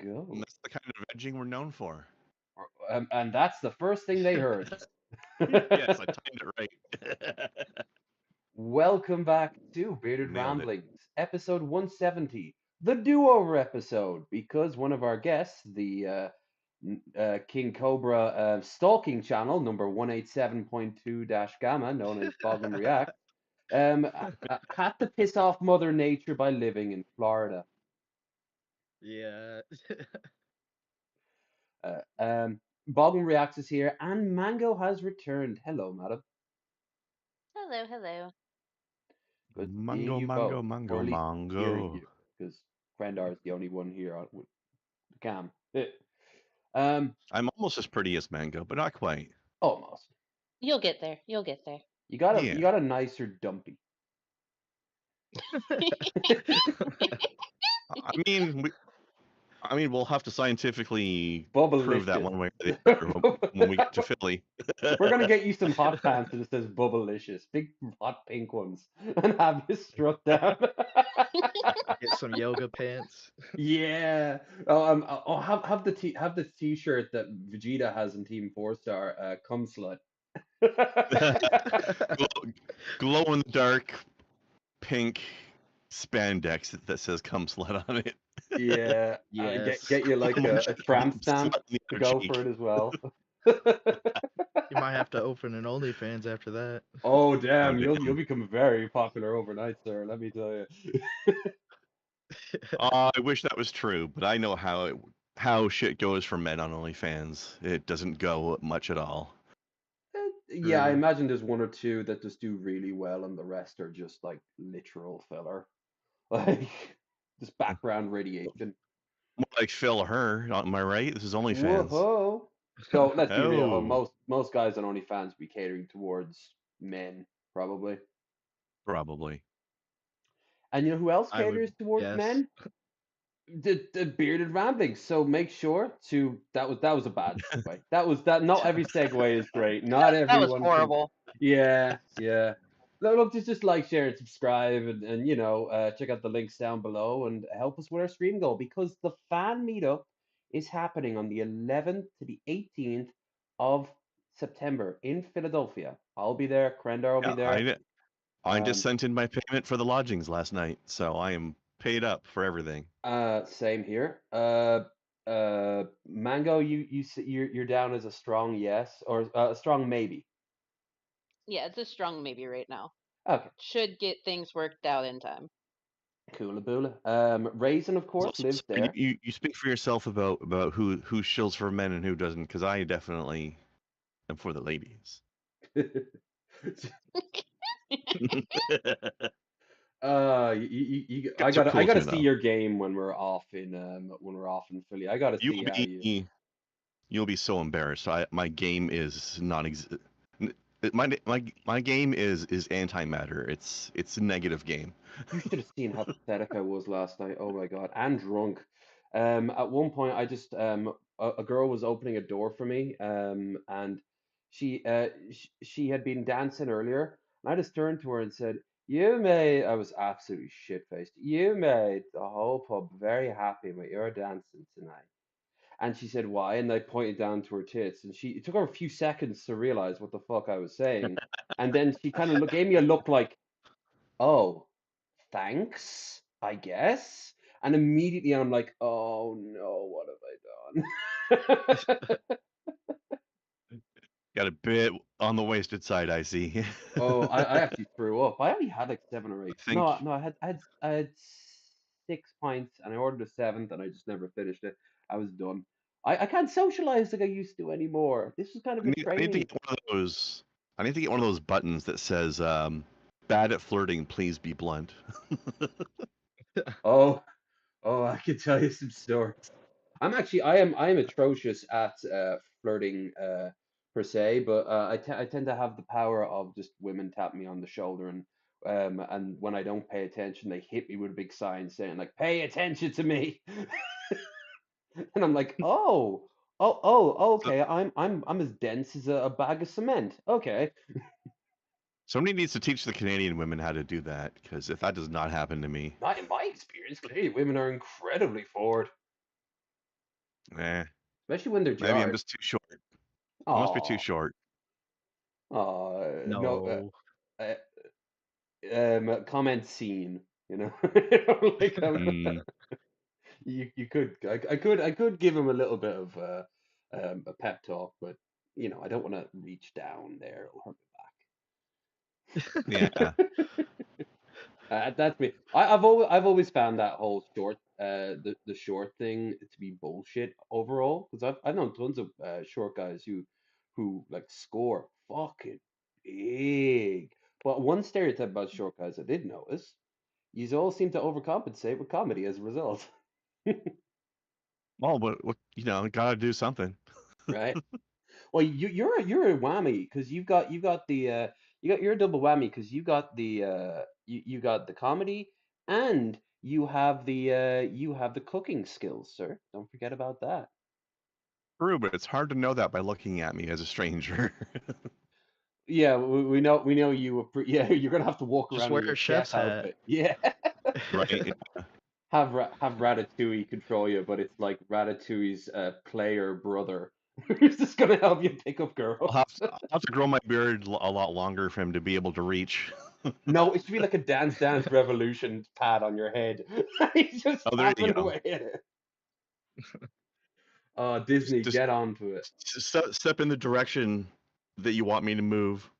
go. And that's the kind of edging we're known for. And that's the first thing they heard. Yes, I timed it right. Welcome back to Bearded Nailed it. Ramblings, episode 170, the do-over episode, because one of our guests, the King Cobra stalking channel, number 187.2-Gamma, known as Boglim Reacts, had to piss off Mother Nature by living in Florida. Yeah. Boglim Reacts is here, and Mango has returned. Hello, madam. Hello, hello. Good seeing Mango, you mango, both, or mango, at least hearing mango. you, because Quendar is the only one here with the cam. Um, I'm almost as pretty as Mango, but not quite. almost. You'll get there. You'll get there. You got a Yeah. you got a nicer dumpy. I mean, we'll have to scientifically prove that Bubblicious. one way or the other when we get to Philly. We're gonna get you some hot pants that says Bubblicious, big hot pink ones, and have you strut down. Get some yoga pants. Yeah. Have the t-shirt that Vegeta has in Team 4 Star, cum slut. Glow in the dark pink spandex that says "Come Slut" on it. Yeah. Yes. Get you like a tramp stamp Slut in the to other go cheek. for it as well. You might have to open an OnlyFans after that. Oh damn, Oh, you'll damn. become very popular overnight, sir. Let me tell you. I wish that was true, but I know how shit goes for men on OnlyFans. It doesn't go much at all. Yeah, I True. imagine there's one or two that just do really well, and the rest are just like literal filler, like just background radiation. More like Phil her, am I right? This is OnlyFans. Whoa! So let's be real. Though, Oh, most guys on OnlyFans be catering towards men, probably. probably. And you know who else I would caters towards guess. men? The bearded ramblings. So make sure to that was a bad segue. That. Not every segue is great. Not That was everyone can. horrible. Yeah, yeah. Look, just like, share, and subscribe, and check out the links down below and help us with our stream goal, because the fan meetup is happening on the 11th to the 18th of September in Philadelphia. I'll be there. Krendar will be Yeah, there. I just Um, sent in my payment for the lodgings last night, so I am paid up for everything. Same here. Mango, you're down as a strong yes or a strong maybe. Yeah, it's a strong maybe right now. Okay, Should get things worked out in time. coolaboola. Raisin, of So, course, lives there. you speak for yourself about who shills for men and who doesn't, because I definitely am for the ladies. I Guys are cool gotta too, see though. your game when we're off in Philly. I gotta see how you. You'll be so embarrassed. My game is non-exist. My game is antimatter. It's a negative game. You should have seen how pathetic I was last night. Oh my God, and drunk. At one point, I just a girl was opening a door for me, and she had been dancing earlier, and I just turned to her and said, "You made." I was absolutely shit faced. "You made the whole pub very happy with your dancing tonight." And she said, "Why?" And I pointed down to her tits, and it took her a few seconds to realize what the fuck I was saying, and then she kind of gave me a look like, "Oh, thanks, I guess." And immediately I'm like, oh no, what have I done? Got a bit on the wasted side, I see. Oh, I actually threw up. I only had like 7 or 8. I No, think no, I had 6 pints, and I ordered a seventh, and I just never finished it. I was done. I can't socialize like I used to anymore. This was kind of a I need to training. get one of those. I need to get one of those buttons that says "Bad at flirting, please be blunt." Oh, oh, I can tell you some stories. I am atrocious at flirting per se, but I tend to have the power of just women tap me on the shoulder, and when I don't pay attention, they hit me with a big sign saying like, "Pay attention to me," and I'm like, oh, So, okay, I'm as dense as a bag of cement. Okay. somebody needs to teach the Canadian women how to do that, because if that does not happen to me, Not in my experience, Canadian women are incredibly forward. especially when they're Maybe I'm jarred. just too short. I must be too Oh, short. oh, no. No. Uh, Comment seen. You know, like Mm, you could, I could give him a little bit of a pep talk, but I don't want to reach down there. It'll yeah. hurt my back. That's me. I've always found that whole short the short thing to be bullshit overall, because I've known tons of short guys who like score fucking big. But one stereotype about short guys I did notice, you all seem to overcompensate with comedy as a result, Well, what gotta do something. right? Well, you're a whammy because you've got the you're a double whammy because you got the comedy and you have the cooking skills, sir. Don't forget about that. True, but it's hard to know that by looking at me as a stranger. Yeah, we know you. Yeah, you're gonna have to walk Just around wear in a your chef chef's hat. outfit. Yeah, Right? have Ratatouille control you, but it's like Ratatouille's player brother who's just gonna help you pick up girls. I'll have to grow my beard a lot longer for him to be able to reach. No, it should be like a Dance Revolution pad on your head. He's just Oh, there you tapping go. away at it. Disney, Just get onto it. step in the direction that you want me to move,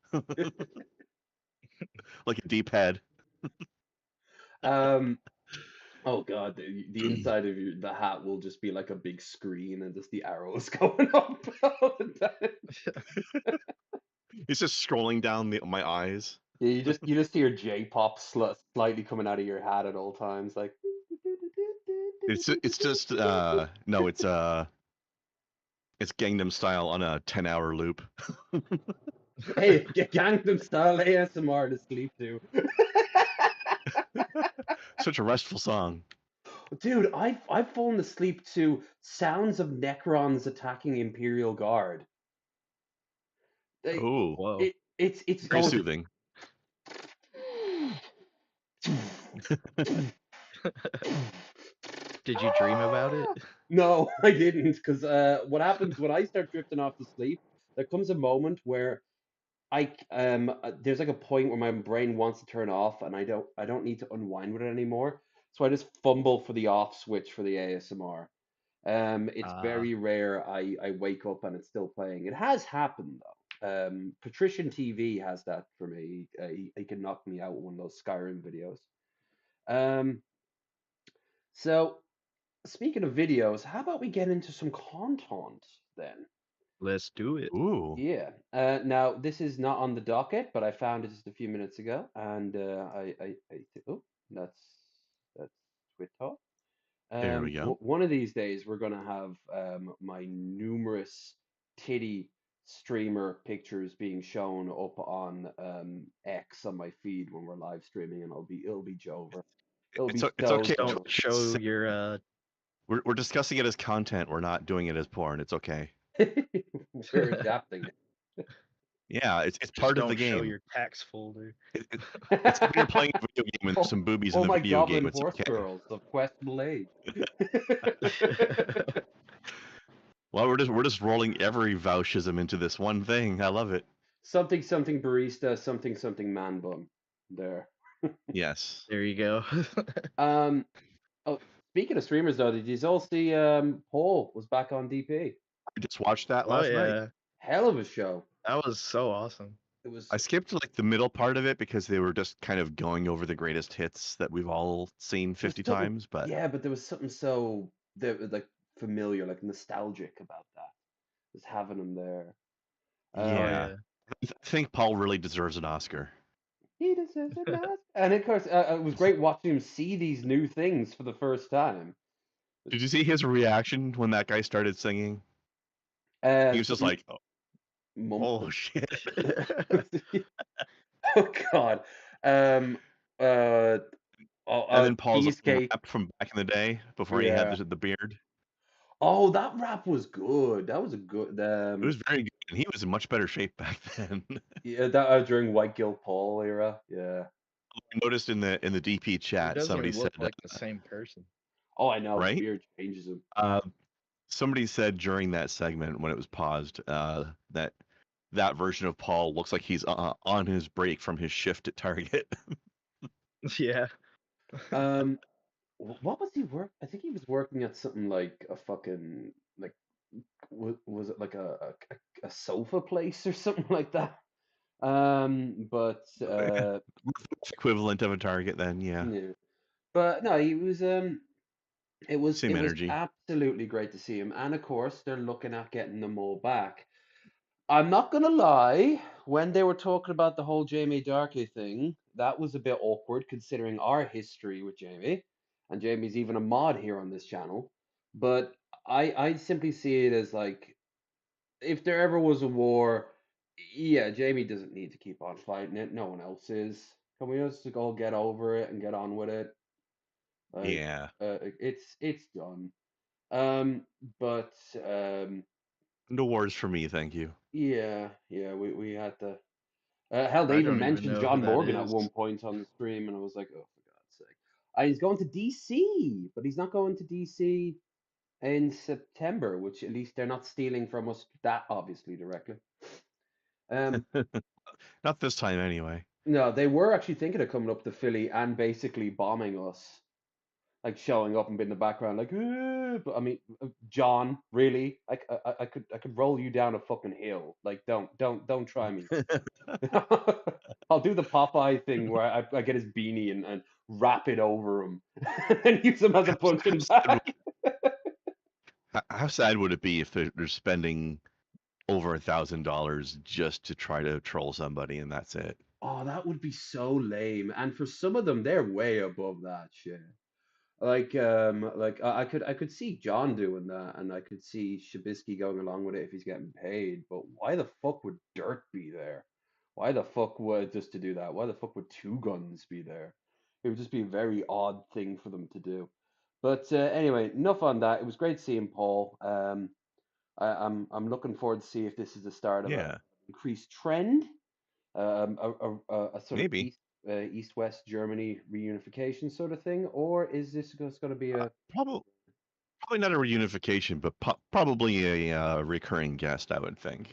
like a D-pad. Um, oh God, the inside of the hat will just be like a big screen and just the arrows going up all the time. It's just scrolling down my eyes. Yeah, you just hear J-pop slightly coming out of your hat at all times, like. It's just no, it's Gangnam Style on a 10-hour loop. Hey, get Gangnam Style ASMR to sleep to. Such a restful song. Dude, I've fallen asleep to sounds of Necrons attacking Imperial Guard. They- Oh, Whoa. it's very oh, soothing. Did you dream about it? No, I didn't, because what happens when I start drifting off to sleep, there comes a moment where there's like a point where my brain wants to turn off and I don't need to unwind with it anymore. So I just fumble for the off switch for the ASMR. It's Ah, very rare I wake up and it's still playing. It has happened though. Patrician TV has that for me. He can knock me out with one of those Skyrim videos. Um, so speaking of videos, how about we get into some content then? let's do it. Ooh, Yeah. Now this is not on the docket, but I found it just a few minutes ago, and oh, that's Twitter. there we go. One of these days we're gonna have my numerous titty streamer pictures being shown up on X on my feed when we're live streaming, and it'll be Jover. It'll be It's so okay. Just don't Jover. show your We're discussing it as content. We're not doing it as porn. It's okay. We're adapting Yeah, it's just part of the don't show game. your tax folder. It's like when you're it. playing a video game and there's some boobies in Oh the my video game. goblin It's horse okay. girls of questionable age. Well, we're just rolling every vouchism into this one thing. I love it. Something something barista, something something man bum. There. Yes. There you go. Um. Oh, speaking of streamers though, did you all see Paul was back on DP? I just watched that Oh last night. yeah, Hell of a show. that was so awesome. It was. I skipped like the middle part of it because they were just kind of going over the greatest hits that we've all seen There's 50 something- times, but Yeah, but there was something so that was like familiar, like nostalgic about that. Just having him there. Oh yeah. yeah. I think Paul really deserves an Oscar. He deserves it last. And of course, it was great watching him see these new things for the first time. Did you see his reaction when that guy started singing? He was just like, oh Mumble. shit. Oh God. Um. And then Paul's Cheesecake. rap from back in the day before he had Yeah. the beard. Oh, that rap was good. That was a good. It was very good. And he was in much better shape back then. Yeah, that during White Guild Paul era. Yeah. I noticed in the DP He chat doesn't somebody even said look like the same person. Oh, I know. Right? Beard changes him. Somebody said during that segment when it was paused that version of Paul looks like he's on his break from his shift at Target. Yeah. What was he work? I think he was working at something like a fucking like was it like a sofa place or something like that? But Equivalent of a Target, then, yeah. yeah. But no, he was it was Same energy. absolutely great to see him, and of course they're looking at getting them all back. I'm not gonna lie, when they were talking about the whole Jamie Darkley thing, that was a bit awkward considering our history with Jamie, and Jamie's even a mod here on this channel. But I simply see it as like, if there ever was a war, yeah, Jamie doesn't need to keep on fighting it. No one else is. Can we just all get over it and get on with it? Like, Yeah. it's done. Um, but No wars for me, thank you. yeah, we had to. Hell, they I even don't even mentioned know who John that Morgan at is. one point on the stream, and I was like, oh, for God's sake. He's going to DC, but he's not going to DC in September, which at least they're not stealing from us that obviously directly. Not this time, anyway. No, they were actually thinking of coming up to Philly and basically bombing us, like showing up and being in the background, like, but I mean, John, really? Like, I could roll you down a fucking hill. Like, don't try me. I'll do the Popeye thing where I get his beanie and wrap it over him and use him as a punching bag. How sad would it be if they're spending over $1,000 just to try to troll somebody and that's it? Oh, that would be so lame. And for some of them, they're way above that shit. Like I could see John doing that, and I could see Shabisky going along with it if he's getting paid. But why the fuck would Dirt be there? Why the fuck would just to do that? Why the fuck would Two Guns be there? It would just be a very odd thing for them to do. But anyway, enough on that. It was great seeing Paul. I'm looking forward to see if this is the start of Yeah. an increased trend, a sort Maybe. of East-West Germany reunification sort of thing, or is this just going to be a Probably not a reunification, but probably a recurring guest, I would think.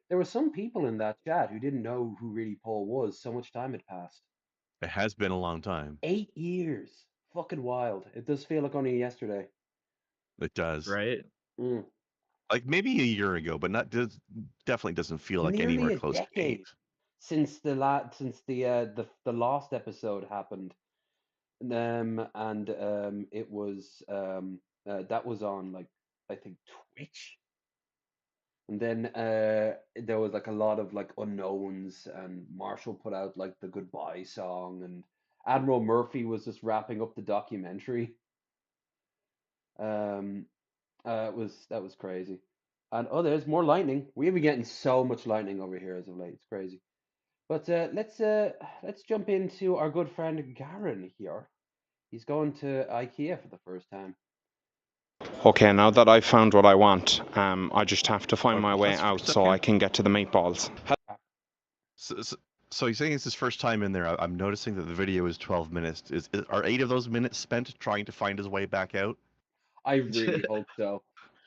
There were some people in that chat who didn't know who really Paul was. So much time had passed. It has been a long time. 8 years. Fucking wild. It does feel like only yesterday. It does. Right? Mm. Like maybe a year ago, but definitely doesn't feel like Nearly anywhere a close to decade 8. since the last episode happened. It was that was on, like, I think Twitch. And then there was like a lot of like unknowns, and Marshall put out like the goodbye song, and Admiral Murphy was just wrapping up the documentary. That was crazy. And oh, there's more lightning. We've been getting so much lightning over here as of late. It's crazy. But let's jump into our good friend Garen here. He's going to IKEA for the first time. Okay, now that I've found what I want, I just have to find my way that's out first up so here? I can get to the meatballs. So you're saying it's his first time in there. I'm noticing that the video is 12 minutes. Are 8 of those minutes spent trying to find his way back out? I really hope so.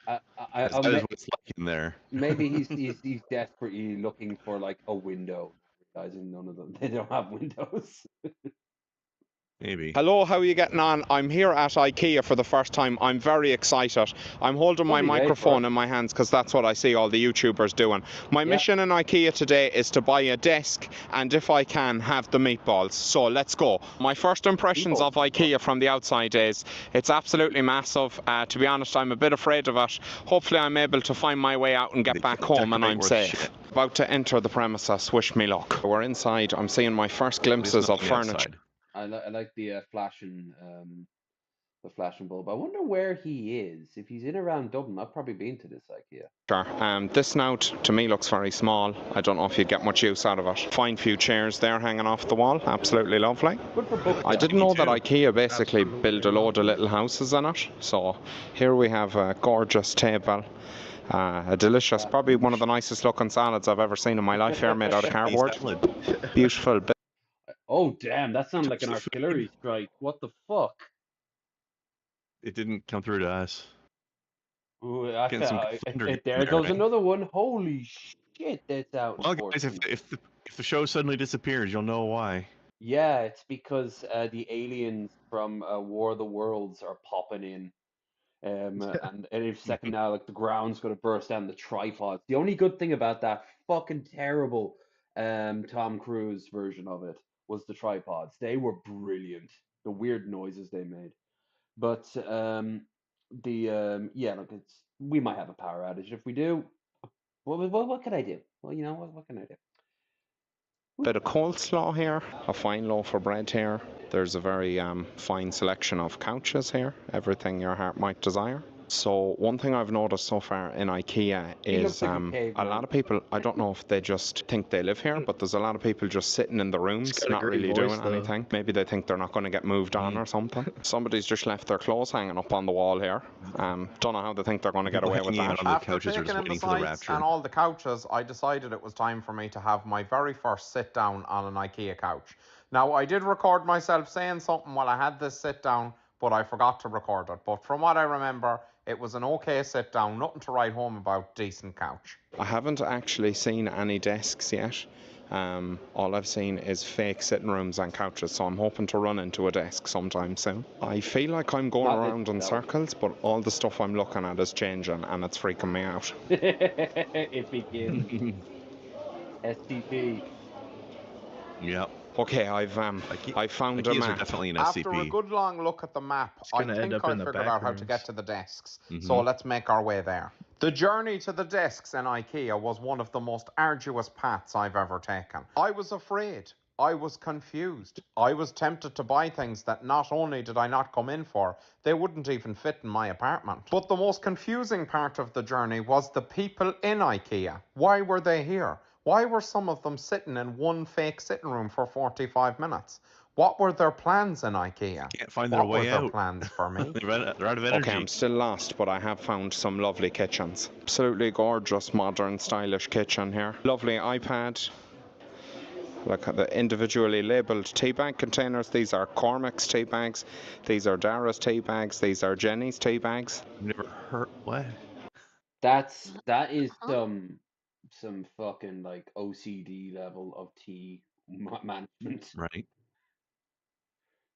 That is what it's like in there. Maybe he's desperately looking for like a window, realizing none of them, they don't have windows. Maybe. Hello, how are you getting on? I'm here at IKEA for the first time. I'm very excited. I'm holding my Lovely day microphone for it. in my hands because that's what I see all the YouTubers doing. My mission in IKEA today is to buy a desk and, if I can, have the meatballs. So let's go. My first impressions of IKEA from the outside is it's absolutely massive. To be honest, I'm a bit afraid of it. Hopefully I'm able to find my way out and get back home and I'm safe. About to enter the premises. Wish me luck. We're inside. I'm seeing my first glimpses of furniture. I like the flashing bulb. I wonder where he is. If he's in around Dublin, I've probably been to this IKEA. Sure. This snout to me looks very small. I don't know if you get much use out of it. Fine few chairs there hanging off the wall. Absolutely lovely. Good for book. I didn't know that IKEA basically build a load of little houses in it. So here we have a gorgeous table. A delicious, probably one of the nicest looking salads I've ever seen in my life here, made out of cardboard. Beautiful. Oh damn, that sounded like an artillery strike. What the fuck? It didn't come through to us. Ooh, Getting some thunder there there, goes right? another one. Holy shit, that's out Well, in guys, if 14. the show suddenly disappears, you'll know why. Yeah, it's because the aliens from War of the Worlds are popping in. And any second now, like the ground's gonna burst down the tripods. The only good thing about that fucking terrible Tom Cruise version of it was the tripods. They were brilliant. The weird noises they made. But yeah, look, it's we might have a power outage. If we do, what can I do? Well, you know what can I do? Bit of coleslaw here, a fine loaf of bread here. There's a very fine selection of couches here, everything your heart might desire. So one thing I've noticed so far in IKEA He looks is like a a caveman. lot of people, I don't know if they just think they live here, but there's a lot of people just sitting in the rooms, got a not great really voice, doing though. anything. Maybe they think they're not going to get moved on or something. Somebody's just left their clothes hanging up on the wall here. Don't know how they think they're going to get People away with hanging that. out on the After couches are just taking in the waiting for the sights rapture. and all the couches, I decided it was time for me to have my very first sit down on an IKEA couch. Now, I did record myself saying something while I had this sit down, but I forgot to record it. But from what I remember, it was an okay sit down, nothing to write home about, decent couch. I haven't actually seen any desks yet. All I've seen is fake sitting rooms and couches, so I'm hoping to run into a desk sometime soon. I feel like I'm going Not around in this- circles, but all the stuff I'm looking at is changing and it's freaking me out. It begins. SCP. Yep. Okay, I've found a IKEAs are map. definitely an After a SCP. good long look at the map, I gonna end think up I in the figured back out how to rooms. get to the desks. Mhm. So let's make our way there. The journey to the desks in IKEA was one of the most arduous paths I've ever taken. I was afraid. I was confused. I was tempted to buy things that not only did I not come in for, they wouldn't even fit in my apartment. But the most confusing part of the journey was the people in IKEA. Why were they here? Why were some of them sitting in one fake sitting room for 45 minutes? What were their plans in IKEA? Can't find their What were way their out. plans for me? They're out of energy. Okay, I'm still lost, but I have found some lovely kitchens. Absolutely gorgeous, modern, stylish kitchen here. Lovely iPad. Look at the individually labelled tea bag containers. These are Cormac's tea bags. These are Dara's tea bags. These are Jenny's tea bags. I've never heard what? That is Huh? some fucking like OCD level of tea management. Right.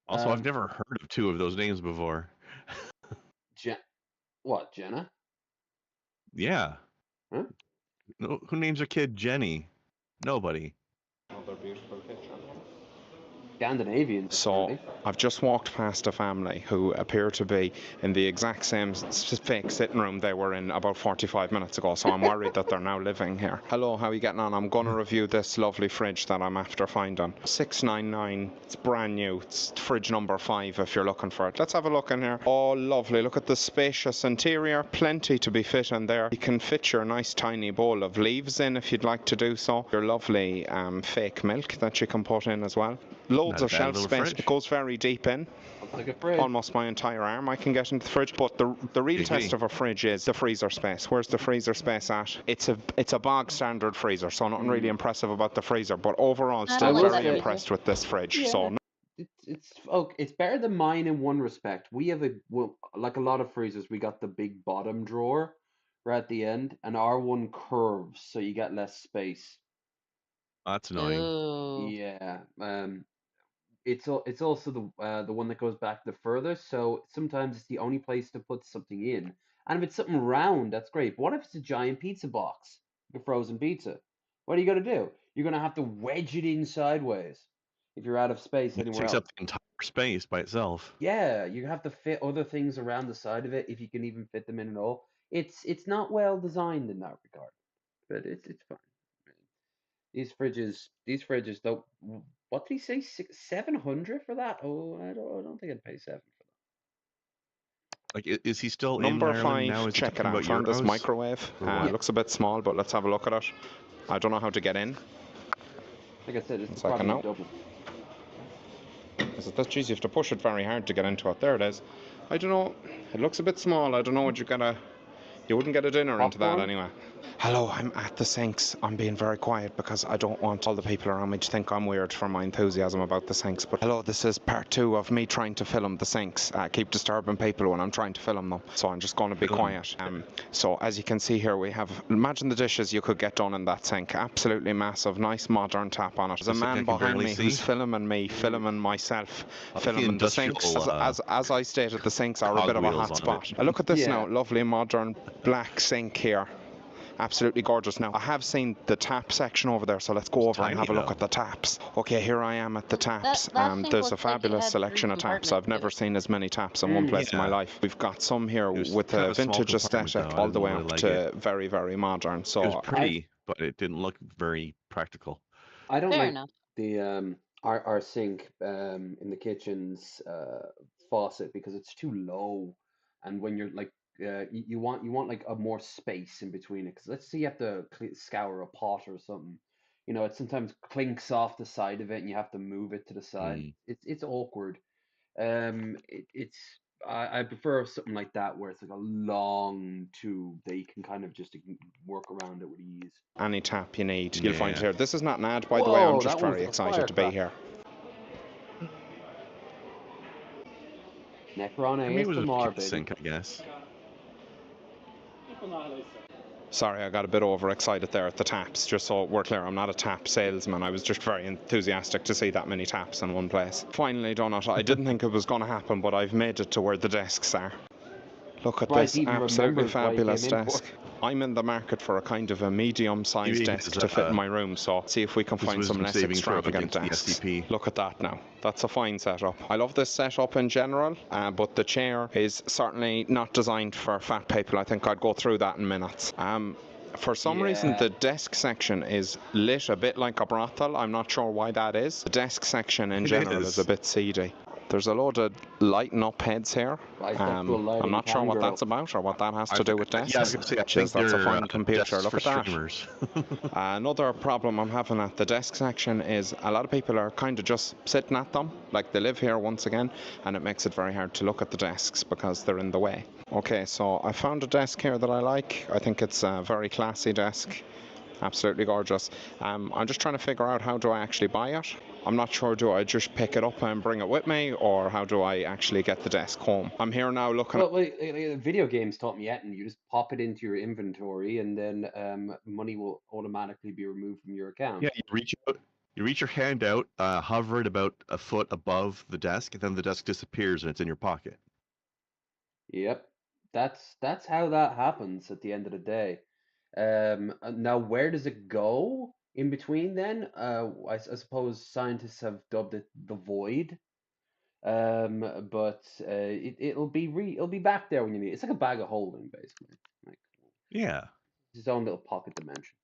Also, I've Um, never heard of two of those names before. What, Jenna? Yeah. Huh? No, who names their kid Jenny? Nobody. Another beautiful kitchen. Scandinavians. So apparently. I've just walked past a family who appear to be in the exact same fake sitting room they were in about 45 minutes ago, so I'm worried that they're now living here. Hello, how are you getting on? I'm going to review this lovely fridge that I'm after finding. 699, it's brand new, it's fridge number 5 if you're looking for it. Let's have a look in here. Oh, lovely, look at the spacious interior, plenty to be fit in there. You can fit your nice tiny bowl of leaves in if you'd like to do so. Your lovely fake milk that you can put in as well. Loads Not a of bad shelf little space. fridge. It goes very deep in. Looks like a fridge. Almost my entire arm I can get into the fridge. But the real GG. test of a fridge is the freezer space. Where's the freezer space at? It's a bog standard freezer, so nothing really impressive about the freezer. But overall, I still like that very freezer. impressed with this fridge. Yeah. So It's better than mine in one respect. We have like a lot of freezers. We got the big bottom drawer right at the end, and our one curves, so you get less space. That's annoying. Ooh. Yeah. It's also the one that goes back the furthest, so sometimes it's the only place to put something in. And if it's something round, that's great. But what if it's a giant pizza box, like a frozen pizza? What are you gonna do? You're gonna have to wedge it in sideways if you're out of space It anywhere takes else. up the entire space by itself. Yeah, you have to fit other things around the side of it if you can even fit them in at all. It's not well designed in that regard, but it's fine. These fridges don't. What did he say? 700 for that? Oh, I don't think I'd pay 7 for Like, is he still number in Ireland now? 5, Is he check it talking out. about Found this euros? microwave. Or It what? looks a bit small, but let's have a look at it. I don't know how to get in. that. Like I said, it's It's like a probably no. double. Is it that? Geez, you have to push it very hard to get into it. There it is. I don't know. It looks a bit small. I don't know what you gotta. You wouldn't get a dinner into that Popcorn? anyway. Hello, I'm at the sinks. I'm being very quiet because I don't want all the people around me to think I'm weird for my enthusiasm about the sinks. But hello, this is part 2 of me trying to film the sinks. I keep disturbing people when I'm trying to film them, so I'm just going to be quiet. So as you can see here, we have, imagine the dishes you could get done in that sink. Absolutely massive, nice modern tap on it. There's a man behind me who's filming me, filming myself, filming the sinks. As I stated, the sinks are a bit of a hot spot. Look at this now, lovely modern black sink here. Absolutely gorgeous. Now, I have seen the tap section over there, so let's go over and have a look at the taps. Okay, here I am at the taps. There's a fabulous selection of taps. I've never seen as many taps in one place in my life. We've got some here with a vintage aesthetic all the way up to very, very modern. So it was pretty, but it didn't look very practical. I don't like the our sink in the kitchen's faucet because it's too low, and when you're like you want like a more space in between it, because let's say you have to scour a pot or something, you know, it sometimes clinks off the side of it and you have to move it to the side. It's awkward. I prefer something like that where it's like a long tube that you can kind of just work around it with ease. Any tap you need, you'll find here. This is not an ad, by the way. I'm just very excited to be here. Necron ASMR, baby. Sink, I guess. Sorry, I got a bit overexcited there at the taps. Just so we're clear, I'm not a tap salesman. I was just very enthusiastic to see that many taps in one place. Finally done it. I didn't think it was going to happen, but I've made it to where the desks are. Look at this absolutely fabulous desk. I'm in the market for a kind of a medium-sized desk to fit in my room, so see if we can find some less extravagant desks. Look at that now. That's a fine setup. I love this setup in general, but the chair is certainly not designed for fat people. I think I'd go through that in minutes. For some reason, the desk section is lit a bit like a brothel. I'm not sure why that is. The desk section in general is a bit seedy. There's a load of lighting up heads here. I'm not sure what that's about or what that has to do with desks. That's a fine computer. Look at that. Another problem I'm having at the desk section is a lot of people are kind of just sitting at them, like they live here once again, and it makes it very hard to look at the desks because they're in the way. Okay, so I found a desk here that I like. I think it's a very classy desk. Absolutely gorgeous. I'm just trying to figure out how do I actually buy it. I'm not sure, do I just pick it up and bring it with me, or how do I actually get the desk home? I'm here now looking at... Well, video games taught me yet, and you just pop it into your inventory, and then money will automatically be removed from your account. Yeah, you reach your hand out, hover it about a foot above the desk, and then the desk disappears and it's in your pocket. Yep, that's how that happens at the end of the day. Now, where does it go in between then? I suppose scientists have dubbed it the void. But it'll be back there when you need it. It's like a bag of holding, basically. Like, yeah, his own little pocket dimension.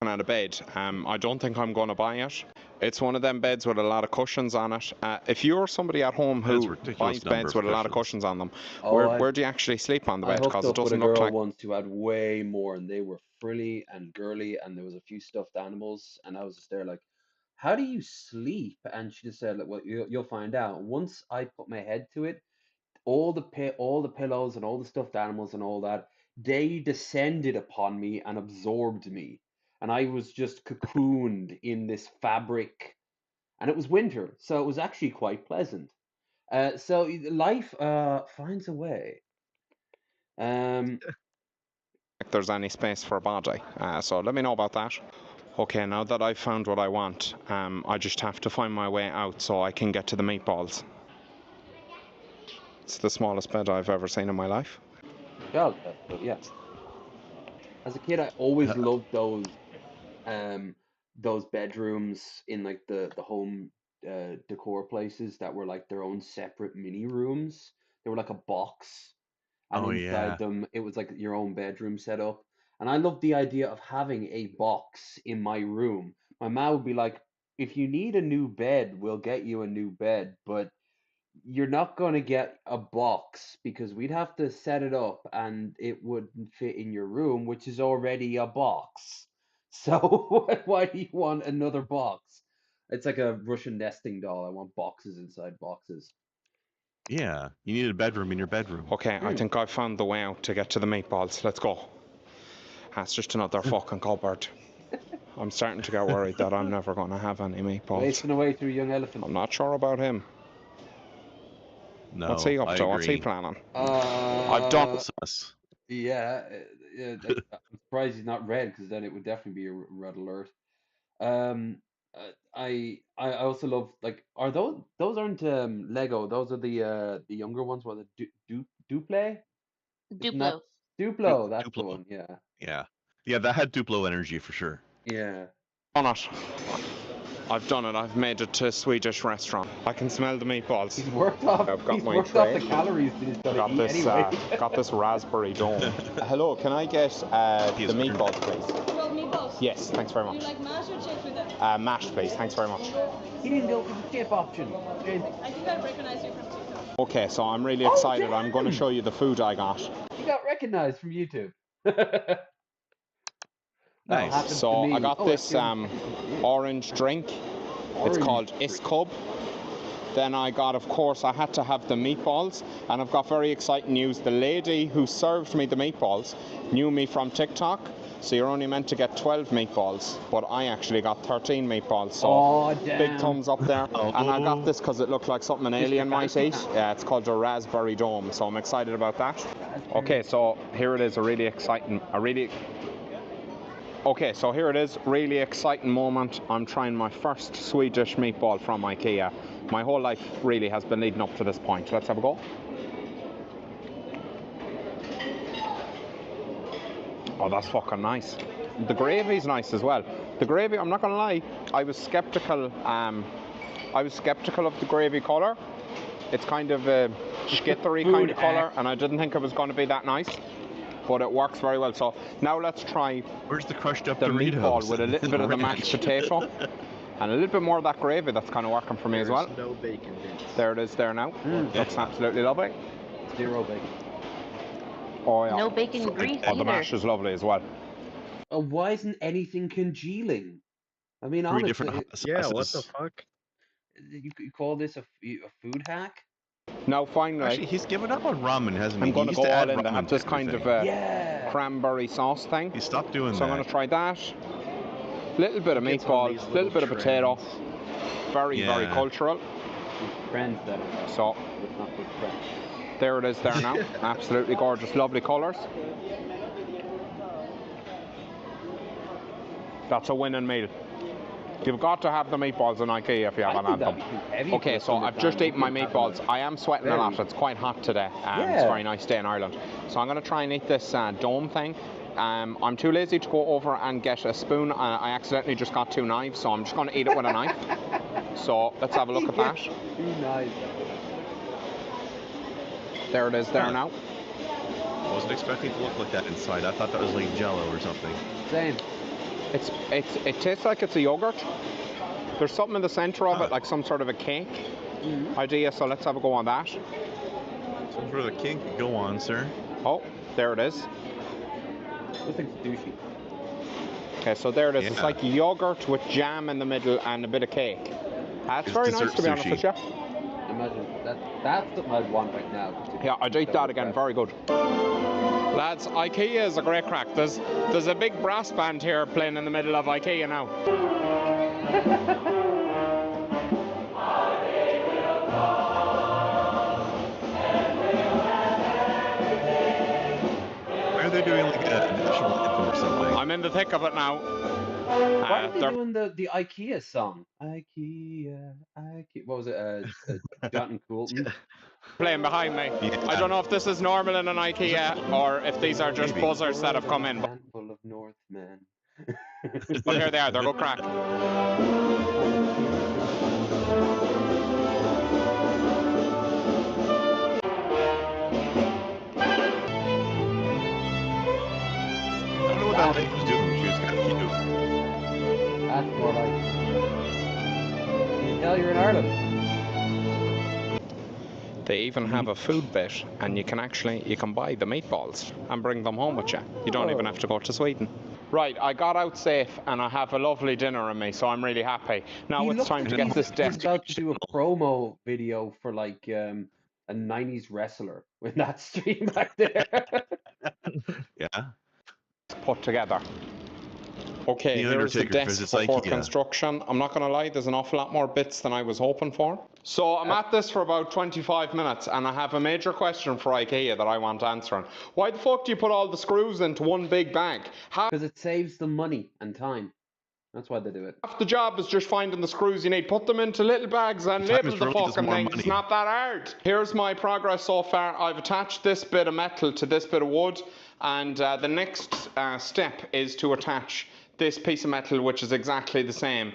Out of bed. I don't think I'm going to buy it. It's one of them beds with a lot of cushions on it. If you're somebody at home who buys beds with a lot of cushions on them, where do you actually sleep on the bed? Because it doesn't look like... I hooked up with a girl once who had way more, and they were frilly and girly, and there was a few stuffed animals, and I was just there like, how do you sleep? And she just said, like, well, you'll find out. Once I put my head to it, all the pillows and all the stuffed animals and all that, they descended upon me and absorbed me. And I was just cocooned in this fabric. And it was winter, so it was actually quite pleasant. So life finds a way. If there's any space for a body. So let me know about that. Okay, now that I've found what I want, I just have to find my way out so I can get to the meatballs. It's the smallest bed I've ever seen in my life. Yeah, yes. As a kid, I always loved those bedrooms in like the home decor places that were like their own separate mini rooms. They were like a box, and inside them it was like your own bedroom set up. And I loved the idea of having a box in my room. My mom would be like, if you need a new bed, we'll get you a new bed, but you're not going to get a box because we'd have to set it up and it wouldn't fit in your room, which is already a box. So why do you want another box? It's like a Russian nesting doll. I want boxes inside boxes. Yeah, you need a bedroom in your bedroom. Okay, I think I've found the way out to get to the meatballs. Let's go. That's just another fucking cupboard. I'm starting to get worried that I'm never going to have any meatballs. Wasting away through young elephant. I'm not sure about him. No, What's he up I to? What's he agree. planning? I've done- Sus. Yeah, I'm surprised he's not red because then it would definitely be a red alert. I also love like are those aren't Lego? Those are the younger ones. What the Duplay? Isn't that Duplo. Duplo? That's the Duplo. one. Yeah. Yeah, that had Duplo energy for sure. Yeah. Done it. I've done it. I've made it to a Swedish restaurant. I can smell the meatballs. He's worked off. I've got He's my worked off tray. the calories that he's got to Got eat this, anyway. got this raspberry dome. Hello, can I get the He's meatballs, please? Rolled meatballs. Yes, thanks very Do you much. like mash or chips with it? Mashed, please. Thanks very much. He didn't go for the chip option. James, I think I'd recognise you from TikTok. Okay, so I'm really Oh, excited. I'm going to damn! show you the food I got. he got recognized from YouTube. Nice. Happened to So me. I got Oh, this actually, orange drink. It's called Iskub. Then I got, of course, I had to have the meatballs, and I've got very exciting news. The lady who served me the meatballs knew me from TikTok, so you're only meant to get 12 meatballs, but I actually got 13 meatballs, so Oh, damn. big thumbs up there. And I got this because it looked like something an alien might eat. Yeah, it's called a raspberry dome, so I'm excited about that. Okay, so here it is, Okay, so here it is, really exciting moment. I'm trying my first Swedish meatball from IKEA. My whole life really has been leading up to this point. Let's have a go. Oh, that's fucking nice. The gravy's nice as well. The gravy, I'm not gonna lie, I was skeptical of the gravy colour. It's kind of a skittery kind of colour, and I didn't think it was going to be that nice. But it works very well. So now let's try Where's the crushed up the Doritos? meatball with a little bit of the mashed potato and a little bit more of that gravy. That's kind of working for me as well. There's no bacon bits. There it is there now. Looks absolutely lovely. 0 bacon. Oh yeah. No bacon grease Oh, the either. mash is lovely as well. Why isn't anything congealing? I mean, 3 honestly, different sauces. Yeah, what the fuck? you call this a food hack? Now finally, Actually, he's given up on ramen, hasn't he? I'm going to He go used to all add in. They ramen have to this kind of everything. Yeah. cranberry sauce thing. He stopped doing So that. I'm going to try that. Little bit of Gets on these meatballs, little little bit of potato. Very, very Yeah. cultural. Friends that are So but not good friends. there it is there now. Absolutely gorgeous, lovely colours. That's a winning meal. You've got to have the meatballs in IKEA if you haven't had them. Okay, so I've just eaten my meatballs. I am sweating a lot. It's quite hot today. It's a very nice day in Ireland. So I'm going to try and eat this dome thing. I'm too lazy to go over and get a spoon. I accidentally just got 2 knives, so I'm just going to eat it with a knife. So let's have a look at that. 2 knives. There it is there now. I wasn't expecting it to look like that inside. I thought that was like Jello or something. Same. It tastes like it's a yogurt. There's something in the centre of it, like some sort of a cake idea, so let's have a go on that. Some sort of a kink. Go on, sir. Oh, there it is. Looks like sushi. Okay, so there it is. Yeah. It's like yogurt with jam in the middle and a bit of cake. That's It's very nice, dessert to be honest sushi. with you. Imagine that's something I'd want right now. Yeah, I'd eat that again. Very good. Lads, IKEA is a great crack. There's a big brass band here playing in the middle of IKEA now. Why are they doing like a national anthem or something? I'm in the thick of it now. Why are they they're- doing the IKEA song? IKEA. What was it? John Coulton. Playing behind me. Yeah. I don't know if this is normal in an IKEA or if these are just Maybe. buzzers that have come in. Handful of Northmen. But here they are. They're good crack. I don't know what that lady was doing. She was kind of cute. That's more like. Can you tell you're in Ireland? They even have a food bit, and you can buy the meatballs and bring them home with you. You don't even have to go to Sweden. Right, I got out safe, and I have a lovely dinner in me, so I'm really happy. Now it's time to get this He's desk. about to do a promo video for like a 90s wrestler with that stream back there. Yeah. put together. Okay, The here's the Undertaker desk visits before IKEA. construction. I'm not going to lie, there's an awful lot more bits than I was hoping for. So I'm at this for about 25 minutes, and I have a major question for IKEA that I want answering. Why the fuck do you put all the screws into one big bag? Because it saves them money and time. That's why they do it. Half the job is just finding the screws you need. Put them into little bags and Time label is the really just fucking more things. money. It's not that hard. Here's my progress so far. I've attached this bit of metal to this bit of wood, and the next step is to attach this piece of metal, which is exactly the same,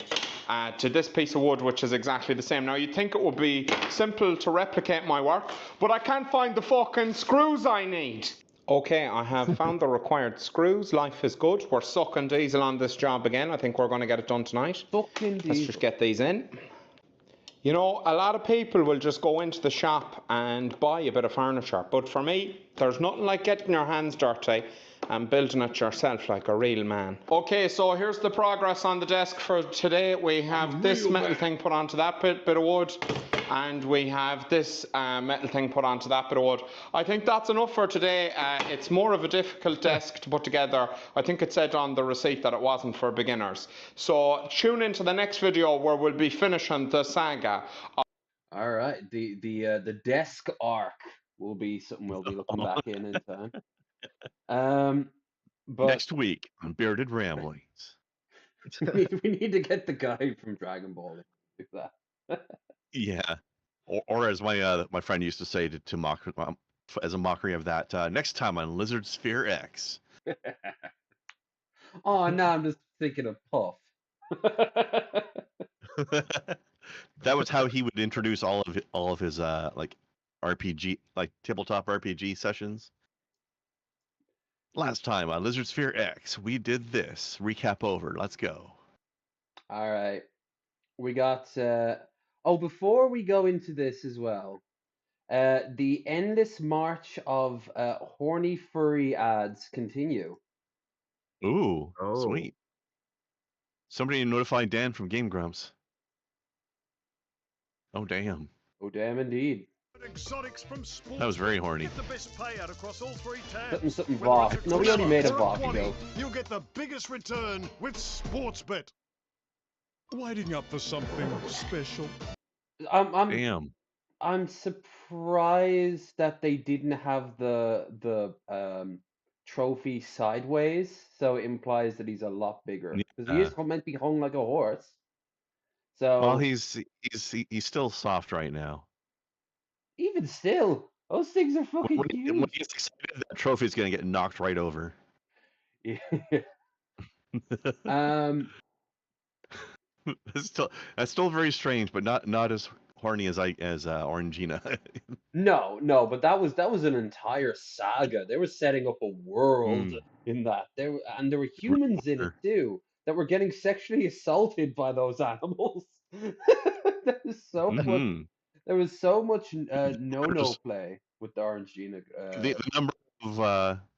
to this piece of wood, which is exactly the same. Now, you'd think it would be simple to replicate my work, but I can't find the fucking screws I need. Okay, I have found the required screws. Life is good. We're sucking diesel on this job again. I think we're going to get it done tonight. Fucking Let's just get these in. You know, a lot of people will just go into the shop and buy a bit of furniture. But for me, there's nothing like getting your hands dirty and building it yourself like a real man. Okay, so here's the progress on the desk for today. We have this metal thing put onto that bit of wood, and we have this metal thing put onto that bit of wood. I think that's enough for today. It's more of a difficult desk to put together. I think it said on the receipt that it wasn't for beginners. So tune into the next video where we'll be finishing the saga. All right, the desk arc will be something we'll be looking back in time. But Next week on Bearded Ramblings. we need to get the guy from Dragon Ball to do that. Yeah, or as my friend used to say to mock as a mockery of that, next time on Lizard Sphere X. Oh, now I'm just thinking of Puff. That was how he would introduce all of his like RPG, like tabletop RPG sessions. Last time on Lizard Sphere X, we did this. Recap over. Let's go. All right, we got. Oh, before we go into this as well, the endless march of horny furry ads continue. Ooh, Oh. sweet. Somebody notified Dan from Game Grumps. Oh, damn. Oh, damn, indeed. Exotics from sports. That was very horny. Get the best payout across all three tabs. Something Whether Vox. it's a No, we already made a Christmas or Vox 20, joke. You'll get the biggest return with Sportsbet. Waiting up for something special. Damn. I'm surprised that they didn't have the trophy sideways, so it implies that he's a lot bigger because he is meant to be hung like a horse. So Well, he's still soft right now. even still, those things are fucking When huge. he gets excited, that trophy's gonna get knocked right over. Yeah. That's still very strange, but not as horny as Orangina. No, but that was an entire saga. They were setting up a world in that. There were humans in it too that were getting sexually assaulted by those animals. There was so much. There was so much no play with the Orangina. The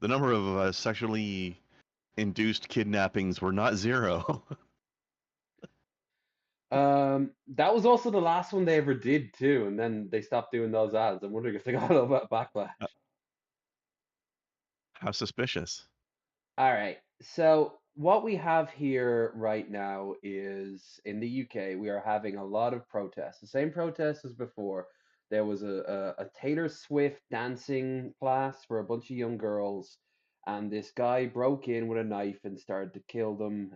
number of sexually induced kidnappings were not zero. That was also the last one they ever did too, and then they stopped doing those ads. I'm wondering if they got a little bit of backlash. How suspicious. All right, so what we have here right now is in the UK, we are having a lot of protests. The same protests as before. There was a Taylor Swift dancing class for a bunch of young girls, and this guy broke in with a knife and started to kill them.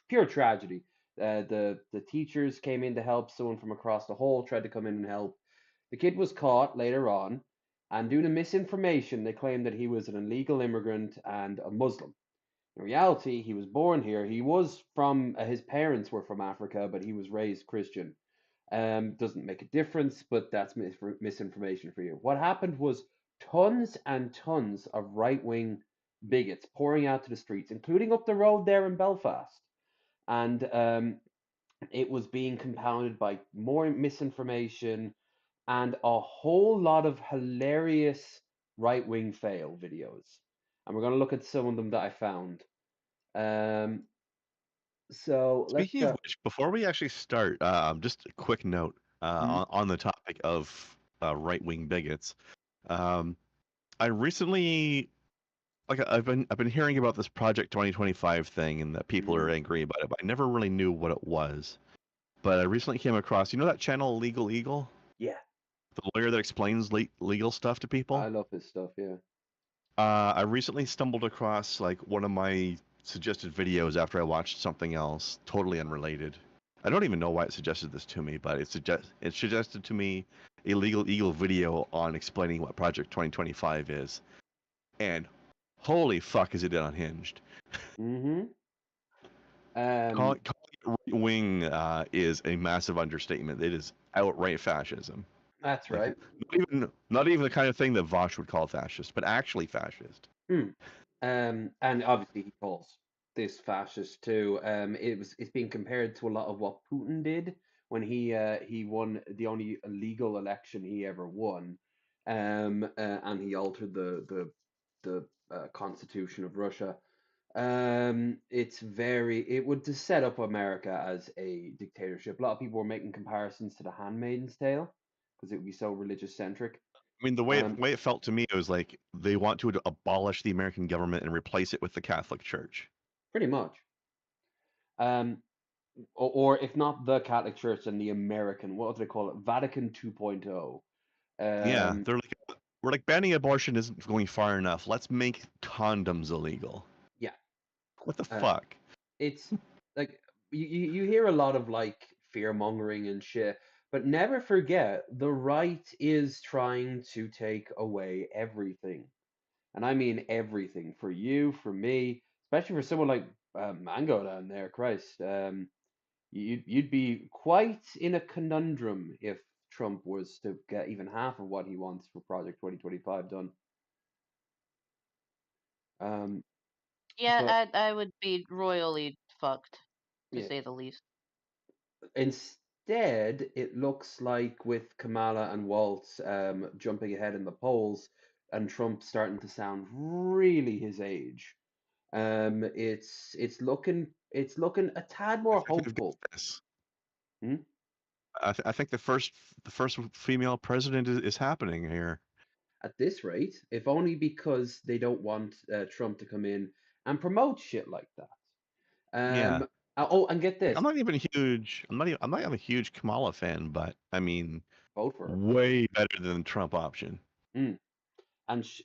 Pure tragedy. The teachers came in to help. Someone from across the hall tried to come in and help. The kid was caught later on, and due to misinformation, they claimed that he was an illegal immigrant and a Muslim. In reality, he was born here. He was from his parents were from Africa, but he was raised Christian. Doesn't make a difference, but that's misinformation for you. What happened was tons and tons of right-wing bigots pouring out to the streets, including up the road there in Belfast. And it was being compounded by more misinformation and a whole lot of hilarious right-wing fail videos. And we're going to look at some of them that I found. So Speaking of which, before we actually start, just a quick note on the topic of right-wing bigots. I recently like I've been hearing about this Project 2025 thing and that people are angry about it, but I never really knew what it was. But I recently came across, you know that channel Legal Eagle? Yeah, The lawyer that explains legal stuff to people? I love his stuff. Yeah. I recently stumbled across like one of my suggested videos after I watched something else, totally unrelated. I don't even know why it suggested this to me, but it suggested to me a Legal Eagle video on explaining what Project 2025 is. And holy fuck is it unhinged. Mm-hmm. Calling it right wing is a massive understatement. It is outright fascism. That's Like, right. not even the kind of thing that Vosh would call fascist, but actually fascist. And obviously he calls this fascist too. It's being compared to a lot of what Putin did when he won the only legal election he ever won, and he altered the constitution of Russia. It would to set up America as a dictatorship. A lot of people were making comparisons to the Handmaid's Tale because it would be so religious centric. I mean, the way it felt to me, it was like they want to abolish the American government and replace it with the Catholic Church. Pretty much. Or if not the Catholic Church, then the American, what do they call it? Vatican 2.0. Yeah, they're like, we're like banning abortion isn't going far enough. Let's make condoms illegal. Yeah. What the fuck? It's like you hear a lot of like fear mongering and shit, but never forget the right is trying to take away everything. And I mean everything for you, for me, especially for someone like Mango down there. Christ, you'd be quite in a conundrum if Trump was to get even half of what he wants for Project 2025 done. Yeah, I would be royally fucked, to Yeah. say the least. Instead, it looks like with Kamala and Waltz jumping ahead in the polls, and Trump starting to sound really his age. It's looking a tad more hopeful. I think the first female president is happening here. At this rate, if only because they don't want Trump to come in and promote shit like that. Yeah. Oh, and get this. I'm not even a huge Kamala fan, but I mean, vote for her. Way better than the Trump option. And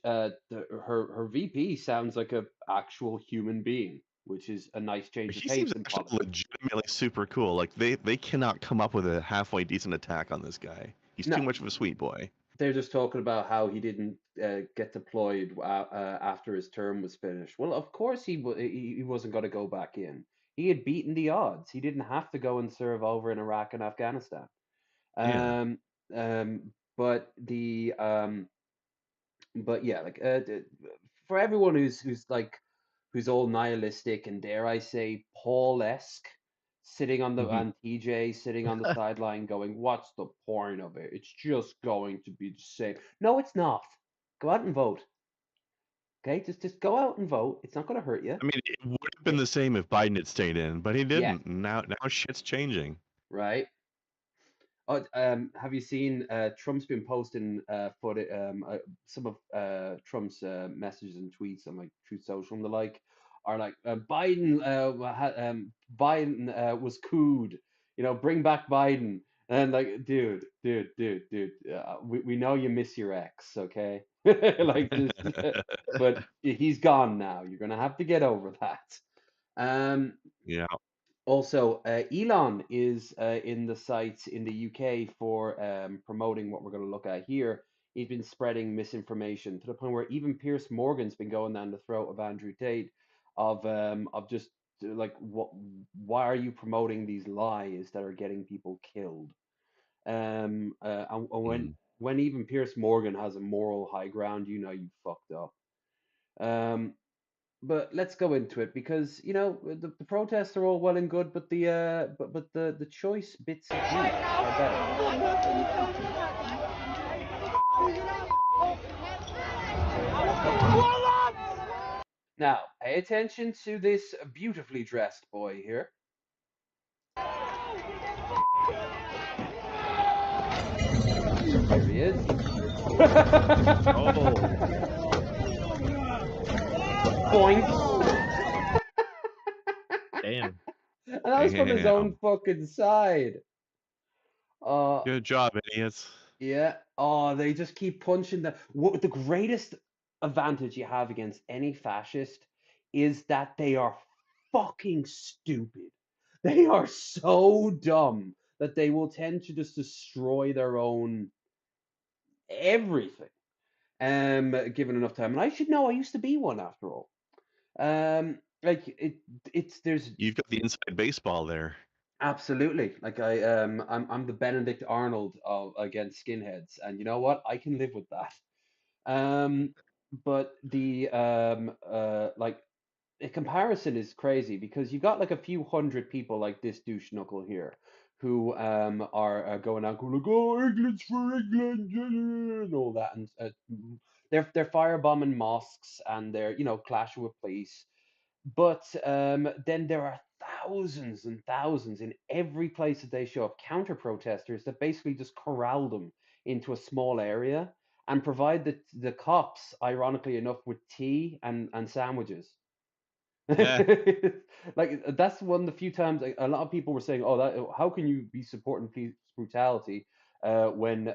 her VP sounds like a actual human being, which is a nice change of He pace seems in actually politics. legitimately super cool. Like they cannot come up with a halfway decent attack on this guy. He's too much of a sweet boy. They're just talking about how he didn't get deployed after his term was finished. Well, of course he wasn't going to go back in. He had beaten the odds. He didn't have to go and serve over in Iraq and Afghanistan. But yeah, like for everyone who's all nihilistic and dare I say Paul-esque, sitting on the and TJ sitting on the sideline going, "What's the point of it? It's just going to be the same." No, it's not. Go out and vote. Okay, just go out and vote. It's not going to hurt you. I mean, it would have been the same if Biden had stayed in, but he didn't. Yeah. Now shit's changing. Right. Oh, have you seen Trump's been posting some of Trump's messages and tweets on like Truth Social and the like are like Biden was cooed, bring back Biden, and like dude, we know you miss your ex, okay? Like just, but he's gone now. You're gonna have to get over that. Yeah. Also, Elon is in the sites in the UK for promoting what we're going to look at here. He's been spreading misinformation to the point where even Piers Morgan's been going down the throat of Andrew Tate of just like why are you promoting these lies that are getting people killed? And when even Piers Morgan has a moral high ground, you fucked up. But let's go into it because the protests are all well and good, but the choice bits of meat are better. Now, pay attention to this beautifully dressed boy here. There he is. Boink. Damn. And that was from his own fucking side. Good job, idiots. Yeah. Oh, they just keep punching the greatest advantage you have against any fascist is that they are fucking stupid. They are so dumb that they will tend to just destroy their own everything. Given enough time. And I should know, I used to be one after all. Like there's You've got the inside baseball there. absolutely like I'm the Benedict Arnold of against skinheads, and you know what? I can live with that. But the comparison is crazy because you got like a few hundred people like this douche knuckle here who are going out going like, oh, England's for England and all that, and they're firebombing mosques and they're clashing with police. But then there are thousands and thousands in every place that they show up, counter protesters that basically just corral them into a small area and provide the cops, ironically enough, with tea and sandwiches. Yeah. Like that's one of the few times a lot of people were saying, "Oh, how can you be supporting police brutality when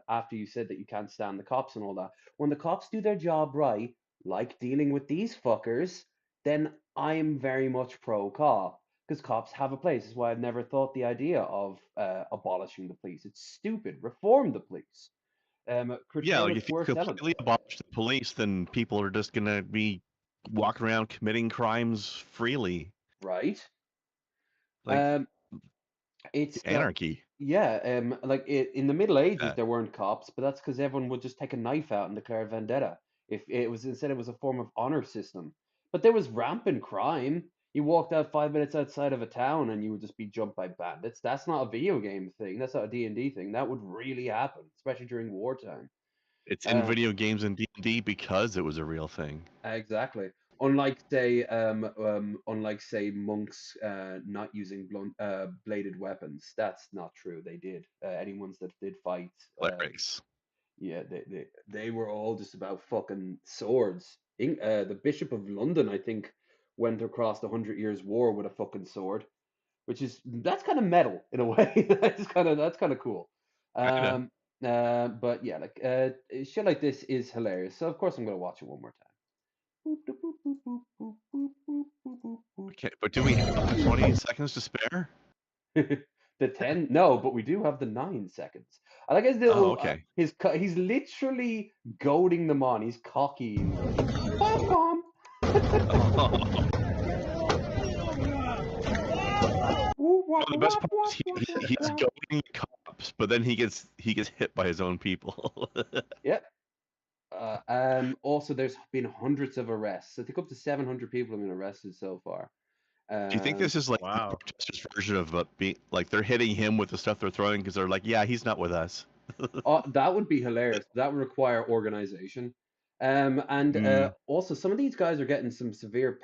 after you said that you can't stand the cops and all that? When the cops do their job right, like dealing with these fuckers, then I'm very much pro cop because cops have a place. That's why I've never thought the idea of abolishing the police. It's stupid. Reform the police. Yeah, Curtail like its if you worst element. completely abolish the police, then people are just gonna be walking around committing crimes freely. Right. Like It's anarchy. yeah, like in the Middle Ages Yeah. there weren't cops, but that's because everyone would just take a knife out and declare vendetta. If it was instead it was a form of honor system. But there was rampant crime. You walked out 5 minutes outside of a town and you would just be jumped by bandits. That's not a video game thing. That's not a D&D thing. That would really happen, especially during wartime. It's in video games and D&D because it was a real thing. Exactly. Unlike say monks not using bladed weapons. That's not true. They did. Any ones that did fight, Clerics. yeah, they were all just about fucking swords. The Bishop of London, I think, went across the 100 Years' War with a fucking sword, that's kind of metal in a way. That's kind of cool. Kinda. But yeah, like shit like this is hilarious. So of course I'm gonna watch it one more time. Okay, but do we have 20 seconds to spare? The 10? No, but we do have the 9 seconds. I like his little. okay. He's literally goading them on. He's cockying them. Bomb. The best part is he's goading cops, but then he gets hit by his own people. Yep. Also, there's been hundreds of arrests. I think up to 700 people have been arrested so far. Do you think this is like Wow. the protesters' version of being like they're hitting him with the stuff they're throwing because they're like, yeah, he's not with us. That would be hilarious. That would require organization. And also, some of these guys are getting some severe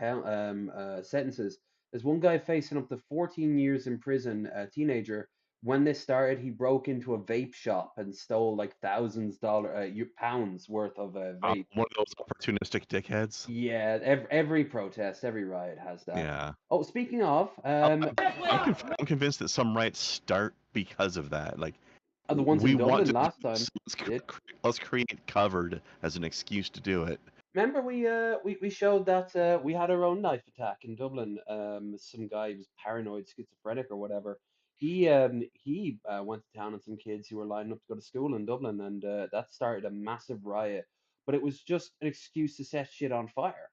sentences. There's one guy facing up to 14 years in prison, a teenager. When this started, he broke into a vape shop and stole like pounds worth of vape. One of those opportunistic dickheads. Yeah, every protest, every riot has that. Yeah. Oh, speaking of, I'm convinced that some riots start because of that. Like the ones we in want Dublin to last time. let's create covered as an excuse to do it. Remember we showed that we had our own knife attack in Dublin. Some guy was paranoid, schizophrenic or whatever. He went to town on some kids who were lining up to go to school in Dublin, and that started a massive riot. But it was just an excuse to set shit on fire.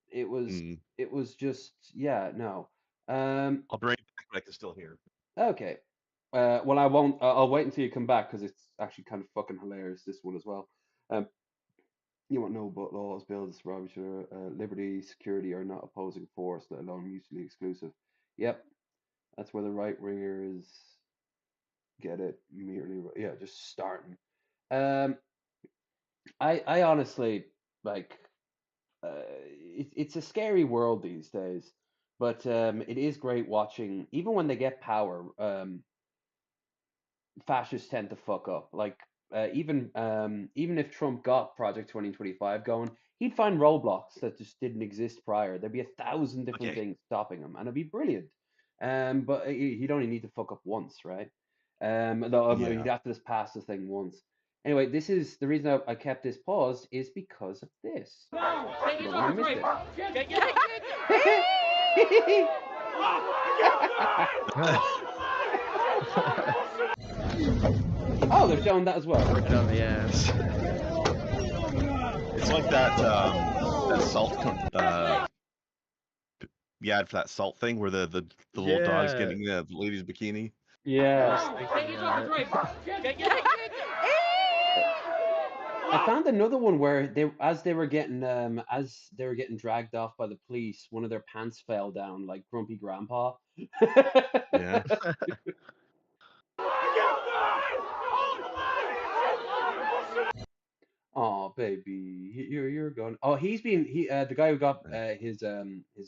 It was just no. I'll bring it back, but I can still hear. Okay. Well, I won't. I'll wait until you come back because it's actually kind of fucking hilarious. This one as well. You won't know about laws, bills, Robertshire, liberty, security are not opposing force, let alone mutually exclusive. Yep, that's where the right wingers get it merely. Yeah, just starting. I honestly like. It's a scary world these days, but it is great watching. Even when they get power, fascists tend to fuck up. Like even if Trump got Project 2025 going, he'd find roadblocks that just didn't exist prior. There'd be 1,000 different things stopping him, and it'd be brilliant. But he'd only need to fuck up once, right? Though he'd have to just pass the thing once. Anyway, this is the reason I kept this paused is because of this. You don't want to miss it. Oh, they're showing that as well. Right on the ass. It's like that salt yeah, for that salt thing where the little dog's getting the lady's bikini. Yeah. I found another one where as they were getting dragged off by the police, one of their pants fell down like Grumpy Grandpa. Yeah. Oh baby, you're gone. Oh, the guy who got his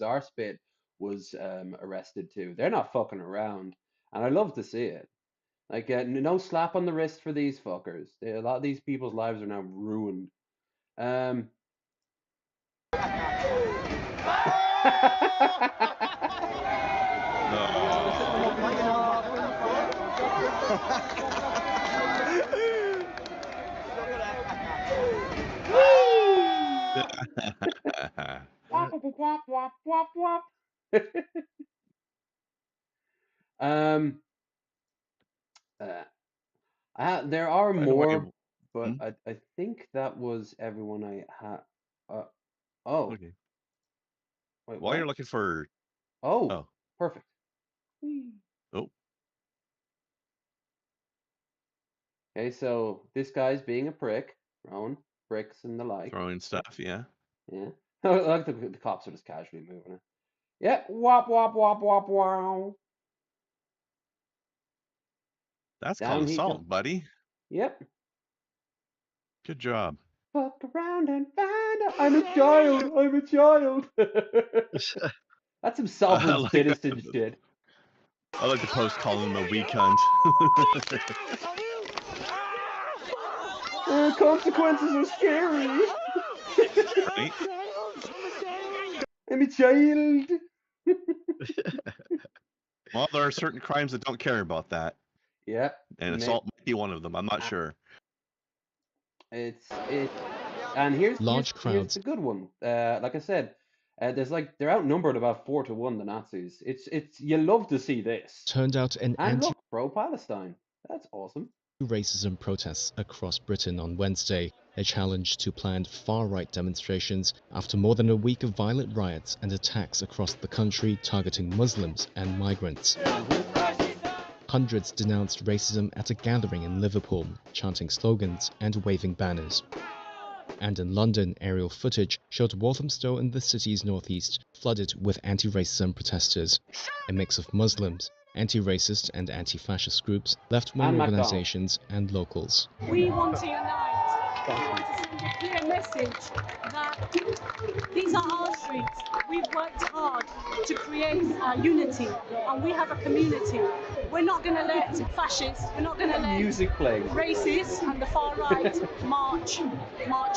arse bit was arrested too. They're not fucking around, and I love to see it. Like no slap on the wrist for these fuckers. A lot of these people's lives are now ruined. There are more, but I think that was everyone I had. Oh. Okay. Wait, While you're looking for. Oh. Perfect. Oh. Okay, so this guy's being a prick, throwing bricks and the like. Throwing stuff, yeah. Yeah. I like the cops are just casually moving it. Yeah. Wop, wop, wop, wop, wow. That's called assault, buddy. Yep. Good job. Fuck around and find out. I'm a child. I'm a child. That's some sovereign citizen shit. I like the post calling him a wee cunt. Consequences are scary. Right? I'm a child. Well, there are certain crimes that don't care about that. Yeah. And assault might be one of them. I'm not sure. And here's the good one. Like I said, they're outnumbered about 4-1, the Nazis. It's you love to see this. Turned out an look, pro-Palestine. That's awesome. Racism protests across Britain on Wednesday, a challenge to planned far-right demonstrations after more than a week of violent riots and attacks across the country targeting Muslims and migrants. Hundreds denounced racism at a gathering in Liverpool, chanting slogans and waving banners. And in London, aerial footage showed Walthamstow in the city's northeast flooded with anti-racism protesters, a mix of Muslims, anti-racist and anti-fascist groups, left-wing organisations and locals. We want to unite. We want to send a clear message that these are our streets. We've worked hard to create unity, and we have a community. We're not going to let fascists, we're not going to let racists and the far right march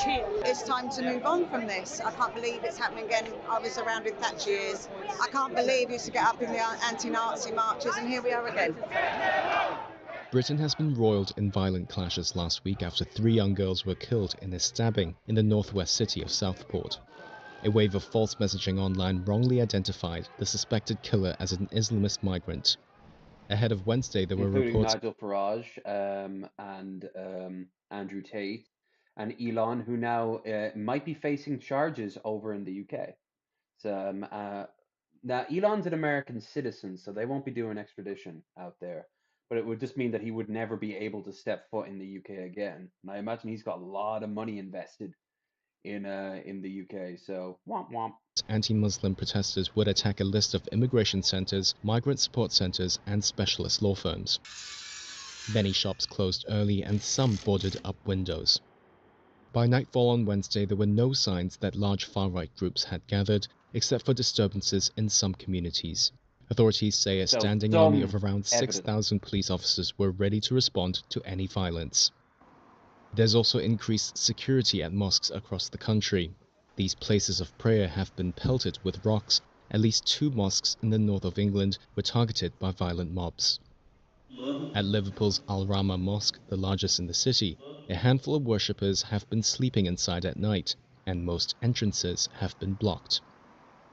here. It's time to move on from this. I can't believe it's happening again. I was around in Thatcher years. I can't believe we used to get up in the anti-Nazi marches, and here we are again. Britain has been roiled in violent clashes last week after 3 young girls were killed in a stabbing in the northwest city of Southport. A wave of false messaging online wrongly identified the suspected killer as an Islamist migrant. Ahead of Wednesday, there were reports... Nigel Farage and Andrew Tate and Elon, who now might be facing charges over in the UK. So now Elon's an American citizen, so they won't be doing extradition out there. But it would just mean that he would never be able to step foot in the UK again. And I imagine he's got a lot of money invested in the UK. So womp womp. Anti-Muslim protesters would attack a list of immigration centres, migrant support centres and specialist law firms. Many shops closed early and some boarded up windows. By nightfall on Wednesday, there were no signs that large far-right groups had gathered, except for disturbances in some communities. Authorities say a standing army of around 6,000 police officers were ready to respond to any violence. There's also increased security at mosques across the country. These places of prayer have been pelted with rocks. At least 2 mosques in the north of England were targeted by violent mobs. At Liverpool's Al Rama Mosque, the largest in the city, a handful of worshippers have been sleeping inside at night, and most entrances have been blocked.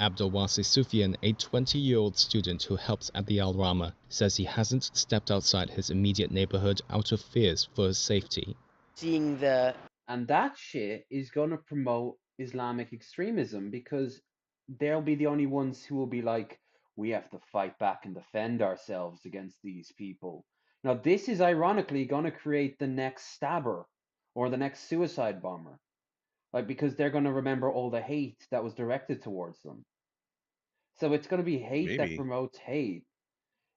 Abdulwasi Sufyan, a 20-year-old student who helps at the Al Rama, says he hasn't stepped outside his immediate neighborhood out of fears for his safety. And that shit is going to promote Islamic extremism, because they'll be the only ones who will be like, we have to fight back and defend ourselves against these people. Now, this is ironically going to create the next stabber or the next suicide bomber, like, because they're going to remember all the hate that was directed towards them. So it's going to be hate that promotes hate.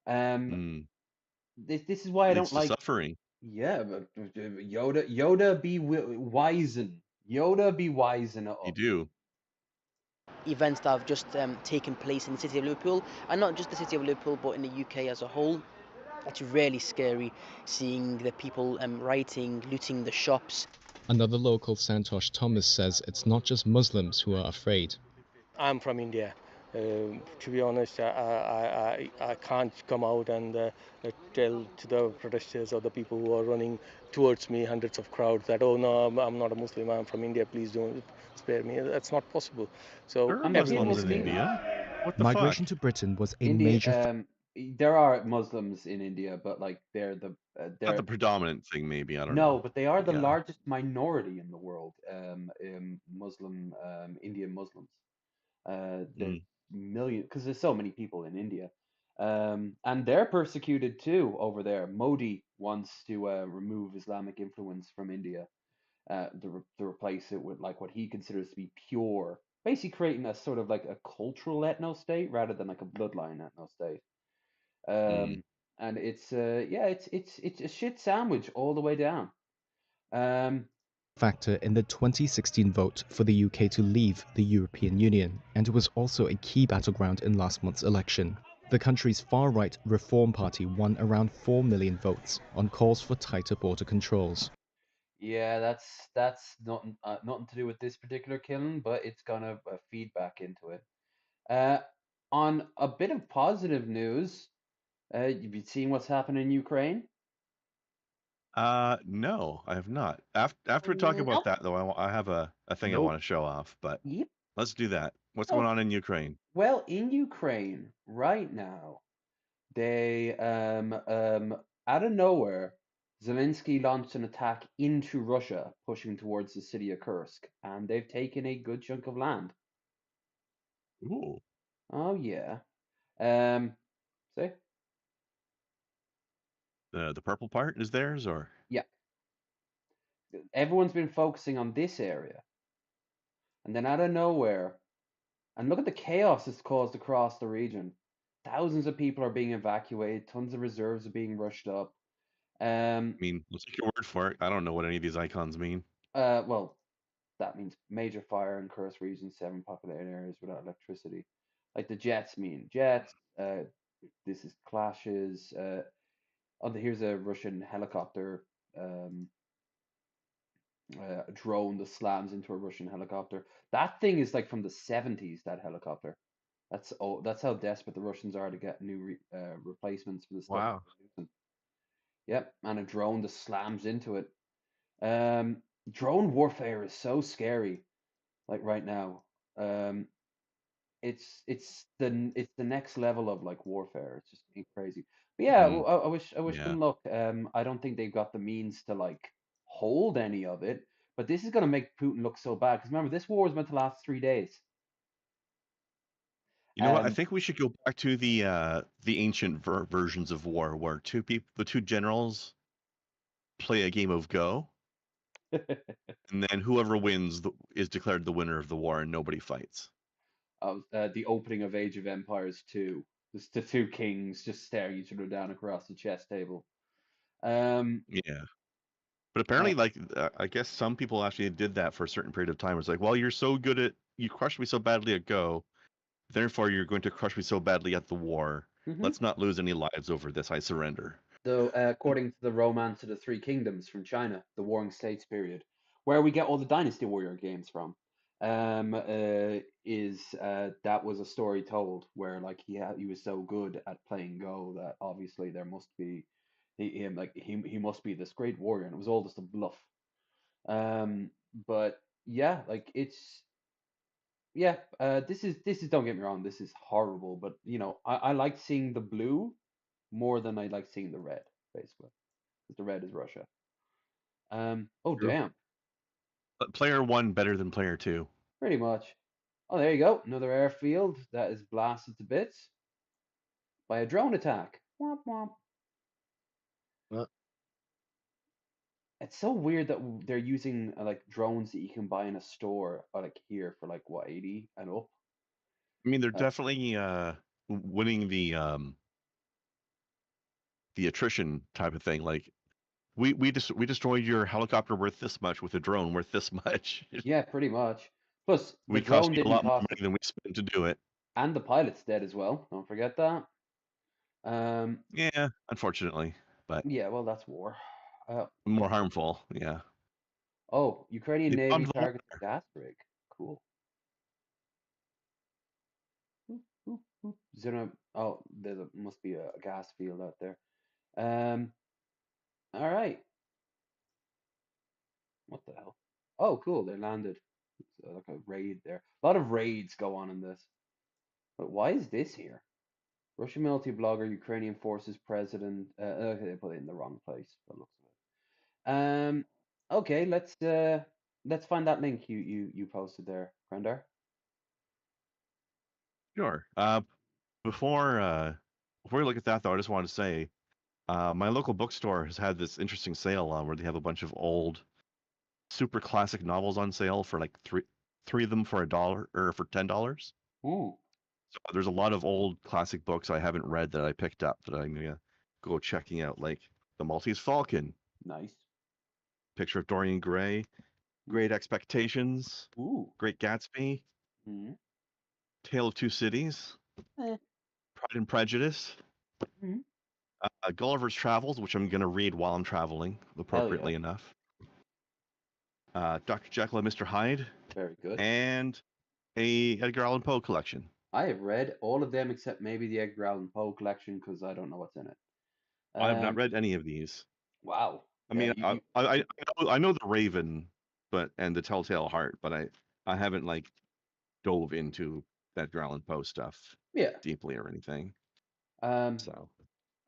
This is why I don't like suffering. Yeah, but Yoda be wisen. Yoda be wisen up. You do. Events that have just taken place in the city of Liverpool, and not just the city of Liverpool, but in the UK as a whole. It's really scary seeing the people rioting, looting the shops. Another local, Santosh Thomas, says it's not just Muslims who are afraid. I'm from India. To be honest, I can't come out and tell to the protesters or the people who are running towards me, hundreds of crowds, that, oh no, I'm not a Muslim, I'm from India, please don't spare me. That's not possible. So there are Muslims in India. What the Migration fuck? to Britain was a India, major... there are Muslims in India, but like they're not the predominant thing, maybe. I don't know. know. No, but they are the largest minority in the world. Muslim, Indian Muslims. There's million, because there's so many people in India, and they're persecuted too over there. Modi wants to remove Islamic influence from India, to replace it with like what he considers to be pure, basically creating a sort of like a cultural ethno state rather than like a bloodline ethno state. And it's it's a shit sandwich all the way down. Factor in the 2016 vote for the UK to leave the European Union, and it was also a key battleground in last month's election. The country's far-right Reform Party won around 4 million votes on calls for tighter border controls. Yeah, that's nothing to do with this particular killing, but it's gonna feed back into it. On a bit of positive news, you've been seeing what's happening in Ukraine? No, I have not. After we talk about that, though, I have a thing I want to show off, but let's do that. What's going on in Ukraine? Well, in Ukraine right now, they out of nowhere, Zelensky launched an attack into Russia, pushing towards the city of Kursk, and they've taken a good chunk of land. Ooh. Oh yeah. See? The purple part is theirs, or? Yeah. Everyone's been focusing on this area. And then out of nowhere, and look at the chaos it's caused across the region. Thousands of people are being evacuated, tons of reserves are being rushed up. I mean, let's take your word for it. I don't know what any of these icons mean. Well, that means major fire in Kursk region, 7 populated areas without electricity. Like the jets mean jets. This is clashes. Here's a Russian helicopter, drone that slams into a Russian helicopter. That thing is like from the 70s. That helicopter. That's how desperate the Russians are to get new replacements for the stuff. Wow. Yep, and a drone that slams into it. Drone warfare is so scary, like right now. It's the next level of like warfare. It's just being crazy. But yeah, I wish them luck. I don't think they've got the means to like hold any of it. But this is going to make Putin look so bad, because remember, this war is meant to last 3 days. You know what? I think we should go back to the ancient versions of war, where the two generals play a game of Go, and then whoever wins is declared the winner of the war, and nobody fights. The opening of Age of Empires 2. Just the two kings just staring each other down across the chess table. Yeah. But apparently, I guess some people actually did that for a certain period of time. It's like, well, you crushed me so badly at Go, therefore you're going to crush me so badly at the war. Let's not lose any lives over this. I surrender. according to the Romance of the Three Kingdoms from China, the Warring States period, where we get all the Dynasty Warrior games from. That was a story told where like he was so good at playing Go that obviously there must be he must be this great warrior, and it was all just a bluff. But yeah, like this is don't get me wrong, this is horrible, but I like seeing the blue more than I like seeing the red, basically, because the red is Russia. Oh True. damn, But player 1 better than player 2. pretty much. Oh, there you go, another airfield that is blasted to bits by a drone attack. Womp womp. It's so weird that they're using like drones that you can buy in a store, like here for like what 80 and up. I mean, they're definitely winning the attrition type of thing. Like we destroyed your helicopter worth this much with a drone worth this much. Yeah, pretty much. Plus, the We cost drone you a didn't lot more cost, money than we spent to do it. and the pilot's dead as well. Don't forget that. Yeah, unfortunately, but Yeah, well, that's war. more harmful. Yeah. Oh, Ukrainian They Navy bombed the targets a gas rig. Cool. Oh, must be a gas field out there. All right. What the hell? Oh, cool. They landed. It's like a raid there. A lot of raids go on in this. But why is this here? Russian military blogger, Ukrainian forces president. Okay, they put it in the wrong place. By the looks of it. Okay, let's find that link you posted there, Grandar. Sure. Before we look at that though, I just wanted to say, my local bookstore has had this interesting sale on where they have a bunch of old, super classic novels on sale for like three of them for $1 or for $10. Ooh. So there's a lot of old classic books I haven't read that I picked up that I'm gonna go checking out, like The Maltese Falcon. Nice. Picture of Dorian Gray, Great Expectations, Ooh. Great Gatsby, Mm-hmm. Tale of Two Cities, Pride and Prejudice, Mm-hmm. Gulliver's Travels, which I'm gonna read while I'm traveling, appropriately enough. Dr. Jekyll and Mr. Hyde. Very good. And a Edgar Allan Poe collection. I have read all of them except maybe the Edgar Allan Poe collection because I don't know what's in it. I have not read any of these. Wow. I mean, I know The Raven, and The Telltale Heart, but I haven't like dove into Edgar Allan Poe stuff deeply or anything. So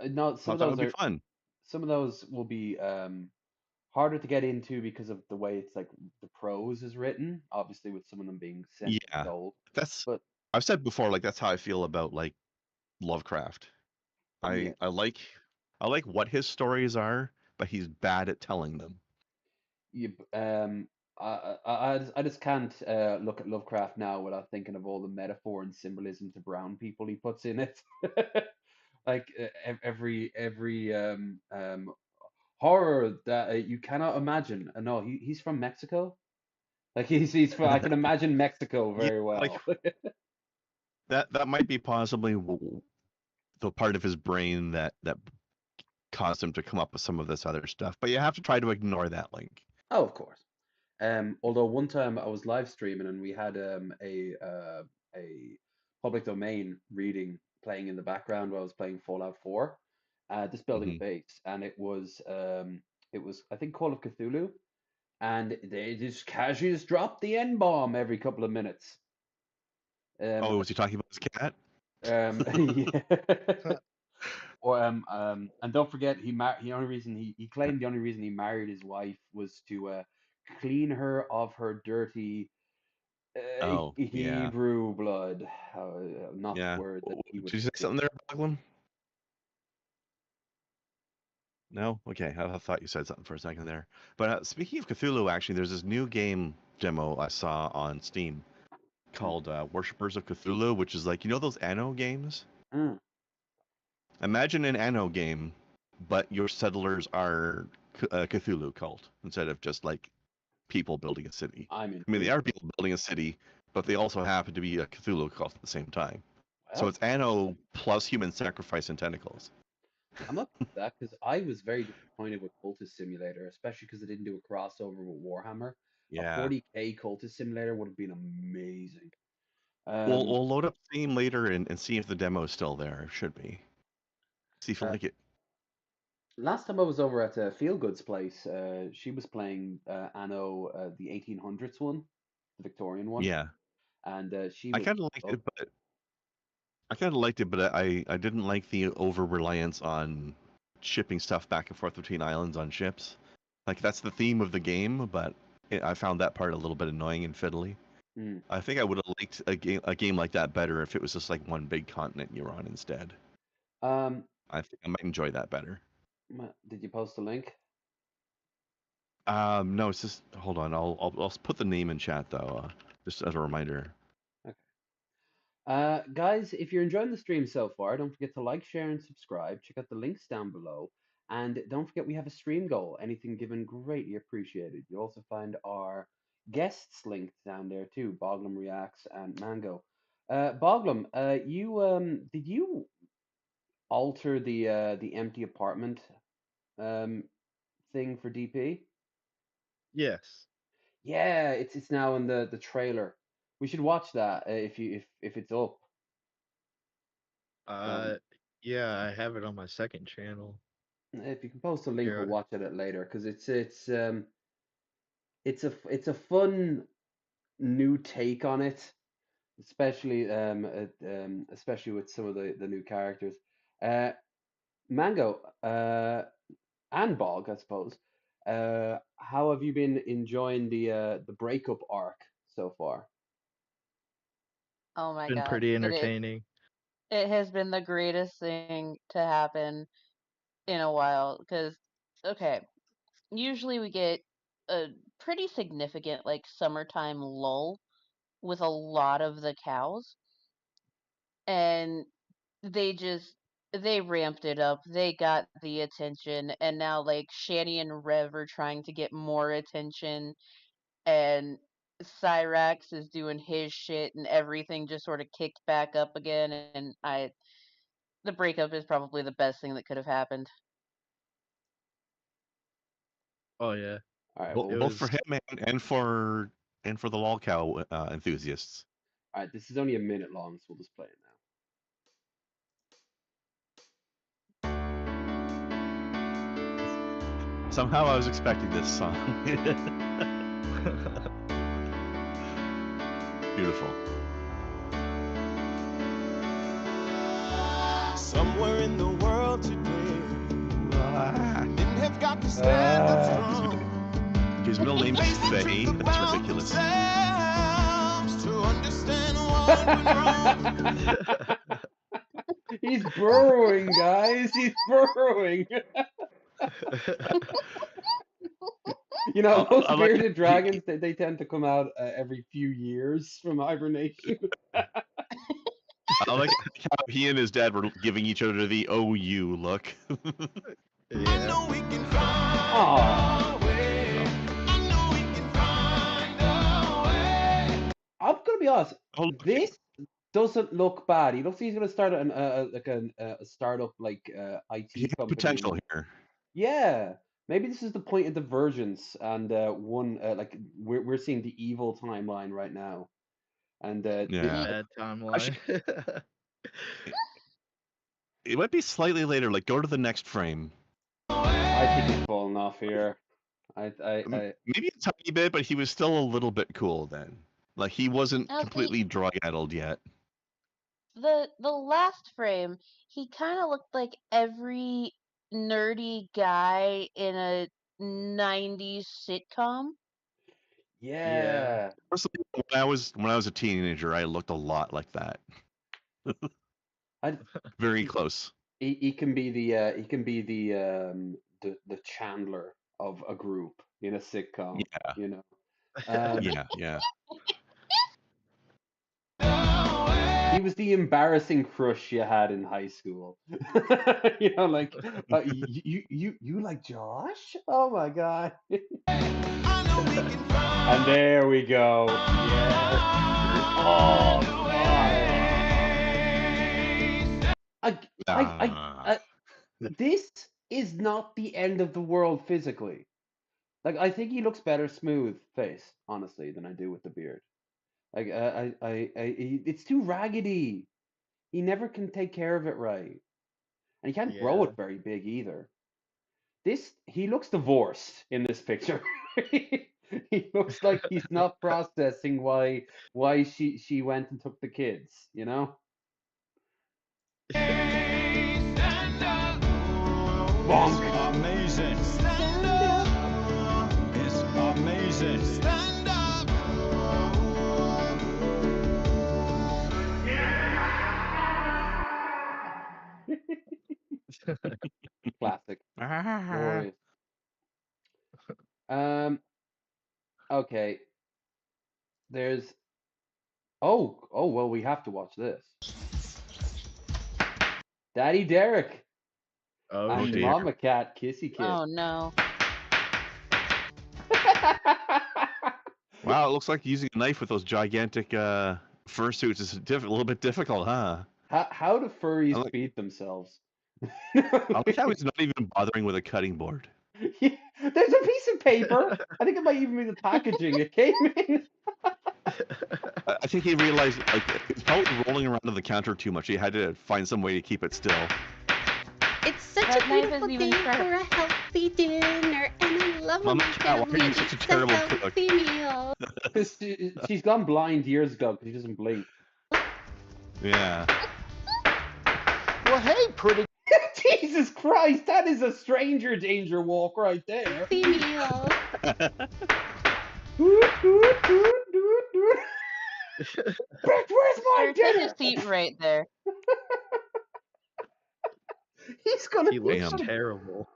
no, some of that those would be fun. Some of those will be harder to get into because of the way it's like the prose is written. Obviously, with some of them being centuries old. But I've said before, like that's how I feel about like Lovecraft. I like what his stories are, but he's bad at telling them. I just can't look at Lovecraft now without thinking of all the metaphor and symbolism to brown people he puts in it. Like every horror that you cannot imagine. No, he's from Mexico. Like he's from, I can imagine Mexico very well. Like, that might be possibly the part of his brain that caused him to come up with some of this other stuff. But you have to try to ignore that link. Oh, of course. Although one time I was live streaming and we had a public domain reading playing in the background while I was playing Fallout 4, just building a base, and it was I think Call of Cthulhu, and they just casually just dropped the N bomb every couple of minutes. Was he talking about his cat? Yeah. Or and don't forget he claimed the only reason he married his wife was to clean her of her dirty Hebrew blood. Not the word that he would. Did you say something there, Boglim? No? Okay, I thought you said something for a second there. But speaking of Cthulhu, actually, there's this new game demo I saw on Steam called Worshippers of Cthulhu, which is like, you know those Anno games? Imagine an Anno game, but your settlers are a Cthulhu cult instead of just like people building a city. I mean, they are people building a city, but they also happen to be a Cthulhu cult at the same time. So it's Anno plus human sacrifice and tentacles. I'm up with that because I was very disappointed with Cultist Simulator, especially because it didn't do a crossover with Warhammer. A Yeah. 40K Cultist Simulator would have been amazing. We'll load up Steam later and see if the demo is still there. It should be. See if you like it. Last time I was over at Feelgood's place, she was playing Anno, the 1800s one, the Victorian one, Yeah. and she I was. kind of liked it, but I didn't like the over reliance on shipping stuff back and forth between islands on ships. Like that's the theme of the game, but I found that part a little bit annoying and fiddly. Mm. I think I would have liked a game like that better if it was just like one big continent you're on instead. I think I might enjoy that better. Did you post a link? No, it's just hold on. I'll put the name in chat though, just as a reminder. Guys, if you're enjoying the stream so far, don't forget to like, share, and subscribe. Check out the links down below. And don't forget we have a stream goal. Anything given, greatly appreciated. You'll also find our guests linked down there too, Boglim Reacts and Mango. Boglim, did you alter the empty apartment thing for DP? Yes. Yeah, it's now in the trailer. We should watch that if it's up. Yeah, I have it on my second channel. If you can post a link, Here, we'll watch it later because it's a fun new take on it, especially especially with some of the new characters. Mango and Bog, I suppose. How have you been enjoying the breakup arc so far? Oh my been God. pretty entertaining. It has been the greatest thing to happen in a while because, okay, usually we get a pretty significant like summertime lull with a lot of the cows, and they ramped it up. They got the attention, and now like Shani and Rev are trying to get more attention, and Cyrax is doing his shit, and everything just sort of kicked back up again. And the breakup is probably the best thing that could have happened. Oh yeah. All right, Both for him and for the lolcow enthusiasts. All right, this is only a minute long, so we'll just play it now. Somehow I was expecting this song. Beautiful. Somewhere in the world today, men have got to stand up strong. His middle name's Faye. That's ridiculous. To understand what went wrong. He's burrowing, guys. He's burrowing. You know, those bearded dragons, they tend to come out every few years from hibernation. I like how he and his dad were giving each other the OU look. I know we can find a way. I know we can find a way. I'm gonna be honest. This doesn't look bad. He looks like he's gonna start a startup like IT company. Potential here. Yeah, maybe this is the point of divergence, and like we're seeing the evil timeline right now, and bad timeline. It might be slightly later. Like, go to the next frame. I think he's falling off here. Maybe a tiny bit, but he was still a little bit cool then. Like he wasn't completely drug-addled yet. The last frame, he kind of looked like every nerdy guy in a 90s sitcom. Yeah. Personally, when I was a teenager, I looked a lot like that. Very close. He can be the Chandler of a group in a sitcom. Yeah. You know. Yeah. He was the embarrassing crush you had in high school. You know, like you like Josh? Oh my god. And there we go. Yeah. Oh god. this is not the end of the world physically. Like, I think he looks better smooth face, honestly, than I do with the beard. Like, it's too raggedy. He never can take care of it right, and he can't grow Yeah. it very big either. He looks divorced in this picture. He looks like he's not processing why she went and took the kids, you know? Bonk. Amazing. Stand up. It's amazing. Stand up. Classic. Glorious. Okay. There's oh well, we have to watch this. Daddy Derek Oh, and dear. Mama Cat Kissy Kiss. Oh no. Wow, it looks like using a knife with those gigantic fursuits is a little bit difficult, huh? How do furries I like- feed themselves? I like how he's not even bothering with a cutting board. Yeah, there's a piece of paper. I think it might even be the packaging it came in. I think he realized, like, he was probably rolling around on the counter too much. He had to find some way to keep it still. It's such That a knife beautiful isn't even day sharp. for a healthy dinner, and I love Mama my Cat, why are family. you such a It's terrible a cook? healthy meal. She's gone blind years ago because she doesn't blink. Yeah. Well, hey, pretty Jesus Christ, that is a stranger danger walk right there. Healthy meal. Bitch, where's my Sir, take dinner? a seat right there. He's gonna. He looks Damn. terrible.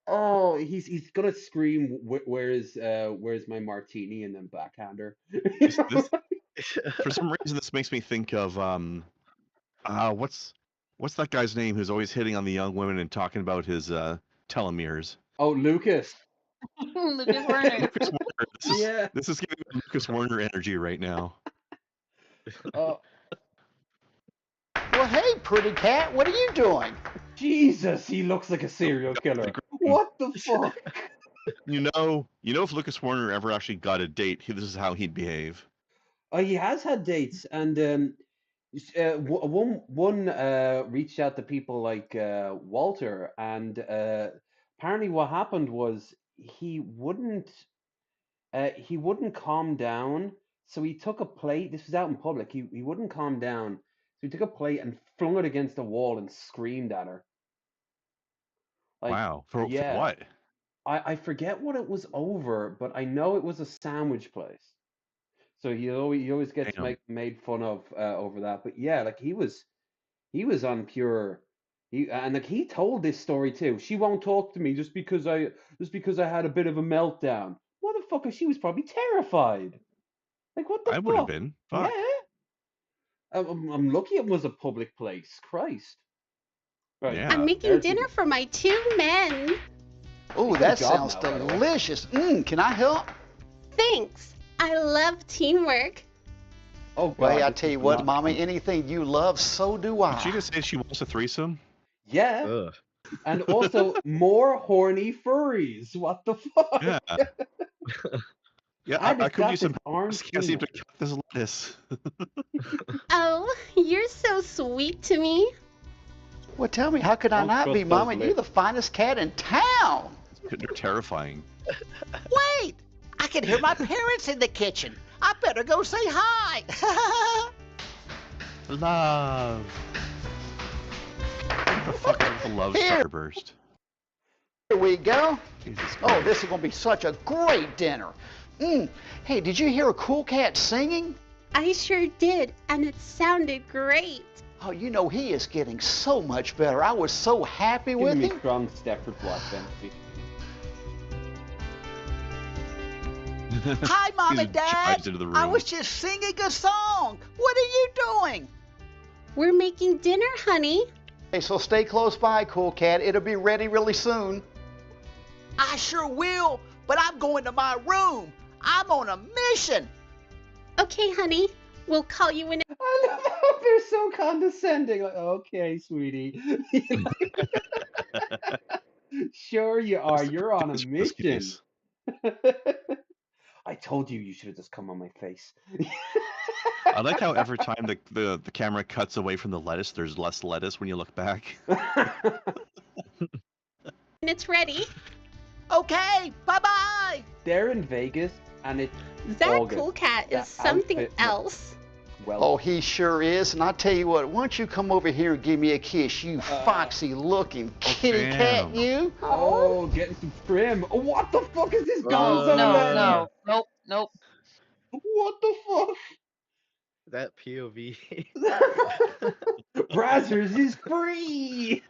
Oh, he's gonna scream. Where's my martini? And then backhander. This, for some reason, this makes me think of what's that guy's name who's always hitting on the young women and talking about his telomeres? Oh, Lucas. Lucas Werner. Lucas Werner. Yeah. This is giving me Lucas Werner energy right now. Oh, Well, hey, pretty cat, what are you doing? Jesus, he looks like a serial killer. What the fuck? You know, if Lucas Werner ever actually got a date, this is how he'd behave. He has had dates, and one reached out to people like Walter, and apparently what happened was he wouldn't calm down, so he took a plate. This was out in public. He wouldn't calm down, so he took a plate and flung it against the wall and screamed at her. Like, Wow. For yeah. what? I forget what it was over, but I know it was a sandwich place. So he always gets Damn. made fun of over that. But yeah, like he was on pure. And like he told this story too. She won't talk to me just because I had a bit of a meltdown. Motherfucker, she was probably terrified. Like what the I fuck? would have been. Fuck. Yeah. I'm lucky it was a public place. Christ. Right. Yeah. I'm making there's dinner for my 2 men. Oh, Good that job sounds now, by the way. delicious. Can I help? Thanks. I love teamwork. Oh God. Well, hey, I this tell is you what, not- Mommy, anything you love, so do I. Did she just say she wants a threesome? Yeah. Ugh. And also more horny furries. What the fuck? Yeah. Yeah, I I just could got use some. this orange Can't seem to peanut. cut this lettuce. Oh, you're so sweet to me. Well, tell me, how could I Don't not trust be, those Mommy? You're lips. the finest cat in town. They're terrifying. Wait, I can hear my parents in the kitchen. I better go say hi. Love. What the fuck is the love Here. starburst? Here we go. Jesus Oh, Christ. this is going to be such a great dinner. Hey, did you hear a cool cat singing? I sure did, and it sounded great. Oh, you know, he is getting so much better. I was so happy with Giving me him. strong Stepford blood energy. Hi, Mom He and just Dad. chimes into the I room. was just singing a song. What are you doing? We're making dinner, honey. Hey, so stay close by, cool cat. It'll be ready really soon. I sure will, but I'm going to my room. I'm on a mission. Okay, honey. We'll call you in. I love how they're so condescending. Like, okay, sweetie. Sure you are. You're on a mission. I told you you should have just come on my face. I like how every time the camera cuts away from the lettuce, there's less lettuce when you look back. And it's ready. Okay, bye-bye. They're in Vegas, and it's That August. cool cat The is something outfit else. Well, Oh, he sure is. And I tell you what, why don't you come over here and give me a kiss, you foxy-looking kitty cat, damn. you? oh, getting some trim. What the fuck is this No, going Oh, on? no, nope. What the fuck? That POV. Brazzers is free.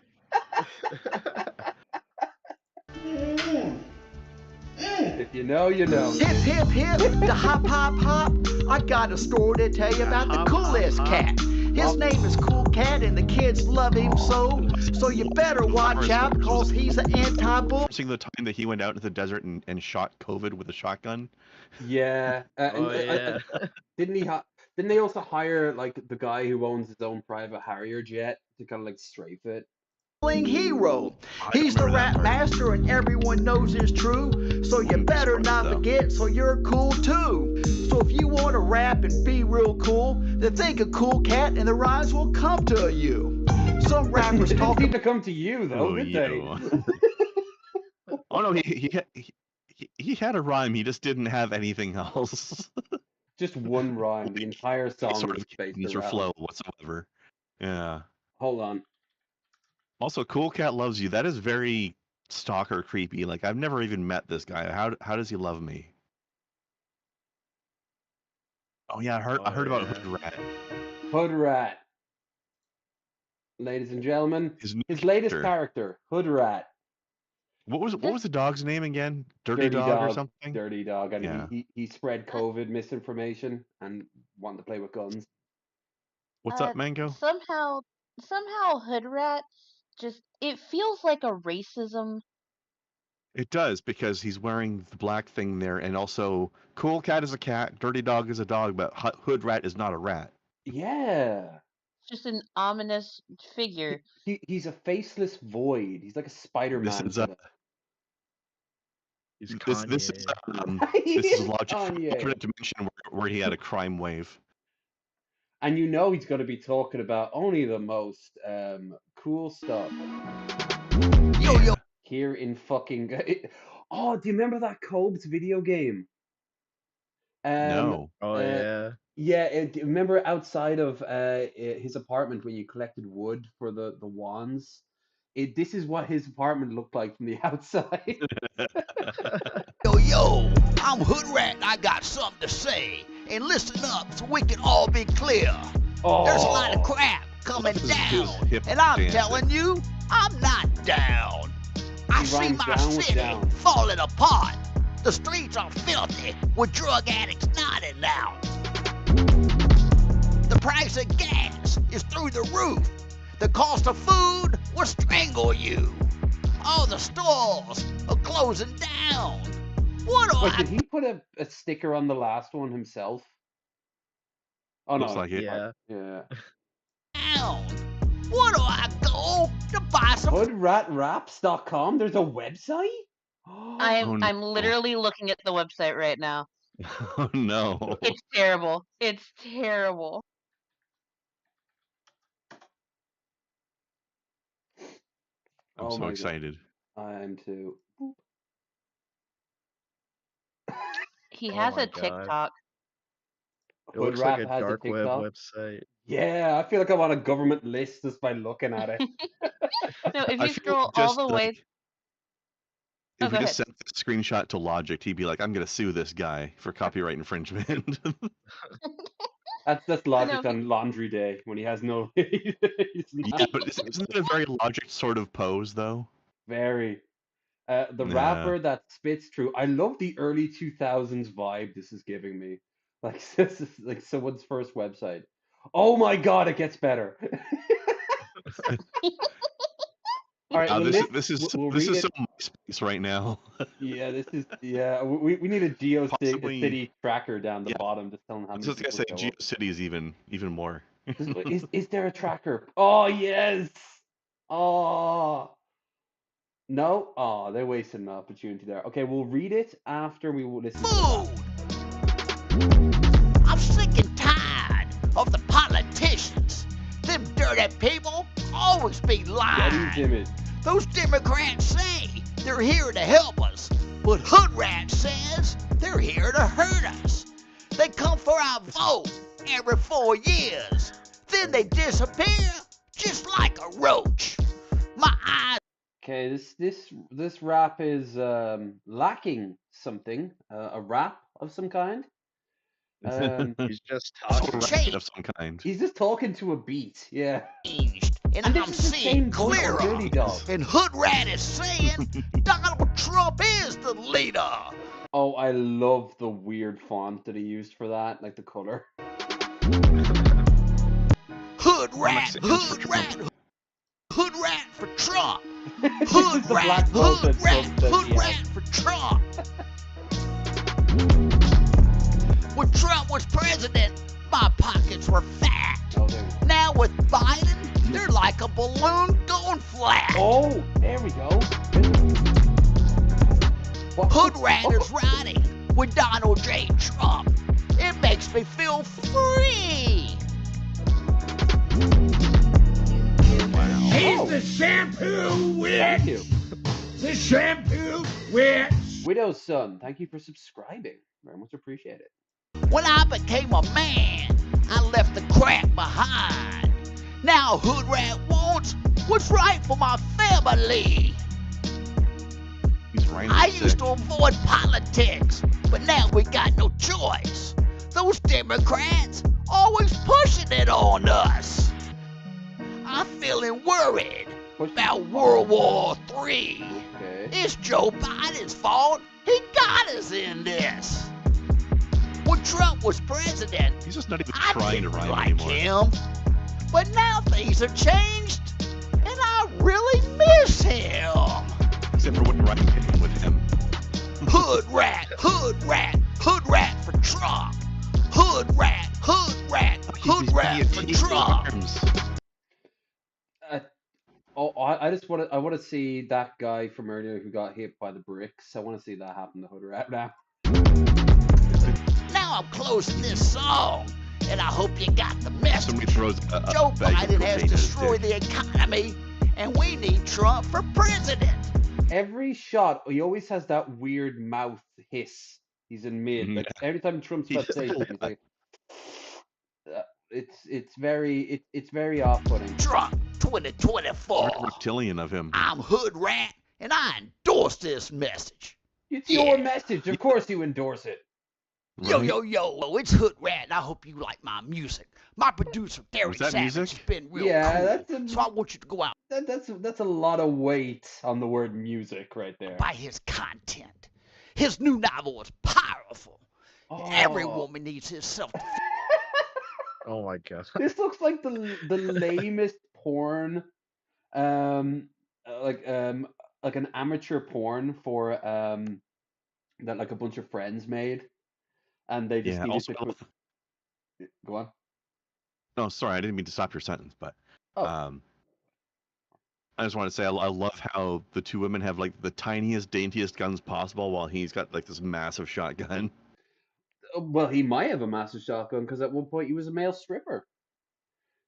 If you know, you know. Hip, hip, hip, the hop, hop, hop. I got a story to tell you about the Hop, coolest hop, hop. cat. His name is Cool Cat, and the kids love him so. So you better watch out, because he's an anti-bull. Seeing the time that he went out into the desert and shot COVID with a shotgun. Yeah. Oh, yeah. Didn't they also hire like the guy who owns his own private Harrier jet to kind of like strafe it? Hero. I He's the remember that rap part. master, and everyone knows it's true. So you better not forget, so you're cool too. So if you want to rap and be real cool, then think of Cool Cat and the rhymes will come to you. Some rappers Didn't talk seem to come to you though, Oh, did you. Oh no, he had a rhyme. He just didn't have anything else. they? Just one rhyme. The entire song sort was of based cadence or around. flow whatsoever. Yeah. Hold on. Also, Cool Cat Loves You. That is very stalker creepy. Like I've never even met this guy. How does he love me? Oh yeah, I heard about Hood Rat. Hood Rat. Ladies and gentlemen, His new his latest character. character, Hood Rat. What was the dog's name again? Dirty Dirty Dog or something? Dirty Dog. And Yeah. he spread COVID misinformation and wanted to play with guns. What's up, Mango? Somehow Hood Rat it feels like a racism. It does, because he's wearing the black thing there, and also Cool Cat is a cat, Dirty Dog is a dog, but Hood Rat is not a rat. Yeah. Just an ominous figure. He's a faceless void. He's like a Spider-Man. This is villain. He's this Kanye. this is is logic from Kanye. alternate dimension where he had a crime wave. And you know he's going to be talking about only the most cool stuff. Yo. Here in fucking... Oh, do you remember that Cobes video game? No. Oh, yeah. Yeah, remember outside of his apartment when you collected wood for the wands? This is what his apartment looked like from the outside. Yo, I'm Hood Rat, and I got something to say. And listen up so we can all be clear. There's a lot of crap coming down, and I'm telling you, I'm not down. I see rhymes my down with city down. falling apart. The streets are filthy with drug addicts nodding now. The price of gas is through the roof. The cost of food will strangle you. All the stores are closing down. What do Wait, I did he put a sticker on the last one himself? Oh, Looks no. like it. Yeah. Yeah. down? What do I go to buy some? HoodRatRaps.com? There's a website? I'm literally looking at the website right now. Oh no. It's terrible. It's terrible. I'm Oh so my God. excited. I am too. He Oh has my a God. TikTok. It looks like a HoodRat has dark web TikTok? website. Yeah, I feel like I'm on a government list just by looking at it. No, if I you feel scroll like all just, the way. like, Oh, if go we just ahead. sent this screenshot to Logic, he'd be like, "I'm gonna sue this guy for copyright infringement." That's Logic if you- on Laundry Day when he has no. he's Yeah, not but isn't it a very Logic sort of pose, though? very. The Yeah. rapper that spits true. I love the early 2000s vibe this is giving me. Like this is like someone's first website. Oh my God, it gets better. All right, Wow, the this list, this is we'll this read is it. so MySpace right now. Yeah, this is we need a GeoCity Possibly- city tracker down the Yeah. bottom just telling how I many was just gonna say people show up. GeoCity is even more. Is there a tracker? Oh yes. Oh no. Oh, they're wasting an opportunity there. Okay, we'll read it after we will listen to the rap. I'm sick and tired of the politicians. Them dirty people always be lying. Those Democrats say they're here to help us, but Hood Rat says they're here to hurt us. They come for our vote every 4 years. Then they disappear just like a roach. My eyes. Okay, this rap is lacking something. A rap of some kind. He's just talking. Of some kind. He's just talking to a beat. Yeah. And I'm seeing clearer. And Hood Rat is saying Donald Trump is the leader. Oh, I love the weird font that he used for that, like the color. Hood Rat, Hood Rat, Hood Rat for Trump. Hood Rat, Hood Rat, Hood Rat for Trump. When Trump was president, my pockets were fat. Now with Biden, they're like a balloon going flat. Oh, there we go. Hood Rat is riding with Donald J. Trump. It makes me feel free. He's the shampoo witch. The shampoo witch. Widow's Son, thank you for subscribing. Very much appreciate it. When I became a man, I left the crack behind. Now Hood Rat wants what's right for my family. I used to avoid politics, but now we got no choice. Those Democrats always pushing it on us. I'm feeling worried about World War III. It's Joe Biden's fault. He got us in this. When Trump was president, he's just not even trying to rhyme like anymore. him. But now things have changed, and I really miss him. Except for what rhyme came with him. Hood Rat, Hood Rat, Hood Rat for Trump. Hood Rat, Hood Rat, Hood Rat for Trump. I want to see that guy from earlier who got hit by the bricks. I want to see that happen to Hood Rat now. Now I'm closing this song, and I hope you got the message. Somebody throws a Joe bag of Biden has cocaine at his destroyed dick. the economy, and we need Trump for president. Every shot, he always has that weird mouth hiss. He's in mid. Like every time Trump's about to say something, he's like, it's very off-putting. Trump 2024. Very reptilian of him. I'm Hood Rat, and I endorse this message. It's your message. Of course you endorse it. Yo, yo, yo, it's Hood Rat, and I hope you like my music. My producer, Gary Savage, has been real cool, so I want you to go out. That's a lot of weight on the word music right there. By his content. His new novel is powerful. Every woman needs his self. Oh my god. This looks like the lamest porn, like an amateur porn for that like a bunch of friends made, and they just needed also, to go on. No, sorry, I didn't mean to stop your sentence, but I just want to say I love how the two women have like the tiniest, daintiest guns possible, while he's got like this massive shotgun. Well, he might have a massive shotgun because at one point he was a male stripper.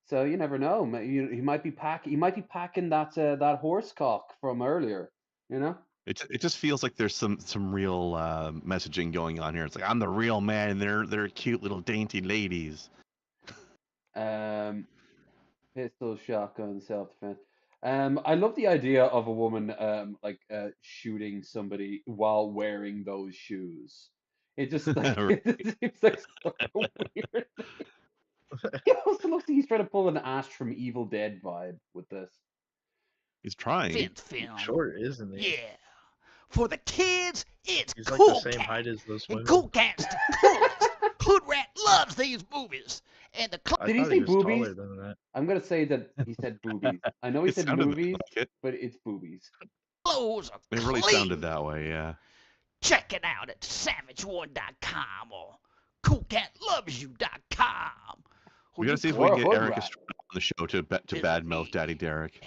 So you never know. He might be packing that horse cock from earlier. You know. It just feels like there's some real messaging going on here. It's like I'm the real man, and they're cute little dainty ladies. Pistol, shotgun, self-defense. I love the idea of a woman shooting somebody while wearing those shoes. It just like it seems like such a weird thing. It also looks like he's trying to pull an Ash from Evil Dead vibe with this. He's trying. Film. Sure, isn't he? Yeah. For the kids, it's He's Cool like the same Cat. height as those And women. Cool Cat's the coolest. Hood Rat loves these movies. And the Did he say was boobies? taller than that. I'm gonna say that he said boobies. I know he It said sounded movies, like it. but it's boobies. clothes are It really clean. sounded that way, yeah. Check it out at savageone.com or coolcatlovesyou.com. We gotta see if we can get Eric Estrada on the show to badmouth Daddy Derek.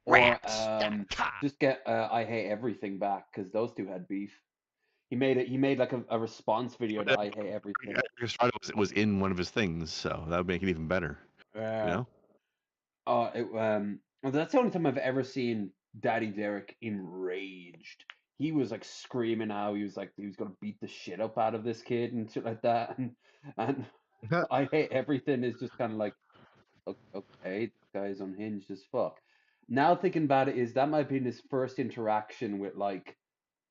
Or just get I Hate Everything back, because those two had beef. He made like a response video to I Hate Everything. Eric Estrada was in one of his things, so that would make it even better. You know? Well, that's the only time I've ever seen Daddy Derek enraged. He was like screaming how he was gonna beat the shit up out of this kid and shit like that, and I Hate Everything is just kind of like, okay, this guy's unhinged as fuck. Now thinking about it, that might have been his first interaction with like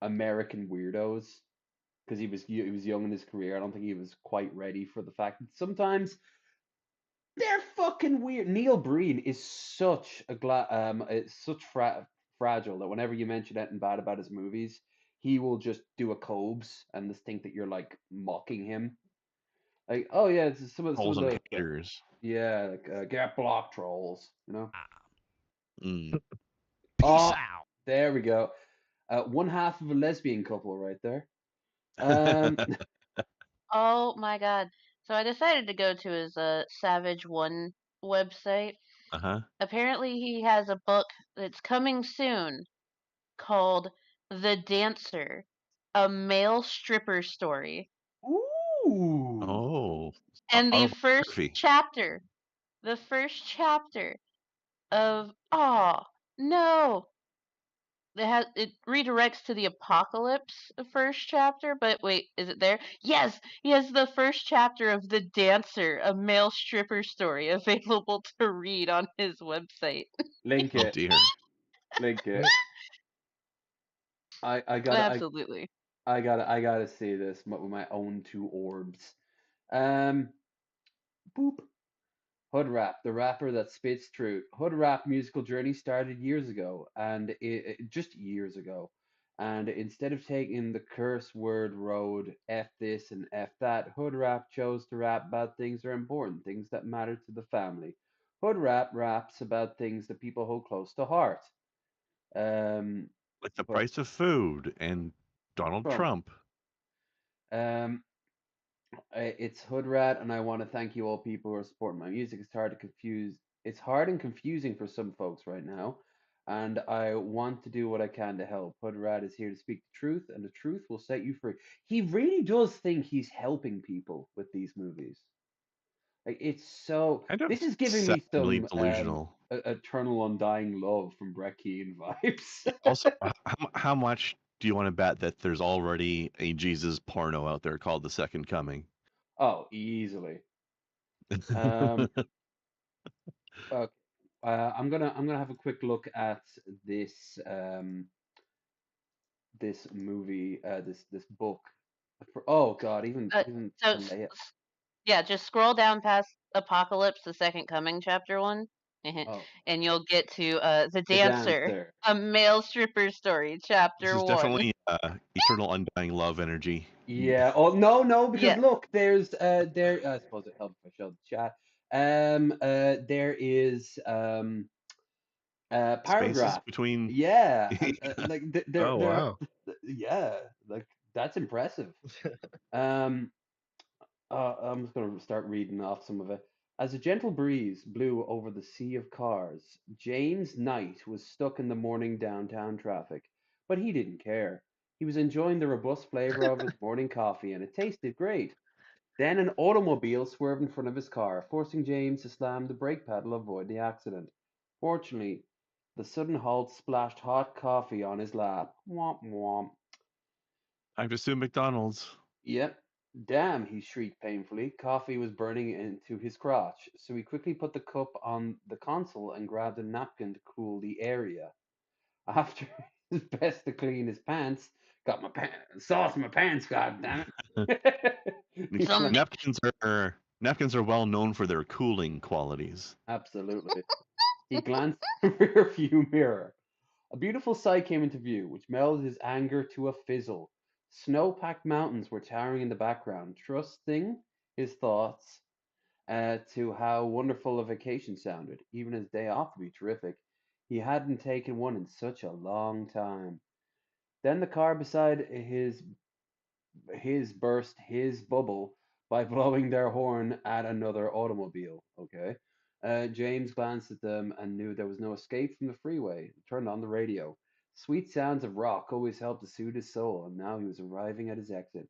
American weirdos, because he was young in his career. I don't think he was quite ready for the fact that sometimes they're fucking weird. Neil Breen is such a it's such fragile that whenever you mention anything bad about his movies, he will just do a Cobes and just think that you're like mocking him. Like, oh yeah, it's some of the haters. Yeah, like get block trolls, you know. Mm. Oh, there we go. One half of a lesbian couple right there. Oh my god. So I decided to go to his Savage One website. Apparently he has a book that's coming soon called The Dancer, a male stripper story. Ooh. Oh. And the first chapter of no. It redirects to the apocalypse first chapter, but wait, is it there? Yes, he has the first chapter of The Dancer, a male stripper story, available to read on his website. Link it. Oh dear. Link it. I gotta absolutely. I gotta see this with my own two orbs. Boop. Hood Rap, the rapper that spits truth. Hood Rap musical journey started years ago, and just years ago. And instead of taking the curse word road, F this and F that, Hood Rap chose to rap about things that are important, things that matter to the family. Hood Rap raps about things that people hold close to heart. Like the price of food and Donald Trump. It's Hood Rat, and I want to thank you all people who are supporting my music. It's hard and confusing for some folks right now, and I want to do what I can to help. Hood Rat is here to speak the truth, and the truth will set you free. He really does think he's helping people with these movies. Like, it's so. This is giving me some delusional. eternal undying love from Brett Keane vibes. Also, how much do you want to bet that there's already a Jesus porno out there called The Second Coming? Oh, easily. Okay. I'm gonna have a quick look at this this movie, this book. Oh God, even So the layout. yeah, just scroll down past Apocalypse, the Second Coming, chapter 1, and you'll get to The Dancer, a male stripper story, chapter 1. This is definitely eternal undying love energy. Yeah. Oh no, because look, there's there. I suppose it helps if I show the chat. There is paragraph Spaces between. Yeah, like Oh, wow. Yeah, like that's impressive. I'm just gonna start reading off some of it. As a gentle breeze blew over the sea of cars, James Knight was stuck in the morning downtown traffic, but he didn't care. He was enjoying the robust flavor of his morning coffee, and it tasted great. Then an automobile swerved in front of his car, forcing James to slam the brake pedal to avoid the accident. Fortunately, the sudden halt splashed hot coffee on his lap. Womp womp. I have to sue McDonald's. Yep. Damn, he shrieked painfully. Coffee was burning into his crotch, so he quickly put the cup on the console and grabbed a napkin to cool the area. After his best to clean his pants, got my sauce in my pants, goddammit. Napkins are well known for their cooling qualities. Absolutely. He glanced in the rearview mirror. A beautiful sight came into view, which melded his anger to a fizzle. Snow-packed mountains were towering in the background, trusting his thoughts to how wonderful a vacation sounded. Even his day off would be terrific. He hadn't taken one in such a long time. Then the car beside his burst his bubble, by blowing their horn at another automobile. Okay. James glanced at them and knew there was no escape from the freeway. He turned on the radio. Sweet sounds of rock always helped to soothe his soul, and now he was arriving at his exit.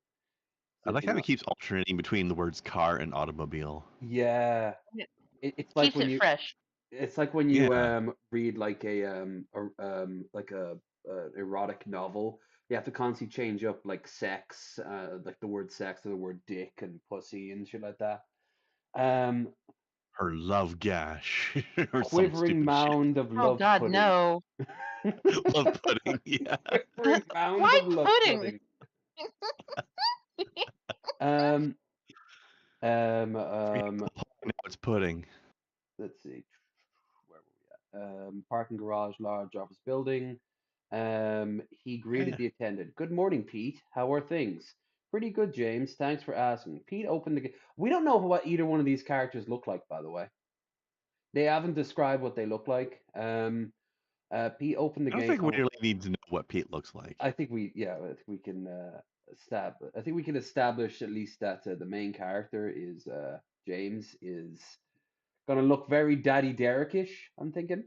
I like how he keeps alternating between the words car and automobile. Yeah, Yeah. it's like Keeps when it you. fresh. It's like when you Yeah. read like like a erotic novel. You have to constantly change up like sex, like the word sex or the word dick and pussy and shit like that. Um, Her love gash or some quivering stupid shit. mound of Oh love God, pudding. no. Love pudding, yeah. Quivering mound Why of love pudding? pudding. Um, Now it's pudding. let's see, where were we at? Parking garage, large office building. He greeted the attendant. Good morning, Pete. How are things? Pretty good, James. Thanks for asking. Pete opened the gate. We don't know what either one of these characters look like, by the way. They haven't described what they look like. Pete opened the I don't gate. think we really need to know what Pete looks like. I think we can I think we can establish at least that the main character is James is gonna look very Daddy Derekish, I'm thinking.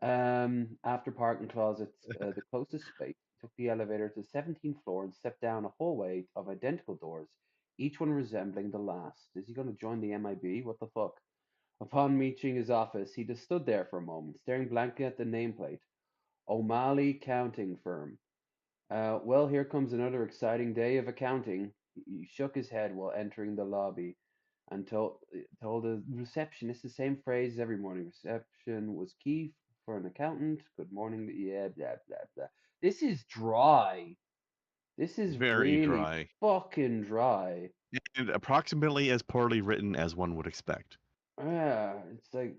After parking closets, the closest space, took the elevator to the 17th floor and stepped down a hallway of identical doors, each one resembling the last. Is he going to join the MIB? What the fuck? Upon reaching his office, he just stood there for a moment, staring blankly at the nameplate. O'Malley Counting Firm. Well, here comes another exciting day of accounting. He shook his head while entering the lobby and told the receptionist the same phrase every morning. Reception was key for an accountant. Good morning. Yeah, blah, blah, blah. This is dry. This is Very really dry. fucking dry. And approximately as poorly written as one would expect. Yeah, it's like,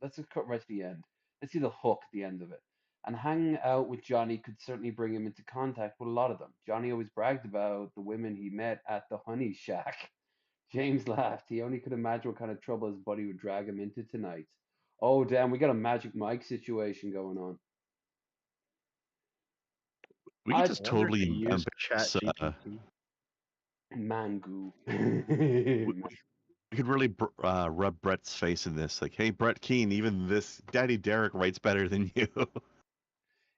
let's just cut right to the end. Let's see the hook at the end of it. And hanging out with Johnny could certainly bring him into contact with a lot of them. Johnny always bragged about the women he met at the honey shack. James laughed. He only could imagine what kind of trouble his buddy would drag him into tonight. Oh, damn, we got a Magic Mike situation going on. We could just totally use embarrass, ChatGPT. Mango. we could really rub Brett's face in this. Like, hey, Brett Keane, even this Daddy Derek writes better than you.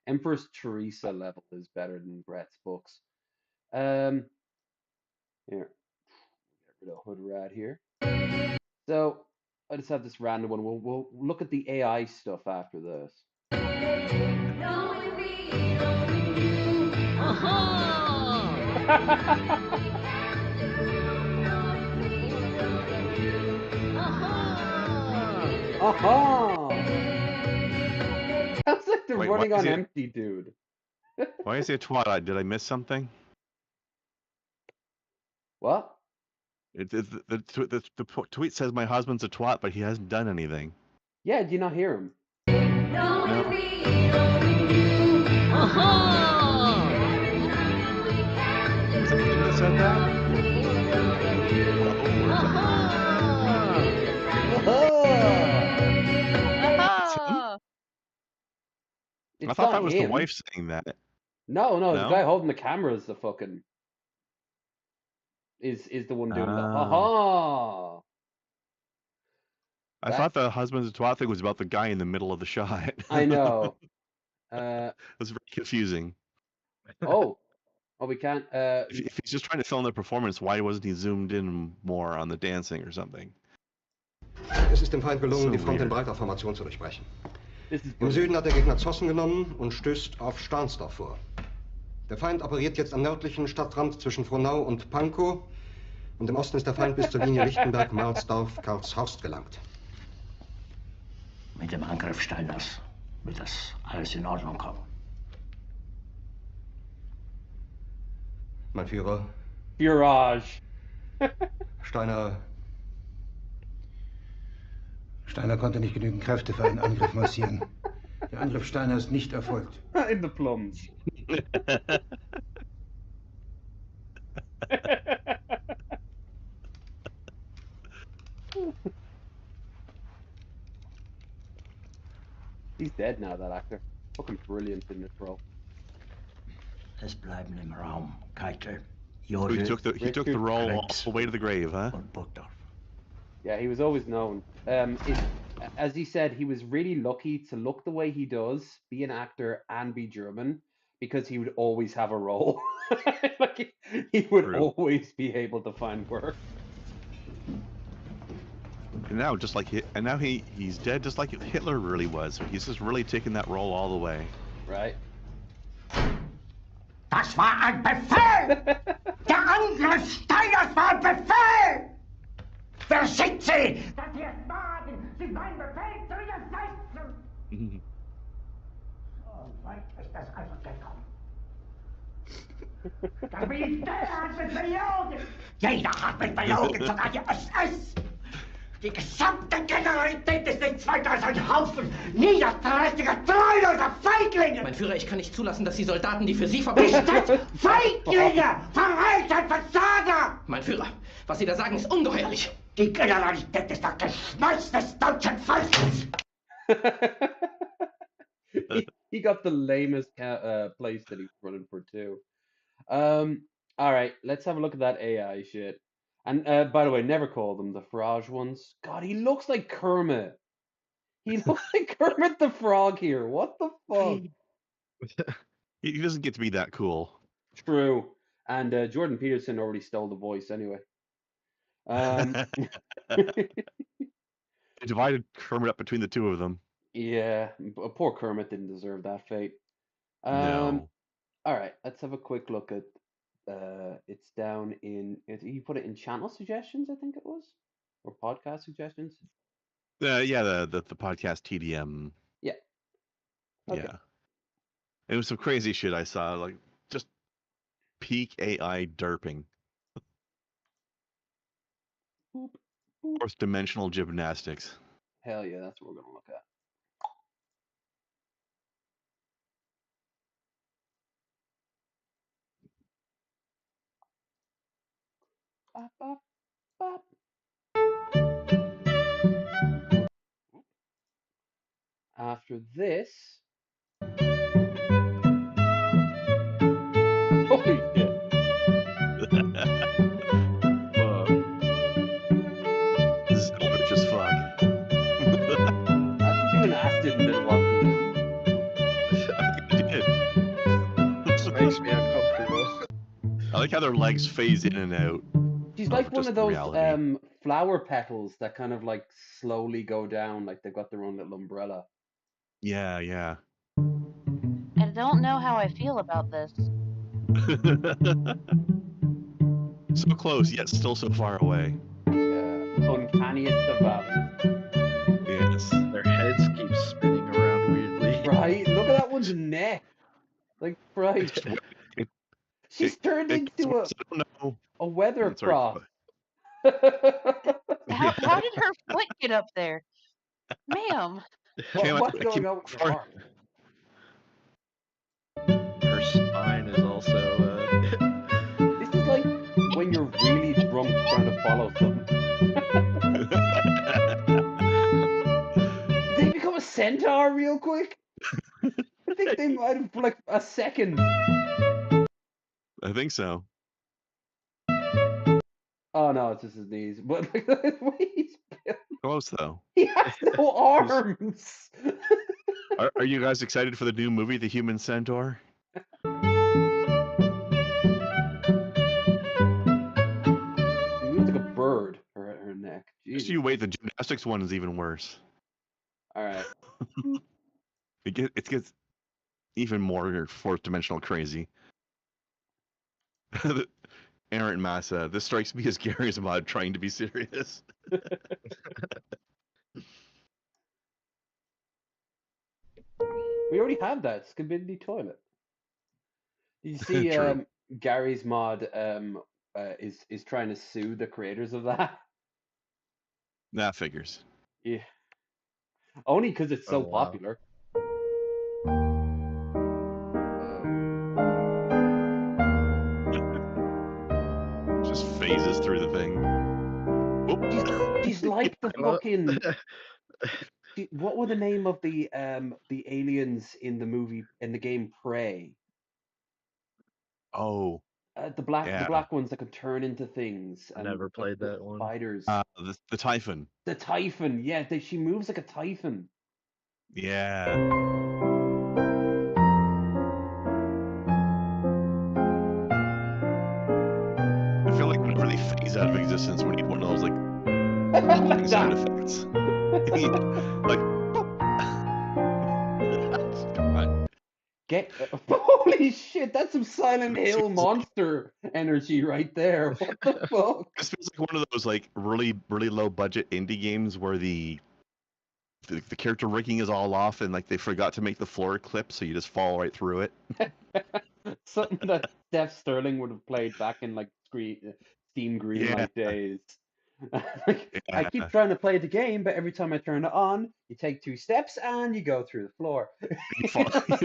Empress Teresa level is better than Brett's books. Here. Get rid of Hood Rat here. So, I just have this random one. We'll look at the AI stuff after this. Sounds like they're running on empty, dude. Why is he a twat? Did I miss something? What? The tweet says my husband's a twat, but he hasn't done anything. Yeah, do you not hear him? No. Was it him that said that? I thought that was the wife saying that. No, the guy holding the camera is the fucking is the one doing the aha. I thought the husband's a twat thing was about the guy in the middle of the shot. I know. It was very confusing. Oh, we can't. If he's just trying to film the performance, why wasn't he zoomed in more on the dancing or something? Es ist dem Feind gelungen, die Front in breiter Formation zu durchbrechen. Im Süden hat der Gegner Zossen genommen und stößt auf Stahnsdorf vor. Der Feind operiert jetzt am nördlichen Stadtrand zwischen Frohnau und Pankow und im Osten ist der Feind bis zur Linie Lichtenberg, Marsdorf, Karlshorst gelangt. Mit dem Angriff Steiners wird das alles in Ordnung kommen. Mein Führer. Führage. Steiner konnte nicht genügend Kräfte für einen Angriff massieren. Der Angriff Steiner ist nicht erfolgt. In the plums. He's dead now, that actor. Fucking brilliant in this role. Es bleiben im Raum kalte, So he took the role all the way to the grave, huh? Yeah, he was always known. As he said, he was really lucky to look the way he does, be an actor, and be German, because he would always have a role. Like he would always be able to find work. And now, he's dead, just like Hitler really was. He's just really taking that role all the way. Right. Das war ein Befehl! Der Angriff Steiners war ein Befehl! Wer schickt Sie? Dass Sie es wagen, sich meinen Befehl zu widersetzen! So weit ist das also gekommen. Das Militär hat mich belogen! Jeder hat mich belogen, sogar die SS! Die gesamte Generalität ist nichts weiter als ein Haufen niederträchtiger, treuloser Feiglinge! Mein Führer, ich kann nicht zulassen, dass die Soldaten, die für Sie Nicht verbringen... Feiglinge! Verreiter, Versager! Mein Führer, was Sie da sagen, ist ungeheuerlich. Die Generalität ist das Geschmeiß des deutschen Volkes! He got the lamest place that he's running for too. All right, let's have a look at that AI shit. And by the way, never call them the Frog ones. God, he looks like Kermit. He looks like Kermit the Frog here. What the fuck? He doesn't get to be that cool. True. And Jordan Peterson already stole the voice anyway. They divided Kermit up between the two of them. Yeah, poor Kermit didn't deserve that fate. No. All right, let's have a quick look at. It's down in. You put it in channel suggestions, I think it was, or podcast suggestions. Yeah, the podcast TDM. Yeah. Okay. Yeah. It was some crazy shit I saw, like just peak AI derping. Boop, boop. Fourth dimensional gymnastics. Hell yeah, that's what we're gonna look at. Bop, bop, bop. After this. Holy shit. This is rich as fuck. That's doing acid and then walking. I think it did. Makes me uncomfortable. I like how their legs phase in and out. She's like one of those reality. flower petals that kind of like slowly go down, like they've got their own little umbrella. Yeah, yeah. I don't know how I feel about this. So close, yet still so far away. Yeah, uncanniest of valleys. Yes. Their heads keep spinning around weirdly. Right? Look at that one's neck. Like, Christ. She's turned into a weather prop. How did her foot get up there? Ma'am. What's going on with your heart? Her spine is also... This is like when you're really drunk trying to follow something. Did they become a centaur real quick? I think they might have for like a second. I think so. Oh no, it's just his knees. But like the way he's built. Close though. He has no arms. Are you guys excited for the new movie, The Human Centaur? It looks like a bird. Her neck. Just you wait. The gymnastics one is even worse. All right. It gets even more fourth dimensional crazy. Aaron Massa, this strikes me as Gary's mod trying to be serious. We already have that. It's community toilet. You see, Gary's mod is trying to sue the creators of that. That figures. Yeah. Only because it's so popular. Just phases through the thing. She's like the fucking. What were the name of the aliens in the movie in the game Prey? Oh. The black ones that can turn into things. I And never played that one. Spiders. The Typhon. The Typhon, yeah. She moves like a Typhon. Yeah. I feel like whenever they phase out of existence, we need one of those like sound effects. Like, come on. Holy shit! That's some Silent Hill monster energy right there. What the fuck? This feels like one of those like really low budget indie games where the character rigging is all off and like they forgot to make the floor clip, so you just fall right through it. Something that Steph Sterling would have played back in like Steam Greenlight days. I keep trying to play the game, but every time I turn it on, you take 2 steps and you go through the floor. You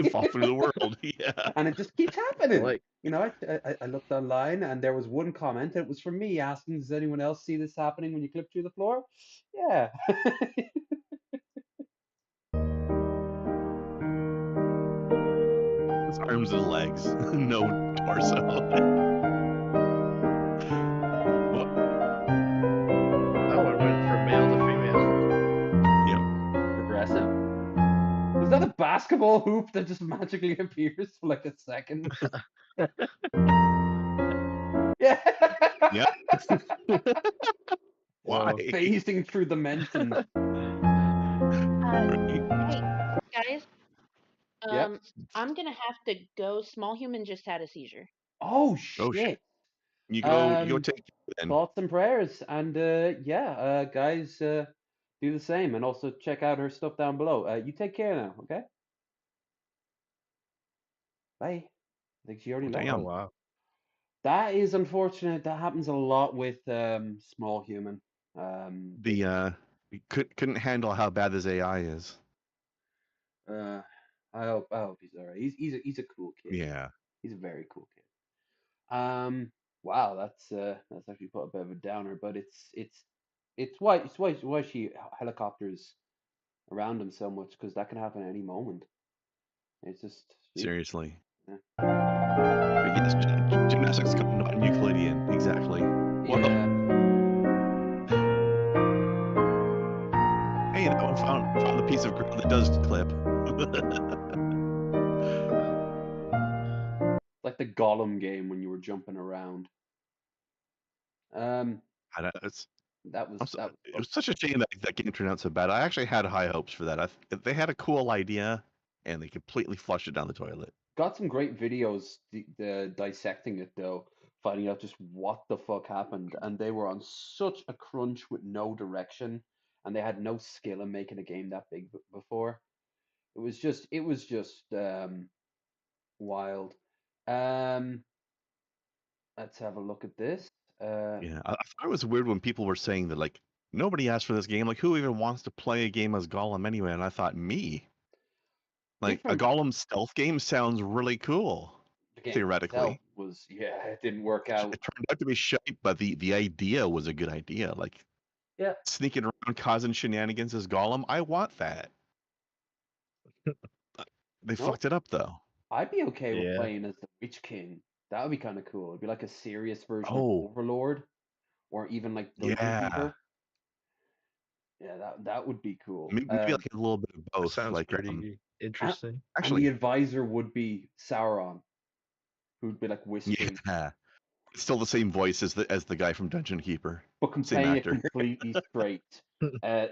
fall through the world. Yeah. And it just keeps happening. You know, I looked online and there was one comment. It was from me asking, does anyone else see this happening when you clip through the floor? Yeah. His arms and legs, no torso. Is that a basketball hoop that just magically appears for like a second? Yeah. Yeah. Why? Phasing through dimensions. Hey, guys. Yep. I'm gonna have to go. Small Human just had a seizure. Oh shit. You go take it then. Thoughts and prayers, and guys, do the same, and also check out her stuff down below. You take care now, okay? Bye. I think she already left. Oh wow. That is unfortunate. That happens a lot with Small Human. We couldn't handle how bad this AI is. I hope he's alright. He's a cool kid. Yeah. He's a very cool kid. Wow, that's actually put a bit of a downer, but it's why she helicopters around him so much, because that can happen at any moment. It's just Seriously. Yeah. But yes, gymnastics not Euclidean, exactly. Yeah. Hey, that one found the piece of ground that does clip. Like the Gollum game when you were jumping around. It was such a shame that game turned out so bad. I actually had high hopes for that. They had a cool idea, and they completely flushed it down the toilet. Got some great videos dissecting it though, finding out just what the fuck happened, and they were on such a crunch with no direction, and they had no skill in making a game that big before. It was just wild. Let's have a look at this. Yeah, I thought it was weird when people were saying that like nobody asked for this game. Like, who even wants to play a game as Gollum anyway? And I thought, me. Like a Gollum stealth game sounds really cool. Theoretically, it didn't work out. It turned out to be shite, but the idea was a good idea. Like, sneaking around causing shenanigans as Gollum. I want that. They fucked it up though. I'd be okay with playing as the Witch King. That would be kind of cool. It'd be like a serious version of Overlord, or even like Dungeon Keeper. Yeah, that would be cool. Maybe like a little bit of both. Sounds like pretty interesting. Actually, the advisor would be Sauron, who'd be like whispering. Yeah, it's still the same voice as the guy from Dungeon Keeper, but playing it completely straight.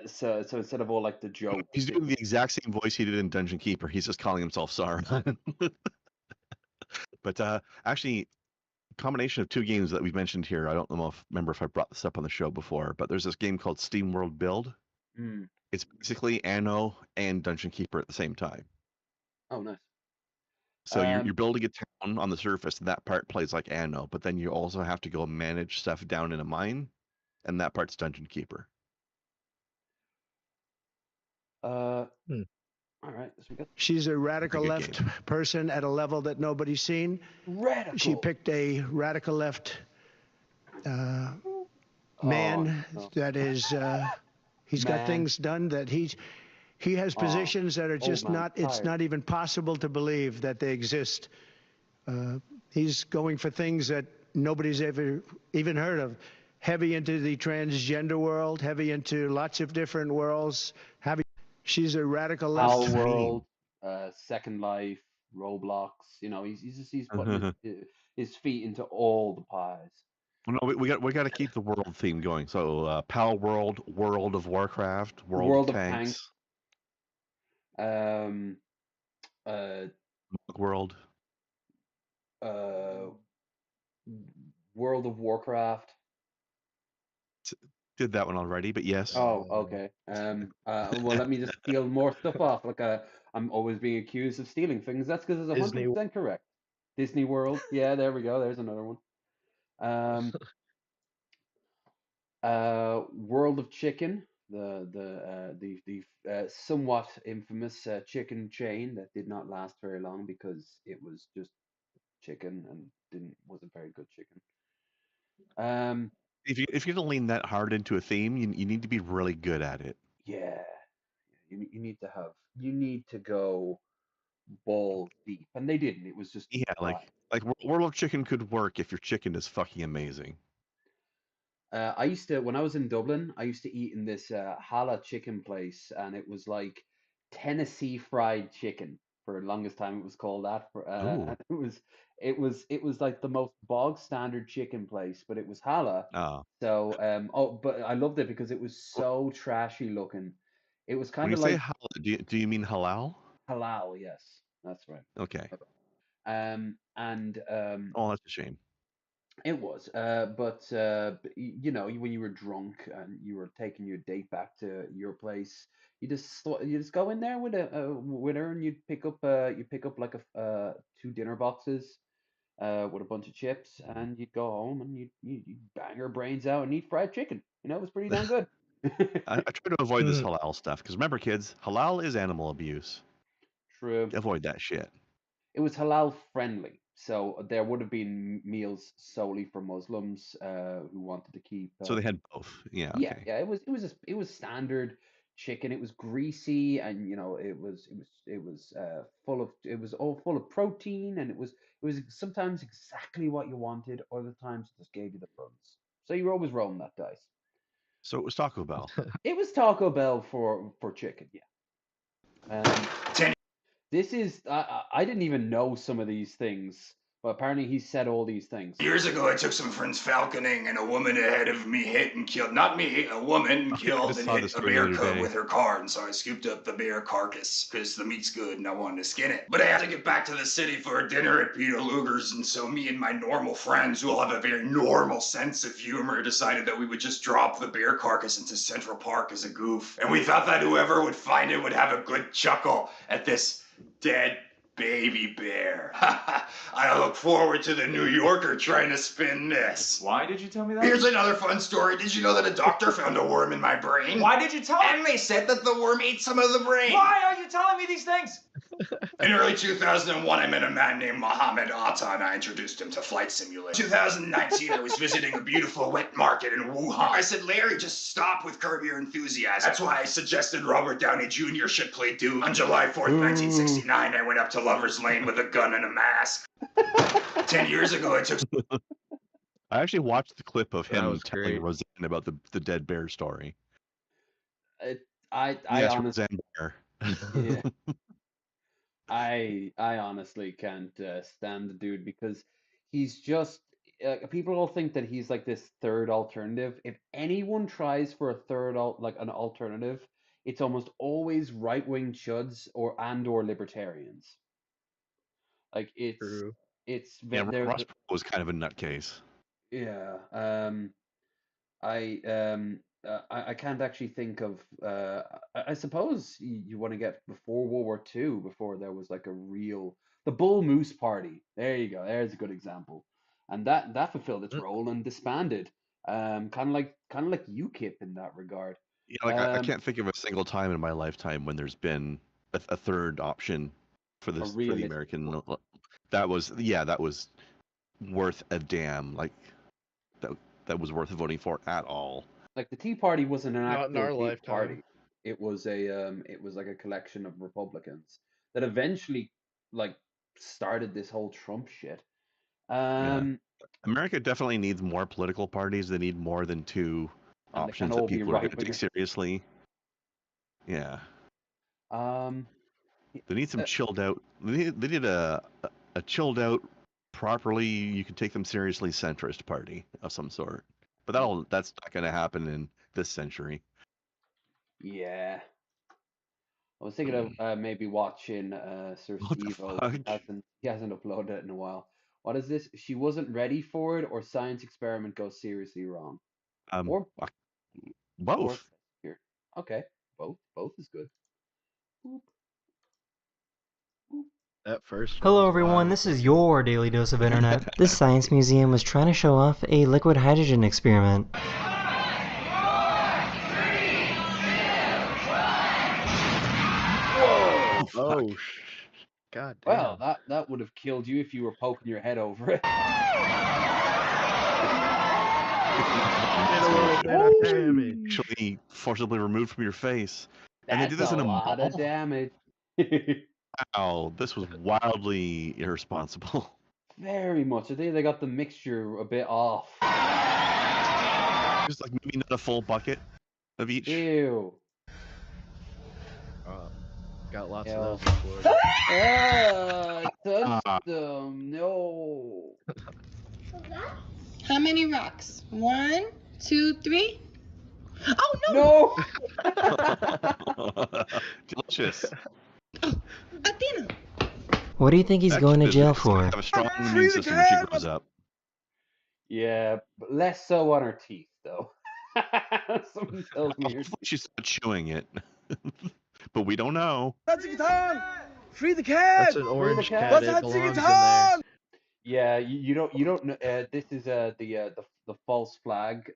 So instead of all like the jokes, he's doing the exact same voice he did in Dungeon Keeper. He's just calling himself Sauron. But actually, a combination of 2 games that we've mentioned here. I don't remember if I brought this up on the show before, but there's this game called Steam World Build. It's basically Anno and Dungeon Keeper at the same time. Oh, nice. So you're building a town on the surface, and that part plays like Anno, but then you also have to go manage stuff down in a mine, and that part's Dungeon Keeper. All right, she's a radical left person at a level that nobody's seen. Radical. She picked a radical left man that is. He's got things done that he has positions that are just not. It's not even possible to believe that they exist. He's going for things that nobody's ever even heard of. Heavy into the transgender world, heavy into lots of different worlds. She's a radical left. Our World, Second Life, Roblox. You know, he's putting his feet into all the pies. No, we got to keep the world theme going. So, Pal World, World of Warcraft, World of of Tanks, World, World of Warcraft. Did that one already, but yes. Oh, okay. Well, let me just steal more stuff off. Like, I'm always being accused of stealing things. That's because it's 100% correct. Disney World. Yeah, there we go. There's another one. World of Chicken, the somewhat infamous chicken chain that did not last very long because it was just chicken and wasn't very good chicken. If you're gonna lean that hard into a theme, you need to be really good at it. Yeah, you need to go balls deep, and they didn't. It was just like World of Chicken could work if your chicken is fucking amazing. I used to, when I was in Dublin, I used to eat in this Hala chicken place, and it was like Tennessee fried chicken for the longest time. It was called that. And it was like the most bog standard chicken place, but it was Hala. So but I loved it because it was so trashy looking. It was kind of like when you say halal, do you mean halal? Halal, yes, that's right. Okay. Oh, that's a shame. It was, but you know, when you were drunk and you were taking your date back to your place, you just go in there with a winner, and you'd pick up like a 2 dinner boxes with a bunch of chips, and you'd go home and you'd bang your brains out and eat fried chicken. You know, it was pretty damn good. I try to avoid this halal stuff because remember, kids, halal is animal abuse. True. Avoid that shit. It was halal friendly, so there would have been meals solely for Muslims who wanted to keep. So they had both. Yeah. Okay. Yeah. It was standard chicken. It was greasy, and you know, it was all full of protein, and it was sometimes exactly what you wanted, other times it just gave you the runs. So you were always rolling that dice. So it was Taco Bell. It was Taco Bell for chicken, yeah. This is I didn't even know some of these things, but apparently he said all these things. Years ago, I took some friends falconing, and a woman ahead of me hit and killed, not me, a woman killed and hit a bear cub with her car, and so I scooped up the bear carcass, because the meat's good and I wanted to skin it. But I had to get back to the city for a dinner at Peter Luger's, and so me and my normal friends, who all have a very normal sense of humor, decided that we would just drop the bear carcass into Central Park as a goof. And we thought that whoever would find it would have a good chuckle at this dead baby bear. I look forward to the New Yorker trying to spin this. Why did you tell me that? Here's another fun story. Did you know that a doctor found a worm in my brain? Why did you tell me? And they said that the worm ate some of the brain. Why are you telling me these things? In early 2001, I met a man named Mohammed Atta, and I introduced him to Flight Simulator. 2019, I was visiting a beautiful wet market in Wuhan. I said, Larry, just stop with Curb Your Enthusiasm. That's why I suggested Robert Downey Jr. should play Doom. On July 4th, 1969, I went up to Lover's Lane with a gun and a mask. 10 years ago, I took... I actually watched the clip of him telling Roseanne about the dead bear story. I honestly... Roseanne Bear. Yeah. I honestly can't stand the dude because he's just people all think that he's like this third alternative. If anyone tries for a third an alternative, it's almost always right-wing chuds or libertarians. Like it's Ross Perot was kind of a nutcase. Yeah. I can't actually think of. I suppose you want to get before World War II, before there was like the Bull Moose Party. There you go. There's a good example, and that fulfilled its role and disbanded. Kind of like UKIP in that regard. Yeah, like I can't think of a single time in my lifetime when there's been a third option for the American. That was worth a damn. Like that was worth voting for at all. Like the Tea Party wasn't an actual Tea Party. It was like a collection of Republicans that eventually like started this whole Trump shit. America definitely needs more political parties. They need more than two And they can't options that all be people are going to right-winger. take seriously. Yeah. They need some chilled out. They need a chilled out, properly you can take them seriously centrist party of some sort. But that's not going to happen in this century. Yeah. I was thinking of maybe watching Sir Steve-O. He hasn't uploaded it in a while. What is this? She wasn't ready for it, or science experiment goes seriously wrong. Or both. Here. Okay, both. Both is good. Boop. That first one Hello was everyone, wild. this is your daily dose of internet. This science museum was trying to show off a liquid hydrogen experiment. Whoa! Oh, God damn. Well, that would have killed you if you were poking your head over it. Actually forcibly removed from your face. And they That's did this a in a lot mall? of damage. Wow, this was wildly irresponsible. Very much. I think they got the mixture a bit off. Just like maybe not a full bucket of each. Ew. Got lots of those before. Touched them. No. How many rocks? 1, 2, 3. Oh no! No! Delicious. Athena. What do you think he's going to jail for? Have a strong immune system when she grows up. Yeah, but less so on her teeth, though. Someone tells me She's not chewing it. But we don't know. Free the cat! That's an orange cat. What's It that belongs in there. Yeah, you don't know. This is the false flag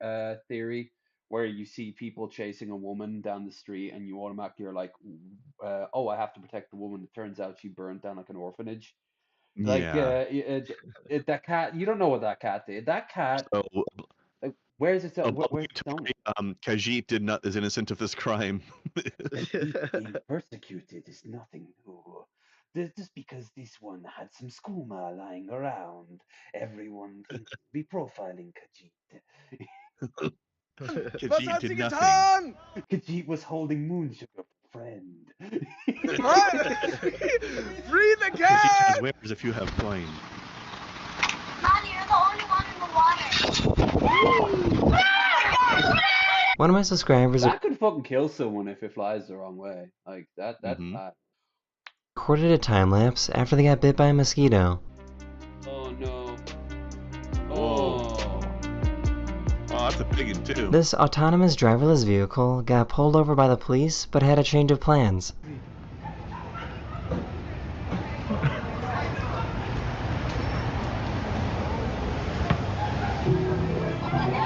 theory, where you see people chasing a woman down the street and you automatically are like, oh, I have to protect the woman. It turns out she burned down like an orphanage. Like that cat, you don't know what that cat did. That cat, like, where's it? Where's it going? Khajiit is innocent of this crime. Being persecuted is nothing new. Just because this one had some skooma lying around, everyone thinks to be profiling Khajiit. Khajiit did nothing. Khajiit was holding moon sugar for a friend. Free the Khajiit cat! has wares if you have coin. Mommy, you're the only one in the water. One of my subscribers That could fucking kill someone if it flies the wrong way. Like that's bad. recorded a time lapse after they got bit by a mosquito. Oh no. Oh. Oh, that's a big one too. This autonomous driverless vehicle got pulled over by the police but had a change of plans.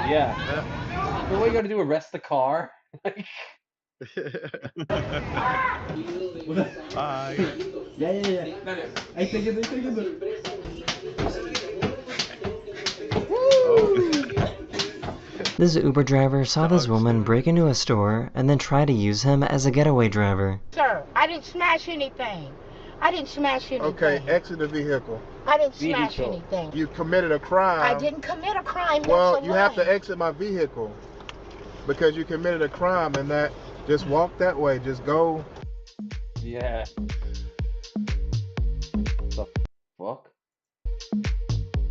Yeah. So what you gotta do? Arrest the car? Bye. Yeah. Ahí está yendo. This Uber driver saw this woman break into a store and then try to use him as a getaway driver. Sir, I didn't smash anything. Okay, exit the vehicle. I didn't smash anything. You committed a crime. I didn't commit a crime. Well, That's a you have lie. to exit my vehicle because you committed a crime, and that just walk that way. Just go. Yeah. The fuck?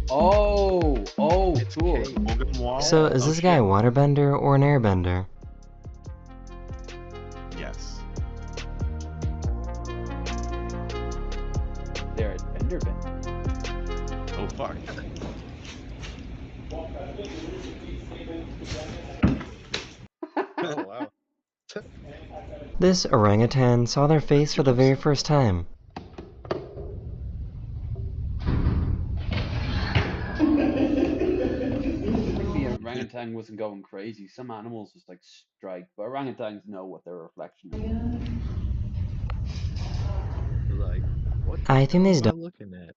Oh, cool. So is this guy a waterbender or an airbender? Yes. They're a tender bend. Oh fuck. Oh wow. This orangutan saw their face for the very first time. The orangutan wasn't going crazy. Some animals just like strike, but orangutans know what their reflection is. Like, what I think these am I looking at?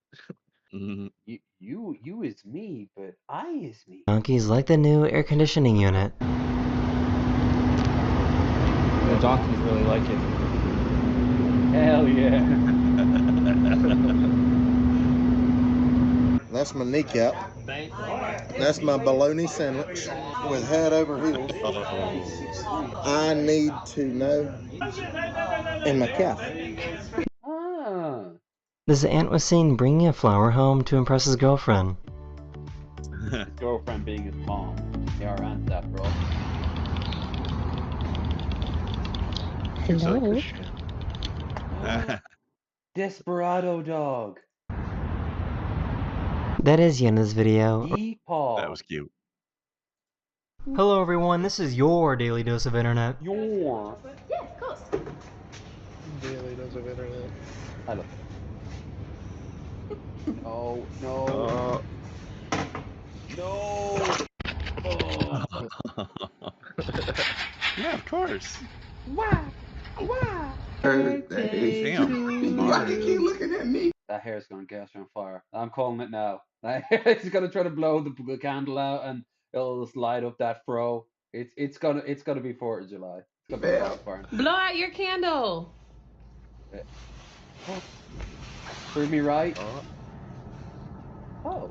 You is me, but I is me. donkeys like the new air conditioning unit. The donkeys really like it. Hell yeah. That's my kneecap. That's my bologna sandwich with head over heels. I need to know. And my calf. Ah. This ant was seen bringing a flower home to impress his girlfriend. His girlfriend being his mom. They are ants after all. Hello. Desperado dog. That is the end of this video. That was cute. Hello everyone, this is your Daily Dose of Internet. Your. Yeah, of course. Daily Dose of Internet. Hello. No, no. No! Oh. Yeah, of course. Why? Why? Damn. Why do you keep looking at me? That hair's gonna catch on fire. I'm calling it now. He's gonna try to blow the candle out and it'll just light up that fro. It's gonna be 4th of July. It's gonna be wildfire. Blow out your candle. Prove me right. Oh.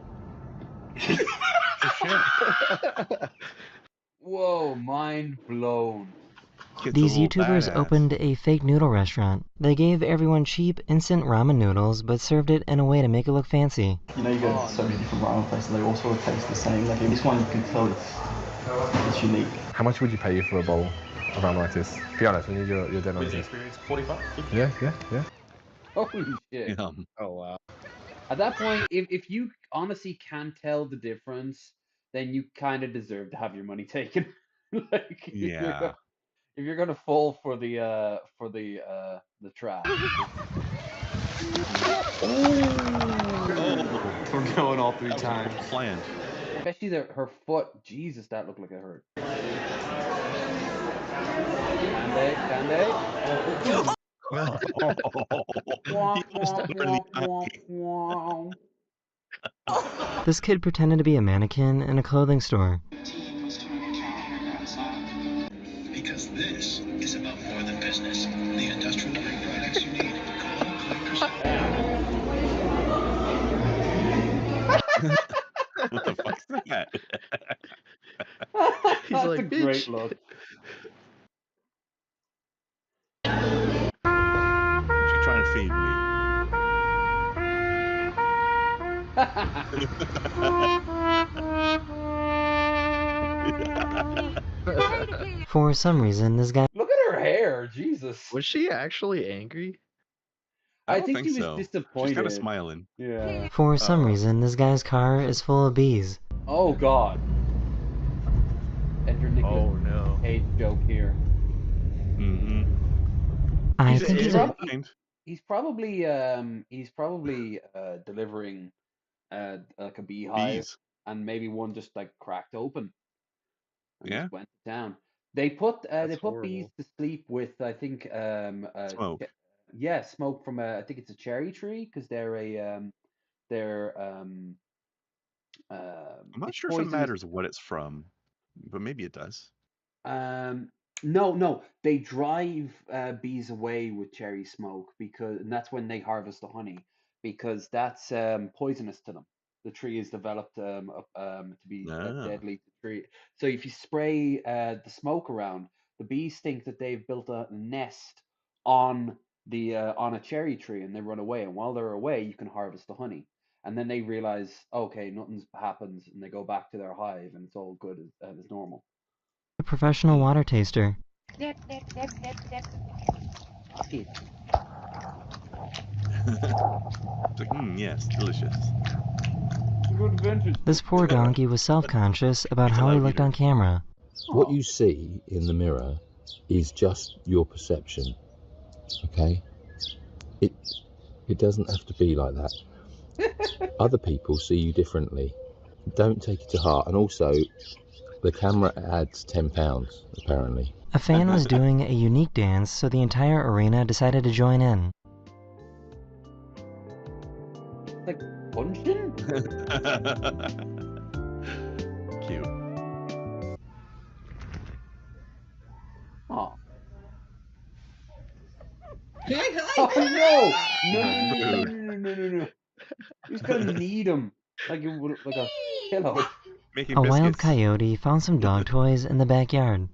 Whoa, mind blown. These YouTubers opened a fake noodle restaurant. They gave everyone cheap, instant ramen noodles, but served it in a way to make it look fancy. You know, you go to so many different ramen places, they all sort of taste the same. Like, this one you can tell it's unique. How much would you pay for a bowl of ramen like this? Be honest, when you're dead honest. Experience, $40? Yeah. Holy shit. Oh wow. At that point, if you honestly can't tell the difference, then you kind of deserve to have your money taken. Like, yeah. If you're gonna fall for the trap. We're going all 3 times. Planned. Especially her foot. Jesus, that looked like it hurt. Can they? This kid pretended to be a mannequin in a clothing store. Because this is about more than business. The industrial grade products you need. What the fuck's that? He's That's like, a great look. What you trying to feed me? For some reason, this guy... Look at her hair, Jesus. Was she actually angry? I don't think think she was so. disappointed. She's kind of smiling. Yeah. For some reason, this guy's car is full of bees. Oh God. Enter Nicholas Cage joke here. Mm-hmm. I think he's probably delivering like a beehive, and maybe one just like cracked open and just went to town. They put bees to sleep with, I think, smoke. Yeah, smoke from I think it's a cherry tree, because I'm not sure if it matters what it's from, but maybe it does. No, they drive bees away with cherry smoke, and that's when they harvest the honey, because that's poisonous to them. The tree is developed to be deadly to the tree. So if you spray the smoke around, the bees think that they've built a nest on a cherry tree, and they run away. And while they're away, you can harvest the honey. And then they realize, okay, nothing's happens, and they go back to their hive, and it's all good as normal. A professional water taster. Dip, dip, dip, dip, dip. Shit. It's like, yes, delicious. Good vintage. This poor donkey was self-conscious about how he looked on camera. What you see in the mirror is just your perception, okay? It doesn't have to be like that. Other people see you differently. Don't take it to heart. And also, the camera adds £10, apparently. A fan was doing a unique dance, so the entire arena decided to join in. Like punching? Cute. Oh. Hey, Oh no! No! He's gonna need him. Like a Hello. Making A wild biscuits. coyote found some dog toys in the backyard.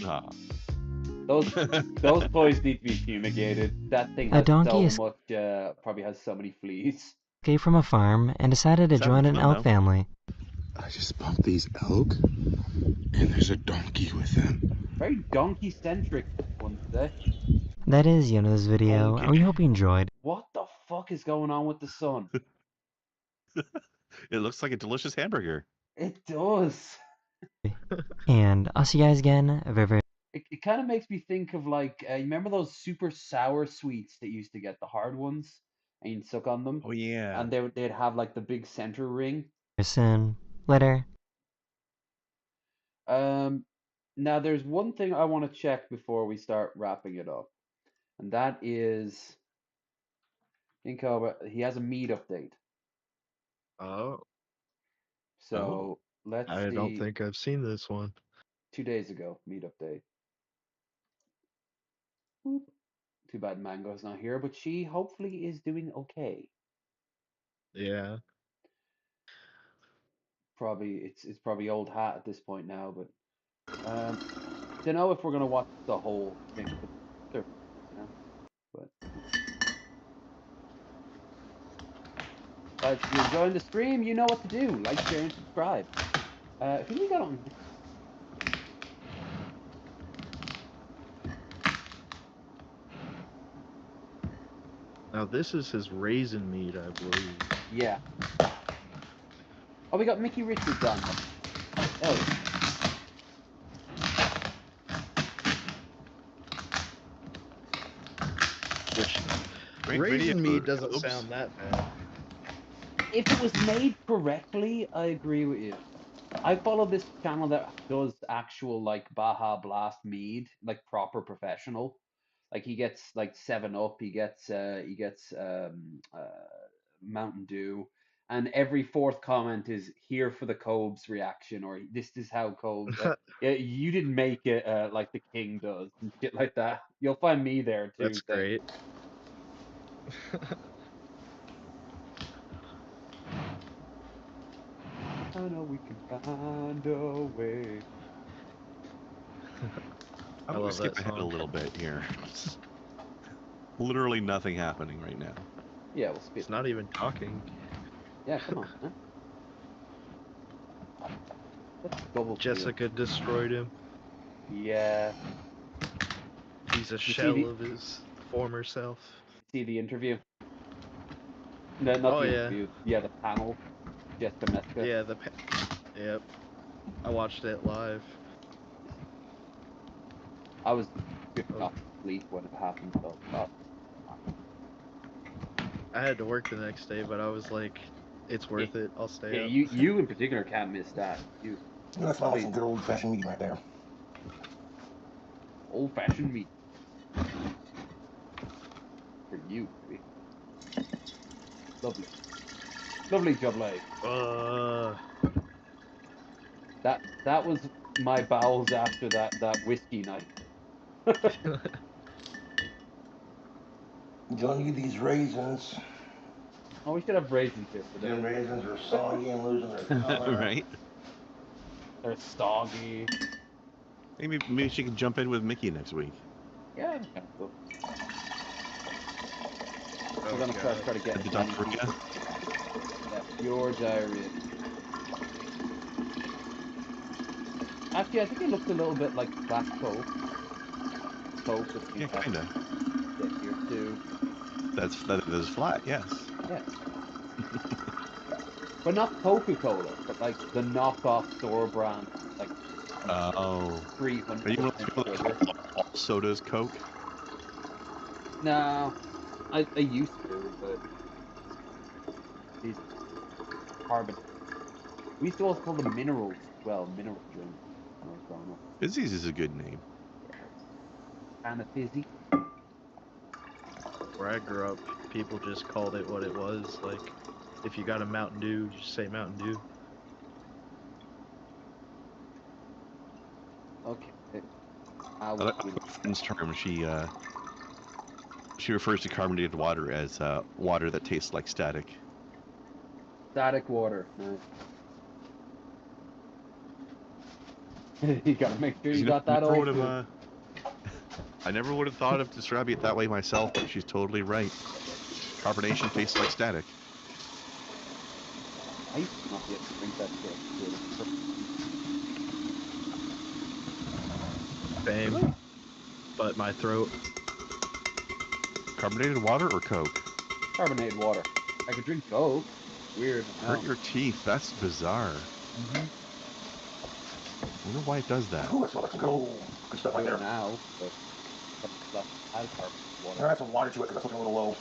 Ah. Those toys need to be fumigated. That thing A has donkey so much, probably has so many fleas. escaped from a farm and decided to join an elk family. I just bumped these elk, and there's a donkey with them. Very donkey-centric one today. That is the end of this video, and we hope you enjoyed. What the fuck is going on with the sun? It looks like a delicious hamburger. It does. And I'll see you guys again very, very It kind of makes me think of like, you remember those super sour sweets that you used to get, the hard ones, and you'd suck on them? Oh yeah. And they'd have like the big center ring. soon. Later. Now there's one thing I want to check before we start wrapping it up, and that is, he has a meat update. Oh. So let's see. I don't think I've seen this one. 2 days ago, meat update. Boop. Too bad Mango's not here, but she hopefully is doing okay. Yeah. Probably it's probably old hat at this point now, but don't know if we're gonna watch the whole thing. But, but if you're enjoying the stream, you know what to do. Like, share, and subscribe. Who we got on? Now this is his raisin meat, I believe. Yeah. Oh, we got Mickey Richards on. Oh. Raisin meat doesn't sound that bad. If it was made correctly, I agree with you. I follow this channel that does actual like Baja Blast mead, like proper professional. Like he gets like 7-Up, he gets Mountain Dew, and every fourth comment is here for the Cobes reaction, or this is how Cobes. Yeah, you didn't make it like the king does and shit like that. You'll find me there too. That's great. I know we can find a way. I'm gonna skip ahead a little bit here. Literally nothing happening right now. Yeah, we'll skip. It's not even talking. Yeah, come on. Huh? Jessica destroyed him. Yeah. He's a shell of his former self. See the interview? No, not the interview. Yeah, the panel. Jessica Mesca. Yeah, yep. I watched it live. I was drifting off to sleep when it happened, so. I had to work the next day, but I was like, it's worth it. I'll stay up. Yeah, you in particular can't miss that. That's not some good old-fashioned meat right there. Old-fashioned meat. For you, baby. Lovely. Lovely jubbly. That was my bowels after that whiskey night. Enjoying these raisins. Oh, we should have raisins here for them. Raisins are soggy and losing their color. Right? They're soggy. Maybe she can jump in with Mickey next week. Yeah, that's kind of cool. We're gonna try to get the diarrhea. Yeah, pure diarrhea. Actually, I think it looks a little bit like black coke. Coke with yeah, kinda. Here too. That is flat, yes. Yeah. But not Coca-Cola, but like the knockoff store brand, like. 300. Are you want to call all sodas Coke? No, I used to, but these carbon. We used to also call them minerals. Well, mineral drink. When I was growing up. Fizzies is a good name. And a fizzy. Where I grew up, people just called it what it was. Like, if you got a Mountain Dew, you just say Mountain Dew. Okay. I like my friend's term. She refers to carbonated water as water that tastes like static. Static water. Nice. You gotta make sure you got that all. I never would have thought of describing it that way myself, but she's totally right. Carbonation tastes like static. I used to not be able to drink that shit. Same. Really? But my throat. Carbonated water or Coke? Carbonated water. I could drink Coke. Weird. Hurt your teeth. That's bizarre. I wonder why it does that. Ooh, let's go. Good stuff right there. Now, but has carbonated water. I'll add some water to it because that's looking a little low.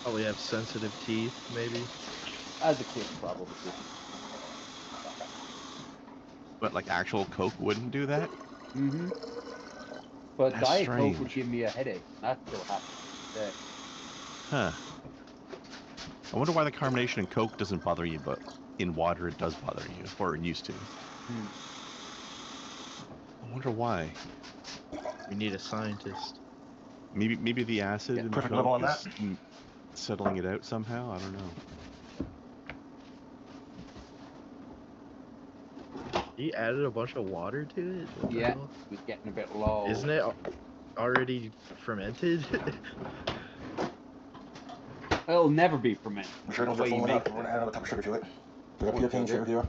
Probably have sensitive teeth, maybe. As a kid, probably. But like actual Coke wouldn't do that? Mm-hmm. But That's Diet strange. Coke would give me a headache. That still happens today. Huh. I wonder why the carbonation in Coke doesn't bother you, but in water it does bother you, or it used to. I wonder why. We need a scientist. Maybe the acid in the perfect level Coke on is settling it out somehow? I don't know. He added a bunch of water to it? What the Yeah, hell? it's getting a bit low. Isn't it already fermented? It'll never be fermented. I'm sure it'll The way start you foaming make up. We're going to add another cup of sugar to it. We got pure cane sugar here.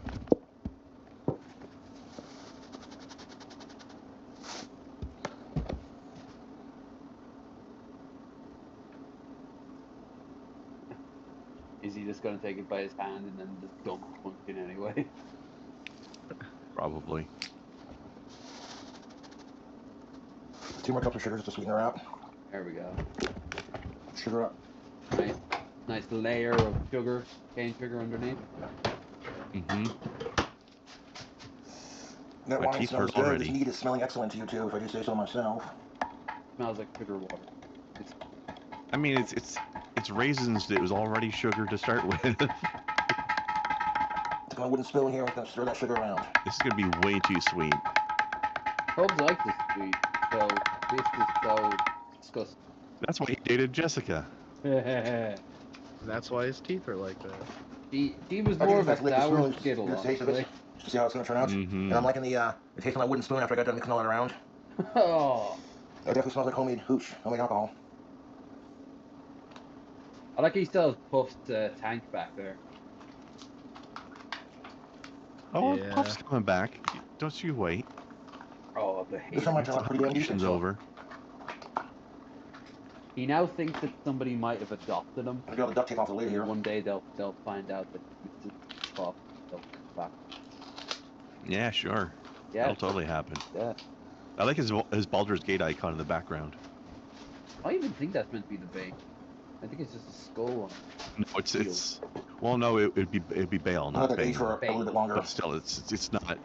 Is he just going to take it by his hand and then just dump the pumpkin anyway? Probably. 2 more cups of sugar just to sweeten her out. There we go. Sugar up. Nice layer of sugar, cane sugar underneath. That My wine teeth smells hurt good. already. This meat is smelling excellent to you too, if I do say so myself. Smells like sugar water. I mean, it's raisins that was already sugar to start with. Take my wooden spoon here. I'm going to stir that sugar around. This is gonna be way too sweet. Hobbs likes this sweet, so this is so disgusting. That's why he dated Jessica. That's why his teeth are like that. He was I more think of a that's sour liquid skittle. spoon. Taste of it. To see how it's going to turn out. And I'm liking the taste of my wooden spoon after I got done mixing all that around. Oh. It definitely smells like homemade hooch, homemade alcohol. I like he still has Puff's tank back there. Oh, Yeah. Puff's coming back. Don't you wait. Oh, the This one might turn out pretty damn decent. Mission's over. He now thinks that somebody might have adopted him. I'll get all the duct tape off the lid here. One day they'll find out that it's Puff. They'll come back. Yeah, sure. Yeah. That'll totally happen. Yeah. I like his Baldur's Gate icon in the background. I even think that's meant to be the bait. I think it's just a skull on it. No, it's well, no, it'd be Bale, not I'll Bane. age for a little bit longer. But still, it's not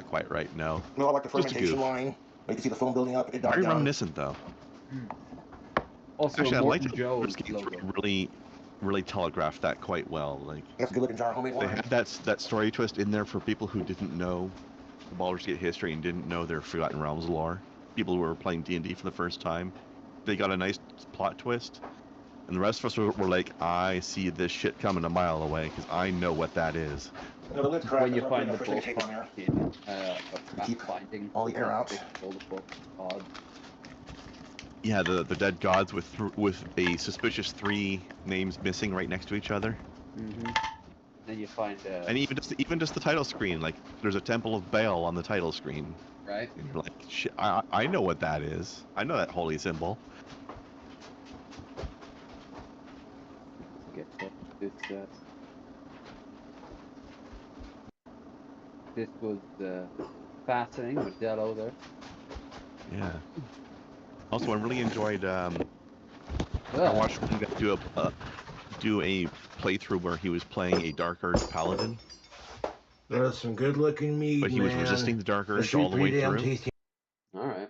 quite right. No. No, I like the Just a fermentation goof. line. You can see the foam building up. It died Very down. reminiscent though. Also, Actually, I like Morton the Baldur's Joe's Gate logo. really telegraphed that quite well. Like That's a good looking jar of homemade they wine. had that story twist in there for people who didn't know the Baldur's Gate history and didn't know their Forgotten Realms lore. People who were playing D&D for the first time, they got a nice plot twist. And the rest of us were like, I see this shit coming a mile away because I know what that is. No, the lid's cracked. When you I'm find the putting book tape on there. keep finding all the air out. All the book odds. Yeah, the dead gods with a suspicious 3 names missing right next to each other. Then you find And even just the title screen, like there's a Temple of Baal on the title screen. right. And you're like, shit, I know what that is. I know that holy symbol. Get this. This was fascinating with Dello there. Yeah. Also, I really enjoyed. I watched one guy do a playthrough where he was playing a Dark Urge paladin, There's some good looking meat, but he was resisting the Dark Urge all the way through. All right.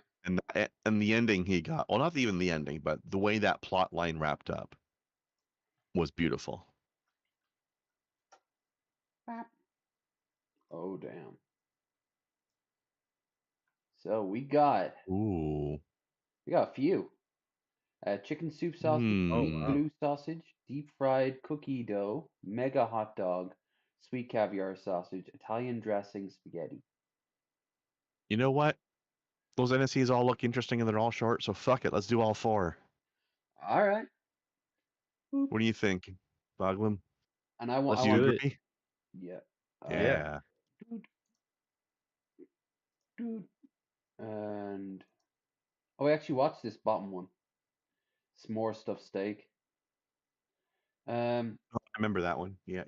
And the ending he got, well, not even the ending, but the way that plot line wrapped up was beautiful. Oh damn. So we got Ooh. a few. Chicken soup sausage, blue sausage, deep fried cookie dough, mega hot dog, sweet caviar sausage, Italian dressing, spaghetti. You know what? Those NSCs all look interesting and they're all short, so fuck it. Let's do all 4. All right. What do you think, Boglim? And I want. Let's do it. Yeah. Yeah. Dude. And I actually watched this bottom one. S'more stuffed steak. I remember that one. Yeah.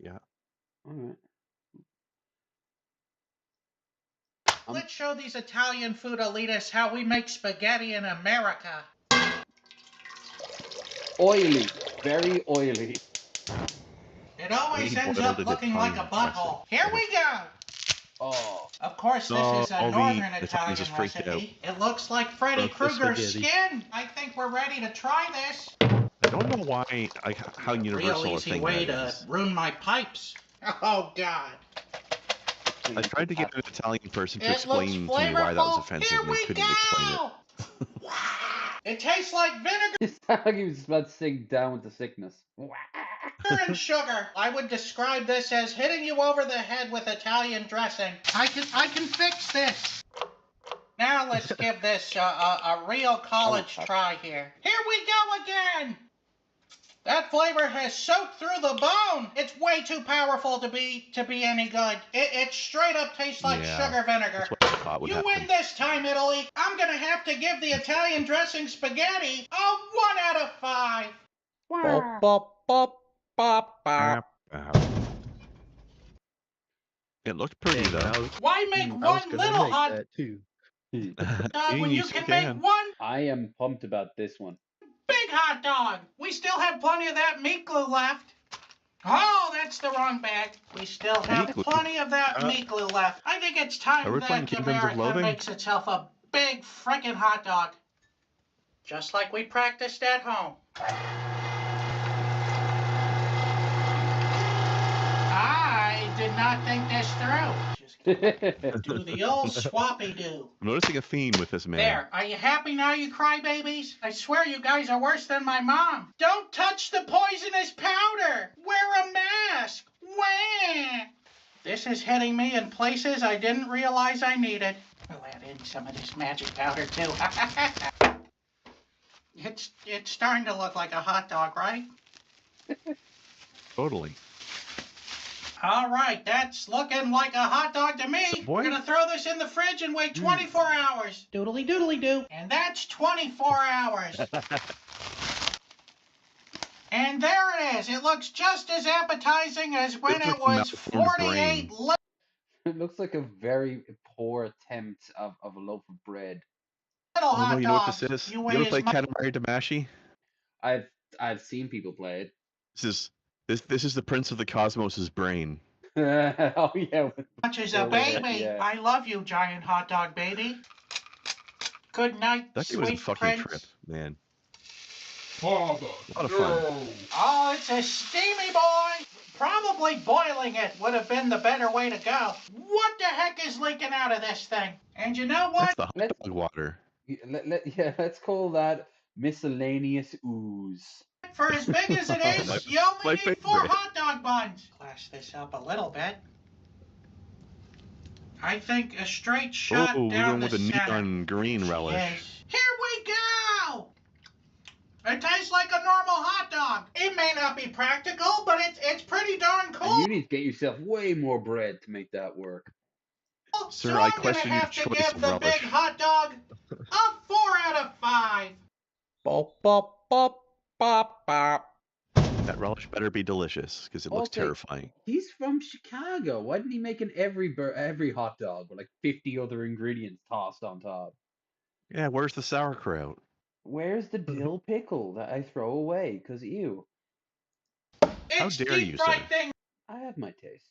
All right. Let's show these Italian food elitists how we make spaghetti in America. Oily, very oily. It always ends up looking like a butthole. Here we go. Oh. Of course, this is a northern Italian recipe. It looks like Freddy Krueger's skin. I think we're ready to try this. I don't know why, how universal Real a easy thing way that to is. ruin my pipes. Oh, God. I tried to get an Italian person to explain to me why that was offensive, and they couldn't explain it. It tastes like vinegar. It sounded like he was about to sing Down with the Sickness. And sugar. I would describe this as hitting you over the head with Italian dressing. I can fix this. Now let's give this a real college try here. Here we go again. That flavor has soaked through the bone. It's way too powerful to be any good. It straight up tastes like sugar vinegar. You win this time, Italy. I'm gonna have to give the Italian dressing spaghetti a 1 out of 5. Bop, bop, bop, bop, bop. It looked pretty though. Why make one little hot dog when you can make one I am pumped about this one. big hot dog? We still have plenty of that meat glue left. Oh, that's the wrong bag. We still have plenty of that meat glue left. I think it's time that America makes itself a big frickin' hot dog. Just like we practiced at home. I did not think this through. Do the old swappy do. I'm noticing a theme with this man. There, are you happy now, you crybabies? I swear you guys are worse than my mom. Don't touch the poisonous powder. Wear a mask. Wah. This is hitting me in places I didn't realize I needed. We'll add in some of this magic powder too. It's starting to look like a hot dog, right? Totally. All right, that's looking like a hot dog to me. We're gonna throw this in the fridge and wait 24 hours. Doodly doodly doo. And that's 24 hours. And there it is. It looks just as appetizing as when it was 48 It looks like a very poor attempt of a loaf of bread. little Oh hot no, you know what dogs. this is? You You weigh ever as play much- Katamari Damacy? I've seen people play it. This is the Prince of the Cosmos' brain. Oh yeah. much as a baby. Yeah. I love you, giant hot dog baby. Good night, That was a sweet fucking prince. trip, man. Father, A lot of fun. Oh, it's a steamy boy. Probably boiling it would have been the better way to go. What the heck is leaking out of this thing? And you know what? That's the hot dog water. Let's call that miscellaneous ooze. For as big as it is, you only need 4 hot dog buns. Class this up a little bit. I think a straight shot Oh, we're down going with the a center. neon green relish. Yes. Here we go! It tastes like a normal hot dog. It may not be practical, but it's pretty darn cool. And you need to get yourself way more bread to make that work. Sir, So I I'm gonna question your have to choice give of the relish. big hot dog a 4 out of 5. Bop, bop, bop, bop, bop. That relish better be delicious, because it looks Okay. terrifying. He's from Chicago. Why didn't he make an every hot dog with like 50 other ingredients tossed on top? Yeah, where's the sauerkraut? Where's the dill pickle that I throw away? Cause ew. How It's dare you, deep fried sir? things I have my taste.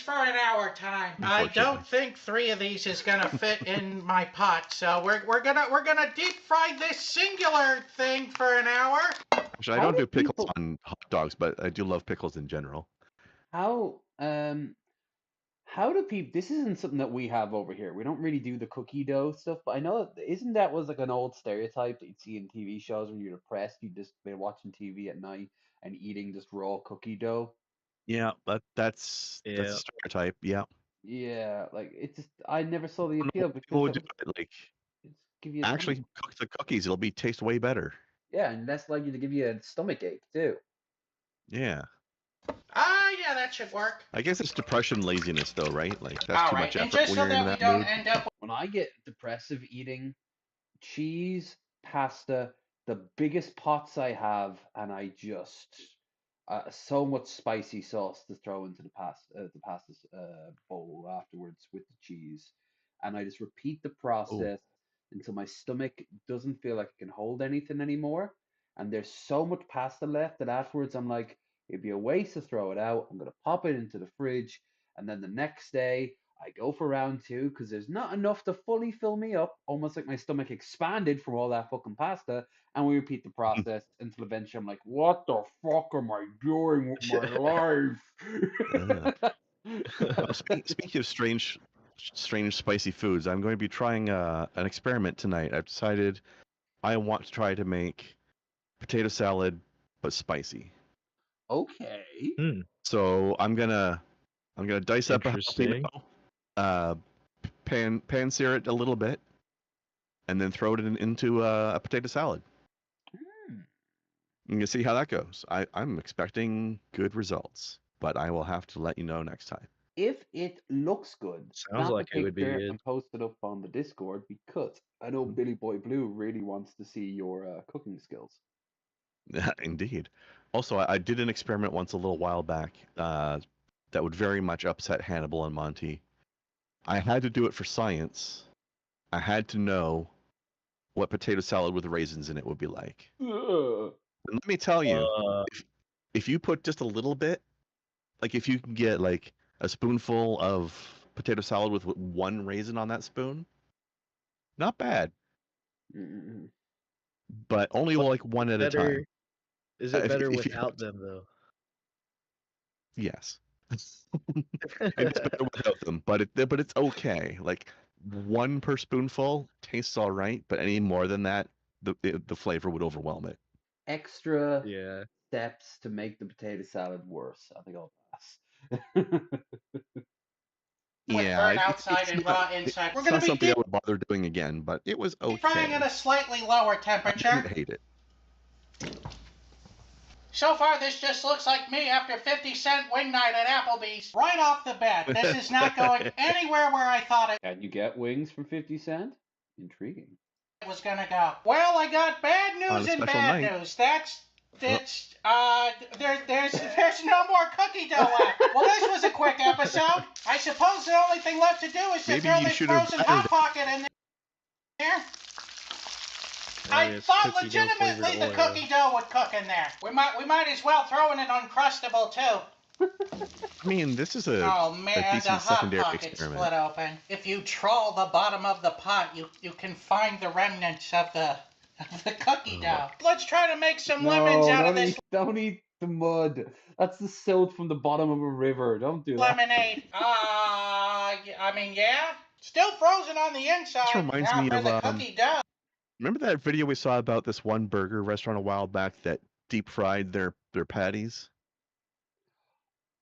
for an hour time. I don't think 3 of these is gonna fit in my pot, so we're gonna deep fry this singular thing for an hour. Actually, I don't do pickles on hot dogs, but I do love pickles in general. How How do people? This isn't something that we have over here. We don't really do the cookie dough stuff, but I know isn't that was like an old stereotype that you'd see in TV shows when you're depressed, you just be watching TV at night and eating just raw cookie dough. Yeah, that's a Yeah. stereotype. Yeah. Yeah, like it just I never saw the I don't know appeal what people because would it do it, like it's give you a actually stomach. cook the cookies. It'll taste way better. Yeah, and less likely to give you a stomach ache too. Yeah. Yeah, that should work. I guess it's depression laziness though, right? Like that's All too right, much and effort just when so you're in that we that don't mood. end up with... When I get depressive eating cheese, pasta, the biggest pots I have, and I just so much spicy sauce to throw into the pasta bowl afterwards with the cheese, and I just repeat the process until my stomach doesn't feel like it can hold anything anymore. And there's so much pasta left that afterwards I'm like, it'd be a waste to throw it out. I'm gonna pop it into the fridge, and then the next day I go for round two because there's not enough to fully fill me up, almost like my stomach expanded from all that fucking pasta. And we repeat the process until eventually I'm like, what the fuck am I doing with my life? Well, speaking of strange spicy foods, I'm going to be trying an experiment tonight. I've decided I want to try to make potato salad, but spicy. Okay. So I'm gonna dice up a Interesting. jalapeno, pan sear it a little bit, and then throw it into a potato salad. You can see how that goes. I'm expecting good results, but I will have to let you know next time. If it looks good, Sounds snap like a it would be picture good. and post it up on the Discord because I know Billy Boy Blue really wants to see your cooking skills. Indeed. Also, I did an experiment once a little while back that would very much upset Hannibal and Monty. I had to do it for science. I had to know what potato salad with raisins in it would be like. And let me tell you, if you put just a little bit, like if you can get like a spoonful of potato salad with one raisin on that spoon, not bad. But only like one at a time. Is it better without them though? Yes. It's better without them, but it's okay. Like one per spoonful tastes all right, but any more than that, the flavor would overwhelm it. Extra steps to make the potato salad worse. I think I'll pass. burn outside and raw inside. We're It's gonna not be something I would bother doing again, but it was okay. frying at a slightly lower temperature. I didn't hate it. So far, this just looks like me after 50-cent wing night at Applebee's. Right off the bat, this is not going anywhere where I thought it Can you get wings for 50 cents? Intriguing. was gonna go. Well, I got bad news and bad news. There's no more cookie dough left. Well, this was a quick episode. I suppose the only thing left to do is to throw this frozen hot pocket in there. I thought legitimately the cookie dough would cook in there. We might as well throw in an Uncrustable too. I mean, this is a the decent hot secondary pocket experiment. split open. If you trawl the bottom of the pot, you can find the remnants of the cookie dough. Let's try to make some lemons out of this. Don't eat the mud. That's the silt from the bottom of a river. Don't do that. Lemonade. I mean, yeah, still frozen on the inside. This reminds me of the cookie dough. Remember that video we saw about this one burger restaurant a while back that deep fried their patties?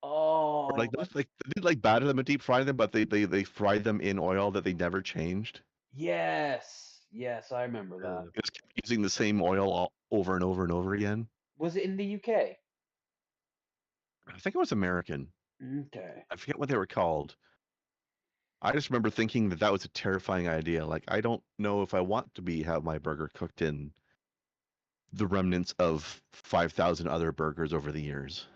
Oh, Like they did like batter them and deep fry them, but they fried them in oil that they never changed. yes, I remember that. Just kept using the same oil over and over and over again. Was it in the UK? I think it was American. Okay. I forget what they were called. I just remember thinking that was a terrifying idea. Like, I don't know if I want to have my burger cooked in the remnants of 5,000 other burgers over the years.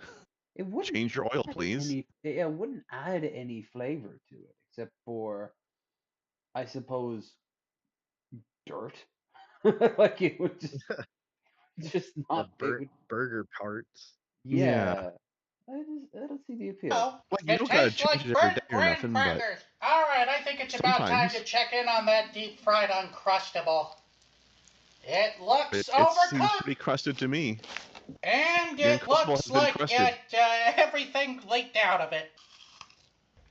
It wouldn't change your oil, please. It wouldn't add any flavor to it, except for, I suppose, dirt. Like it would just not burger parts. Yeah. I don't see the appeal. Like, you don't gotta change it every day or nothing, but all right, I think it's about time to check in on that deep fried Uncrustable. It looks it overcooked. seems pretty crusted to me. And The it Uncrustable looks has been like crusted. everything leaked out of it.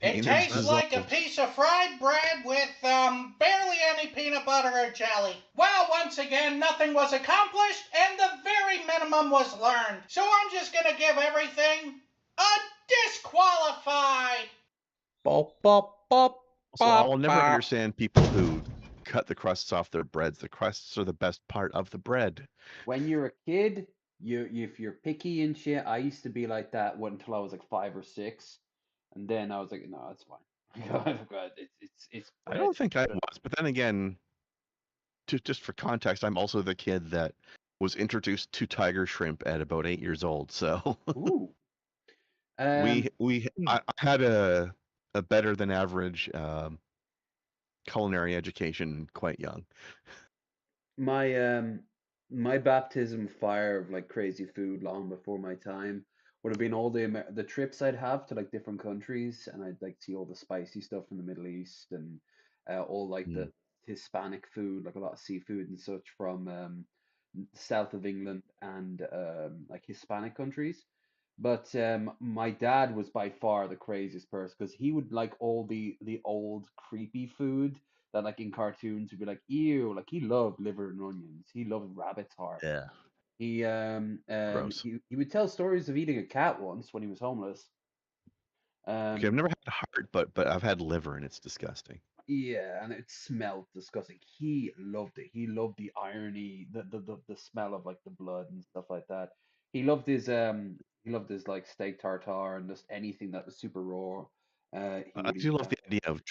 It tastes like a piece of fried bread with barely any peanut butter or jelly. Well, once again, nothing was accomplished and the very minimum was learned. So I'm just gonna give everything a disqualified. Bop, bop, bop, So I will never bop. understand people who cut the crusts off their breads. The crusts are the best part of the bread. When you're a kid, if you're picky and shit, I used to be like that until I was like 5 or 6, and then I was like, no, it's fine. God, it's I bread. don't think I was, but then again, just for context, I'm also the kid that was introduced to tiger shrimp at about 8 years old. So Ooh. I had a better than average culinary education quite young. My baptism fire of like crazy food long before my time would have been all the trips I'd have to like different countries, and I'd like see all the spicy stuff from the Middle East and all like the Hispanic food, like a lot of seafood and such from south of England and like Hispanic countries. But my dad was by far the craziest person because he would like all the old creepy food that like in cartoons would be like ew, like he loved liver and onions. He loved rabbit's heart. Yeah. He would tell stories of eating a cat once when he was homeless. Okay, I've never had heart, but I've had liver and it's disgusting. Yeah, and it smelled disgusting. He loved it. He loved the irony, the smell of like the blood and stuff like that. He loved his like steak tartare and just anything that was super raw. He I would do eat love that. the idea of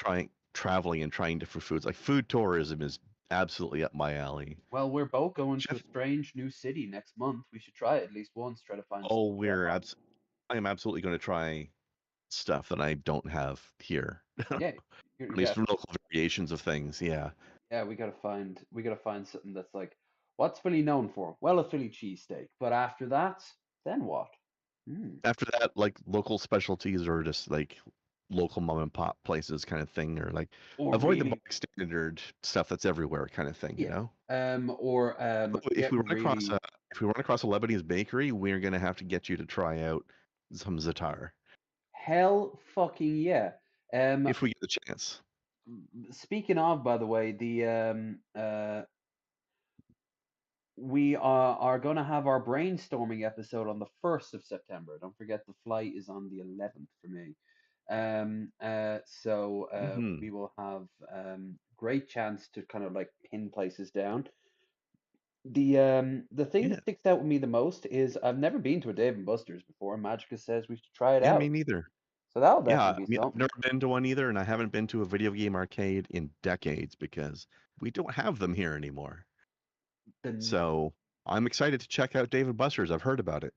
traveling and trying different foods. Like food tourism is absolutely up my alley. Well, we're both going to a strange new city next month. We should try it at least once, try to find Oh, something. I am absolutely going to try stuff that I don't have here. Yeah, at least local variations of things. Yeah. Yeah, we gotta find something that's like, what's Philly known for? Well, a Philly cheesesteak. But after that, then what? After that, like local specialties or just like local mom and pop places kind of thing, or like avoid the bog standard stuff that's everywhere kind of thing, you know? If we run across a Lebanese bakery, we're gonna have to get you to try out some za'atar. Hell fucking yeah. If we get the chance. Speaking of, by the way, we are going to have our brainstorming episode on the 1st of September. Don't forget the flight is on the 11th for me. We will have great chance to kind of like pin places down. The thing that sticks out with me the most is I've never been to a Dave and Buster's before, and Magica says we should try it out. Me neither. So that'll definitely be something. I've never been to one either, and I haven't been to a video game arcade in decades because we don't have them here anymore. So I'm excited to check out Dave and Buster's. I've heard about it.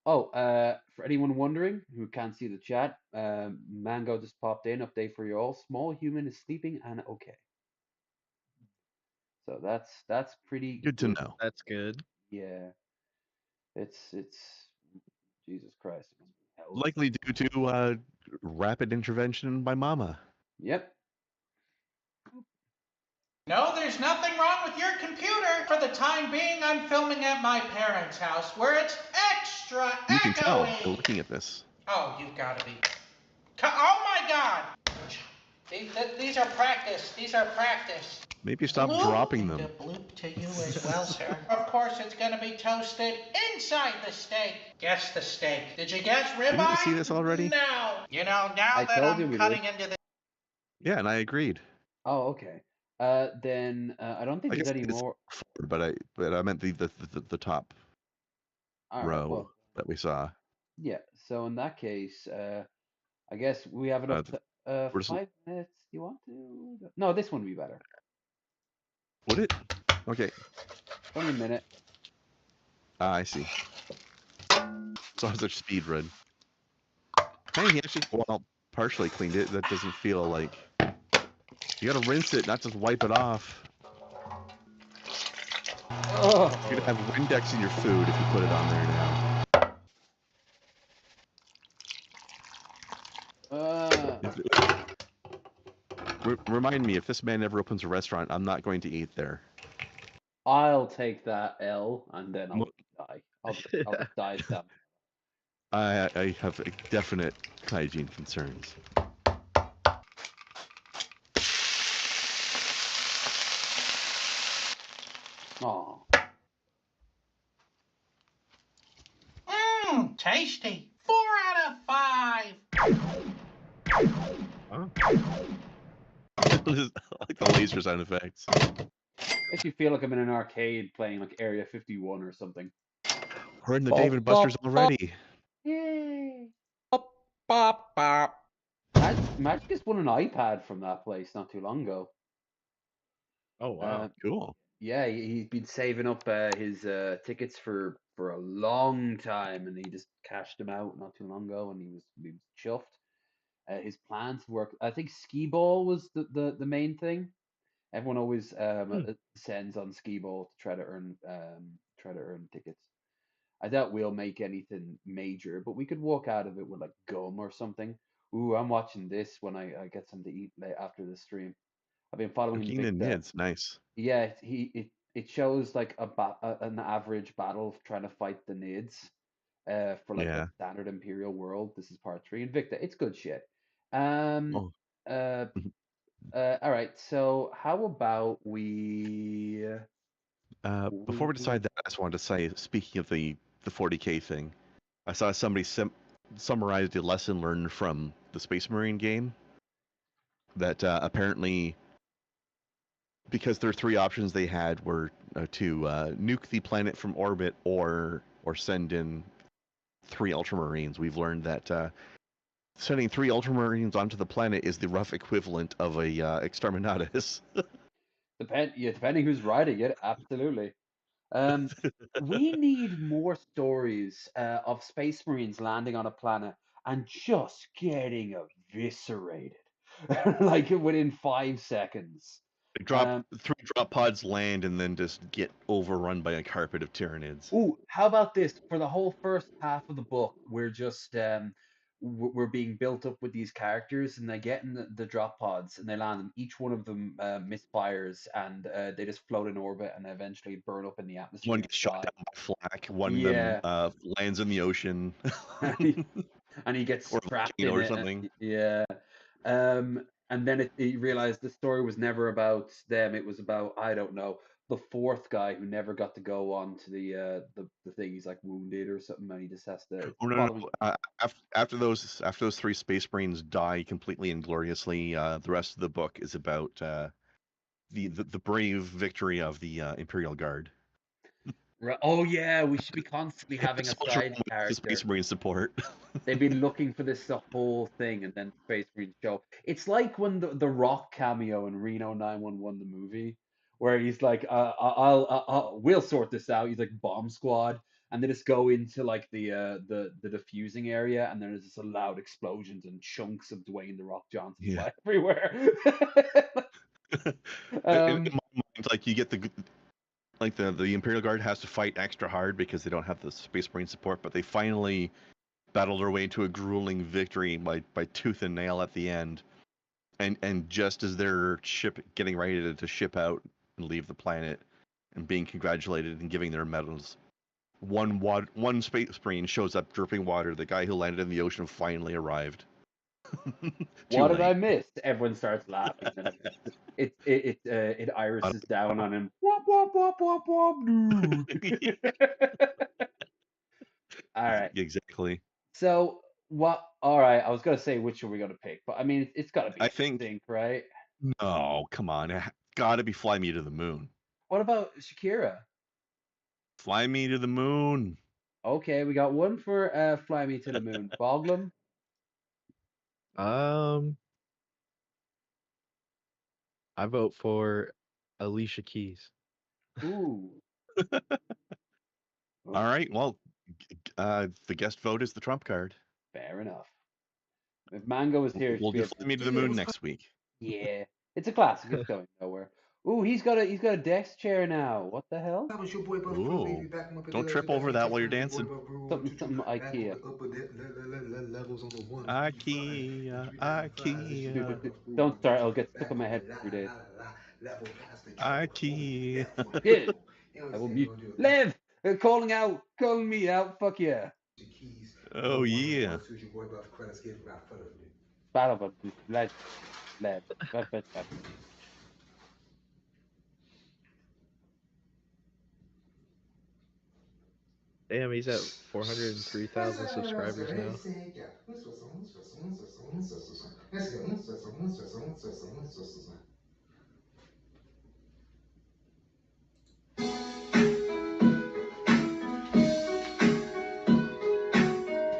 Oh, for anyone wondering who can't see the chat, Mango just popped in. Update for you all. Small human is sleeping and okay. So that's pretty good to know. That's good. Yeah. It's Jesus Christ. It must be hell. Likely due to rapid intervention by Mama. Yep. No, there's nothing wrong with your computer. For the time being, I'm filming at my parents' house, where it's extra echoey. You can tell by looking at this. Oh, you've got to be. Oh my God! These are practice. These are practice. Maybe stop dropping them. Bloop to you as well, sir. Of course, it's going to be toasted inside the steak. Guess the steak. Did you guess ribeye? Didn't you see this already? No. You know, now that I'm cutting into the... Yeah, and I agreed. Oh, okay. Then I don't think there's any more. But I meant the top row that we saw. Yeah. So in that case, I guess we have enough. 5 minutes. Do you want to? No, this one would be better. Would it? Okay. Only a minute. I see. So it's a speed run. Hey, he actually partially cleaned it. That doesn't feel like. You gotta rinse it, not just wipe it off. Oh. You're gonna have Windex in your food if you put it on there now. Remind me, if this man ever opens a restaurant, I'm not going to eat there. I'll take that L, and then I'll die. I'll die. I have definite hygiene concerns. Oh. Tasty. 4 out of 5. Oh. I like the laser sound effects. Makes you feel like I'm in an arcade playing like Area 51 or something. We're in the Dave and Buster's already. Yay! Bop, bop, bop. Magic just won an iPad from that place not too long ago. Oh wow, cool. Yeah, he's been saving up his tickets for a long time, and he just cashed them out not too long ago, and he was chuffed. His plans work. I think skee ball was the main thing. Everyone always sends on skee ball to try to earn tickets. I doubt we'll make anything major, but we could walk out of it with like gum or something. Ooh, I'm watching this when I get something to eat after the stream. I've been following Cooking the Victor. Nids, nice. Yeah, it shows like an average battle of trying to fight the Nids for like a standard Imperial world. This is part 3 and Victor. It's good shit. Oh. All right, so how about we Before we decide that, I just wanted to say, speaking of the 40K thing, I saw somebody summarize the lesson learned from the Space Marine game. That apparently, because their 3 options they had were to nuke the planet from orbit or send in 3 Ultramarines. We've learned that sending 3 Ultramarines onto the planet is the rough equivalent of a Exterminatus. Depending who's writing it, absolutely. We need more stories of Space Marines landing on a planet and just getting eviscerated, like within 5 seconds. They drop 3 drop pods, land, and then just get overrun by a carpet of Tyranids. Ooh, how about this? For the whole first half of the book, we're just we're being built up with these characters, and they get in the drop pods and they land, and each one of them misfires, and they just float in orbit and eventually burn up in the atmosphere. One gets shot down by flak. One of them lands in the ocean, and he gets trapped in or it. something. Yeah. And then he realized the story was never about them. It was about, I don't know, the 4th guy who never got to go on to the thing. He's like wounded or something, and he just has to. No. After those 3 Space Marines die completely and gloriously, the rest of the book is about the brave victory of the Imperial Guard. Right. Oh yeah, we should be constantly having a side character. Space Marine support. They've been looking for the whole thing, and then Space Marines show. It's like when the Rock cameo in Reno 911 the movie, where he's like, we'll sort this out." He's like bomb squad, and they just go into like the diffusing area, and there's just a loud explosions and chunks of Dwayne the Rock Johnson fly everywhere. In my mind, like you get the Imperial Guard has to fight extra hard because they don't have the Space Marine support, but they finally battle their way into a grueling victory by tooth and nail at the end. And just as their ship getting ready to ship out and leave the planet and being congratulated and giving their medals, one Space Marine shows up dripping water. The guy who landed in the ocean finally arrived. What did I miss? Everyone starts laughing. It irises down on him. Wop wop wop wop wop. All right. Exactly. So what? All right. I was gonna say which are we gonna pick, but I mean it's gotta be Sync, right? No, come on. It gotta be Fly Me to the Moon. What about Shakira? Fly Me to the Moon. Okay, we got one for Fly Me to the Moon. Boglim? I vote for Alicia Keys. Ooh. All right. Well, the guest vote is the trump card. Fair enough. If Mango was here, we'll do Fly Me to the Moon next week. Yeah, it's a classic. It's going nowhere. Ooh, he's got a desk chair now. What the hell? Ooh. Don't trip over that while you're dancing. Something IKEA. IKEA. Don't start. I'll get stuck in my head for 3 days. IKEA. I will mute. Lev, calling me out. Fuck yeah. Oh yeah. Damn, he's at 403,000 subscribers now.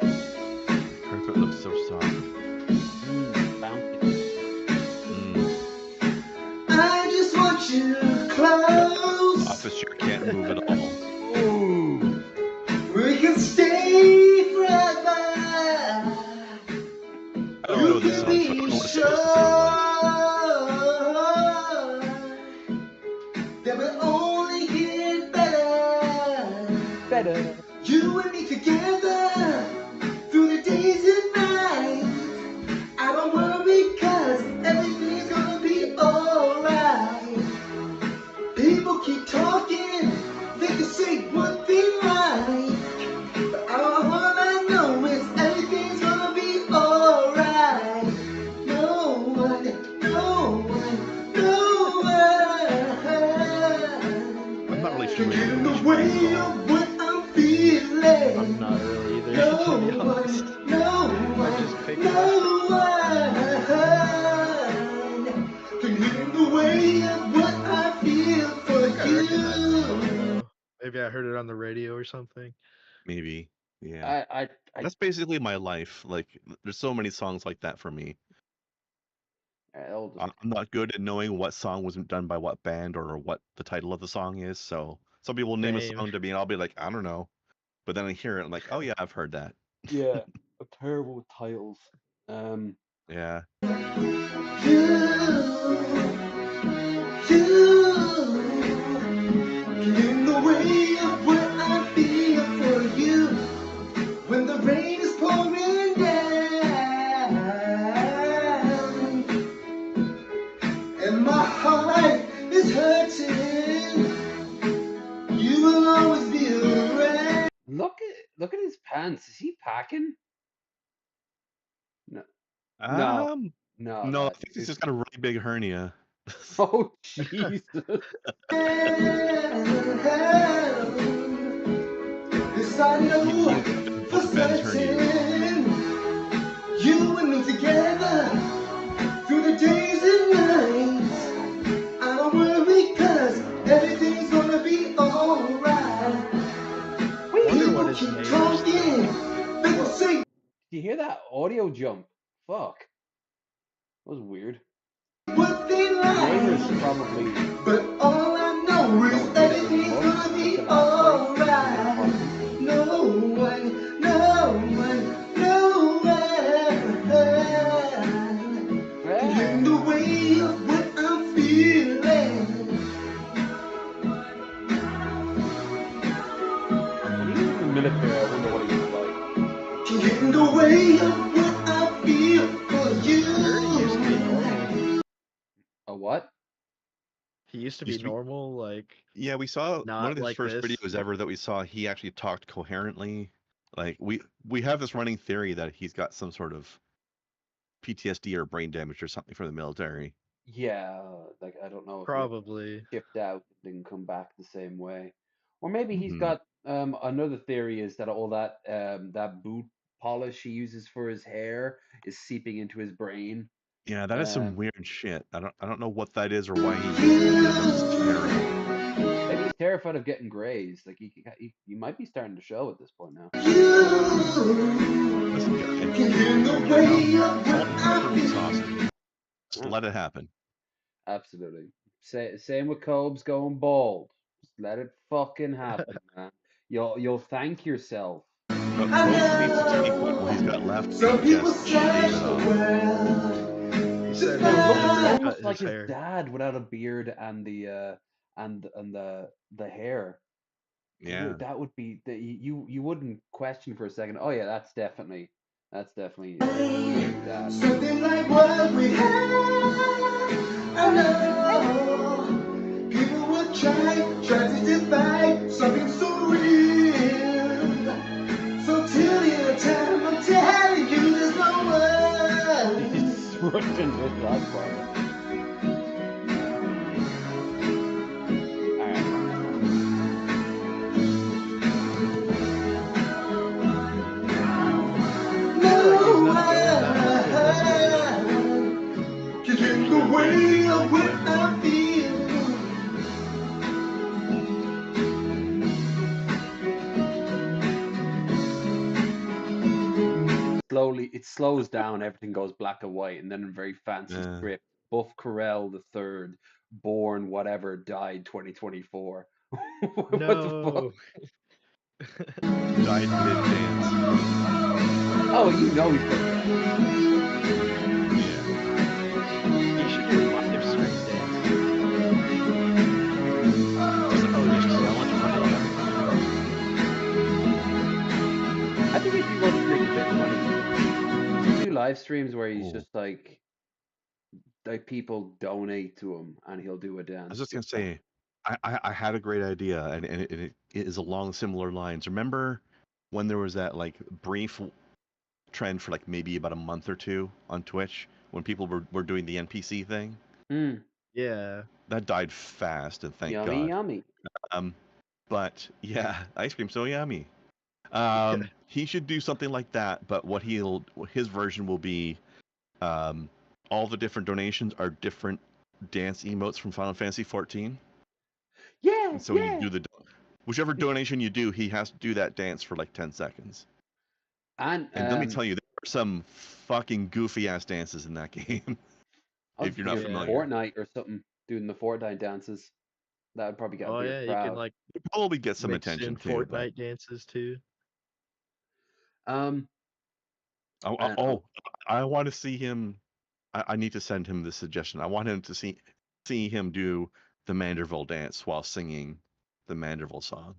Carpet looks so soft. I just want you close. Office chair can't move at all. Ooh. We can stay forever. I don't know this song, so I don't know what it's supposed to sound like. That will only get better. You and me together through the days and nights. I don't worry 'cause everything's gonna be alright. People keep talking, they can say one thing right, but all I know is everything's gonna be alright. No one, no one, no one I'm not really sure can get in the way of what I'm feeling. I'm not really either, No to be honest. one, no I just one, picked no one. one can get in the way of what I feel for I recognize the song, you. though. Maybe I heard it on the radio or something. Maybe. Yeah. That's basically my life. Like, there's so many songs like that for me. I'm not good at knowing what song was done by what band or what the title of the song is. So some people name a song to me, and I'll be like, I don't know. But then I hear it, I'm like, oh yeah, I've heard that. Yeah, terrible titles. Yeah. In the way of what I feel for you, when the rain is pouring down, and my heart is hurting, you will always be around. Look at his pants. Is he packing? No. No, No, I think he's just got a really big hernia. Oh Jesus. Yes, I know for certain, you and me together through the days and nights. I don't worry 'cause everything's gonna be alright. People keep talking, they will say. Did you hear that audio jump? Fuck. That was weird. What they Neighbors like, probably. but all I know is everything's gonna be alright. No one, no one, no one can get in the way of what I'm feeling. When he was in the military, I wonder what he was like. Can get in the way of what I feel for you. A what? He used to be normal, like. Yeah, we saw not one of his like first this. videos ever that we saw. He actually talked coherently. Like we have this running theory that he's got some sort of PTSD or brain damage or something from the military. Yeah, like I don't know if Probably. he shipped out and didn't come back the same way, or maybe he's got another theory is that all that that boot polish he uses for his hair is seeping into his brain. Yeah, that is some weird shit. I don't know what that is or why he uses it, but it's terrible. Maybe he's terrified of getting grazed. Like he might be starting to show at this point now. Just let it happen. Absolutely. Same with Cobes going bald. Just let it fucking happen, man. You'll thank yourself. But Cobes needs to take what he's got left and just shave it off. It looks almost like his dad without a beard and the hair. Yeah. That would be you wouldn't question for a second. Oh yeah, that's definitely his dad. Something like what we had. I know people would try to divide something so real. So till the time. pushed into his last part. Just in the way of what I feel. Slowly, it slows down. Everything goes black and white, and then in very fancy Yeah. script, Buff Carell the third, born whatever, died 2024. What the fuck? Died mid-dance. Oh, you know he's gonna die. He should do a live stream dance. Just so much money. I think if he wants to make a bit of money, he should do live streams where he's just like people donate to him and he'll do a dance. I was just gonna say, I had a great idea, and it is along similar lines. Remember when there was that like brief trend for like maybe about a month or two on Twitch when people were doing the NPC thing? Yeah. That died fast, and thank Yummy, God. yummy. But yeah, ice cream so yummy. He should do something like that, but his version will be, all the different donations are different dance emotes from Final Fantasy 14. Yeah. And so when you do whichever donation you do, he has to do that dance for like 10 seconds. And let me tell you, there are some fucking goofy ass dances in that game. If you're not familiar. Fortnite or something, doing the Fortnite dances, that would probably get a bigger You crowd. can like probably get some mix attention in too. Fortnite dances too. I want to see him. I need to send him this suggestion. I want him to see him do the Manderville dance while singing the Manderville song.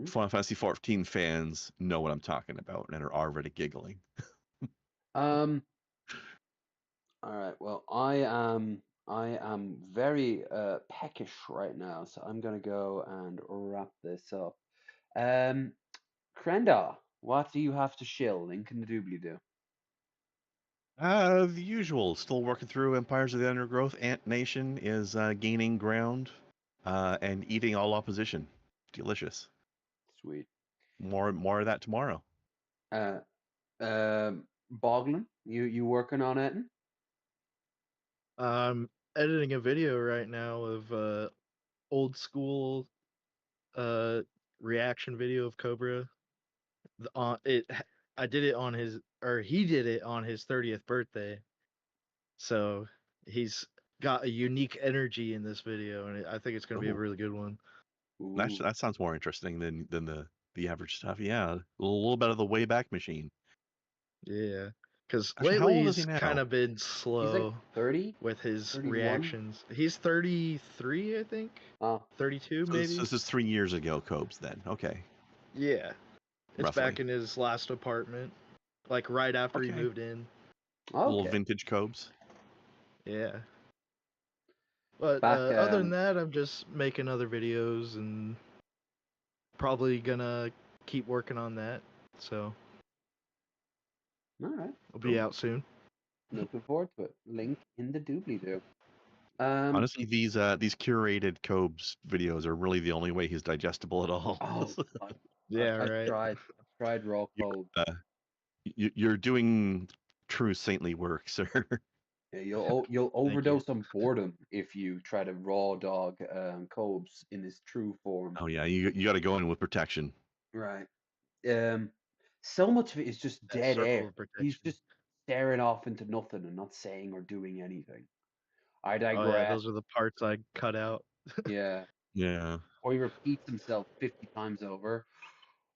Final Fantasy 14 fans know what I'm talking about and are already giggling. All right. Well, I am very peckish right now, so I'm gonna go and wrap this up. Krenda, what do you have to shill? Link in the doobly doo. The usual. Still working through Empires of the Undergrowth. Ant Nation is gaining ground and eating all opposition. Delicious. Sweet. More of that tomorrow. Boglim, you working on it? I'm editing a video right now of old school reaction video of Cobra. I did it on he did it on his 30th birthday. So he's got a unique energy in this video, and I think it's going to be a really good one. That sounds more interesting than the average stuff. Yeah, a little bit of the Wayback Machine. Yeah, because Actually, how lately old is he he's now? kind of been He's slow like 30 with his 31? reactions. He's 33, I think. 32 So maybe. this is 3 years ago, Cobes. Then okay. Yeah, it's Roughly. back in his last apartment, like right after he moved in. Little vintage Cobes. Yeah. But other than that, I'm just making other videos and probably gonna keep working on that. So. All right. It'll be out soon. Looking forward to it. Link in the doobly doo. Honestly, these curated Cobes videos are really the only way he's digestible at all. I've tried raw Cobes. You're doing true saintly work, sir. Yeah, you'll overdose on boredom if you try to raw dog Cobes in his true form. Oh yeah, you got to go in with protection. Right. So much of it is just dead air. He's just staring off into nothing and not saying or doing anything. I digress. Oh yeah, those are the parts I cut out. Yeah. Yeah. Or he repeats himself 50 times over.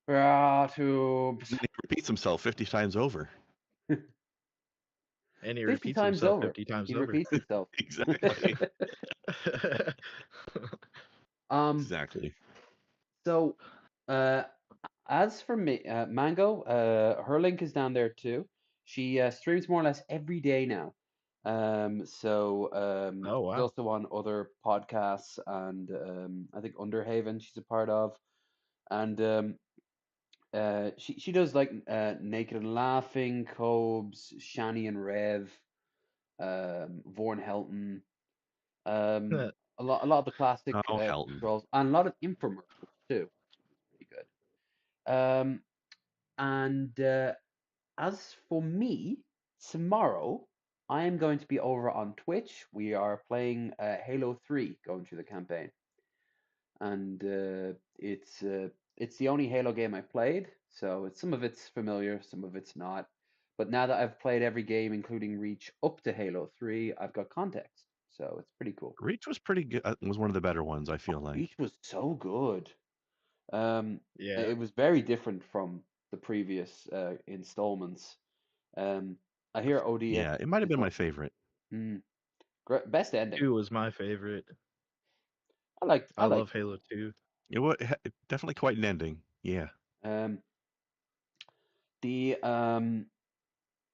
Tubes. He repeats himself 50 times over. And he 50 repeats times himself over. 50 times He over. repeats himself. Exactly. Exactly. So, as for me, Mango, her link is down there too. She streams more or less every day now. She's also on other podcasts, and I think Underhaven she's a part of, and she does like Naked and Laughing, Cobes, Shani and Rev, Vorn Helton, a lot of the classic Oh, Helton. controls, and a lot of infomercials too. Pretty good. And as for me, tomorrow I am going to be over on Twitch. We are playing Halo 3, going through the campaign, and it's the only Halo game I played. So some of it's familiar, some of it's not. But now that I've played every game, including Reach, up to Halo 3, I've got context. So it's pretty cool. Reach was pretty good. Was one of the better ones, I feel like. Reach was so good. Yeah. It was very different from the previous installments. I hear OD. Yeah, it might have been my favorite. Best ending. 2 was my favorite. I love Halo 2. It was definitely quite an ending. Yeah.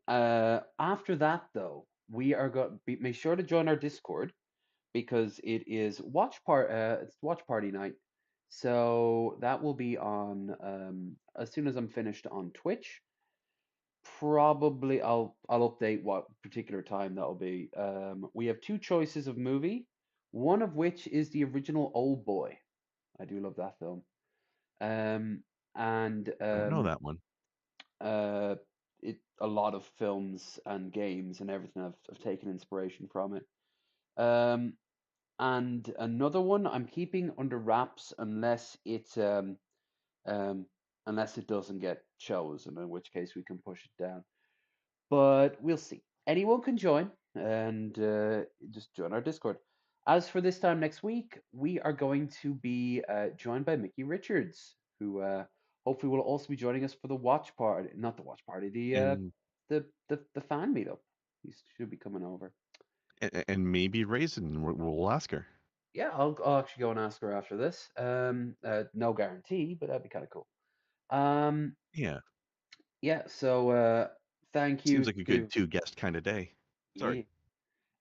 After that though, we are going. Make sure to join our Discord because it is it's watch party night. So that will be on as soon as I'm finished on Twitch. Probably I'll update what particular time that'll be. We have two choices of movie, one of which is the original Old Boy. I do love that film. And I don't know that one. A lot of films and games and everything have taken inspiration from it. And another one I'm keeping under wraps unless it doesn't get chosen, in which case we can push it down. But we'll see. Anyone can join and just join our Discord. As for this time next week, we are going to be joined by Mickey Richards, who hopefully will also be joining us for the watch party. Not the watch party, the fan meetup. He should be coming over. And maybe Raisin. We'll ask her. Yeah, I'll actually go and ask her after this. No guarantee, but that'd be kind of cool. Yeah. Yeah. So thank you. Seems like a good two-guest kind of day. Sorry.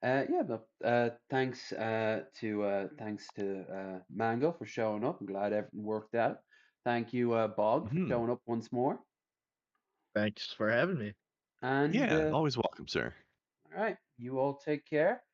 Thanks to Mango for showing up. I'm glad everything worked out. Thank you, Bog, for showing up once more. Thanks for having me. And yeah, always welcome, sir. All right, you all take care.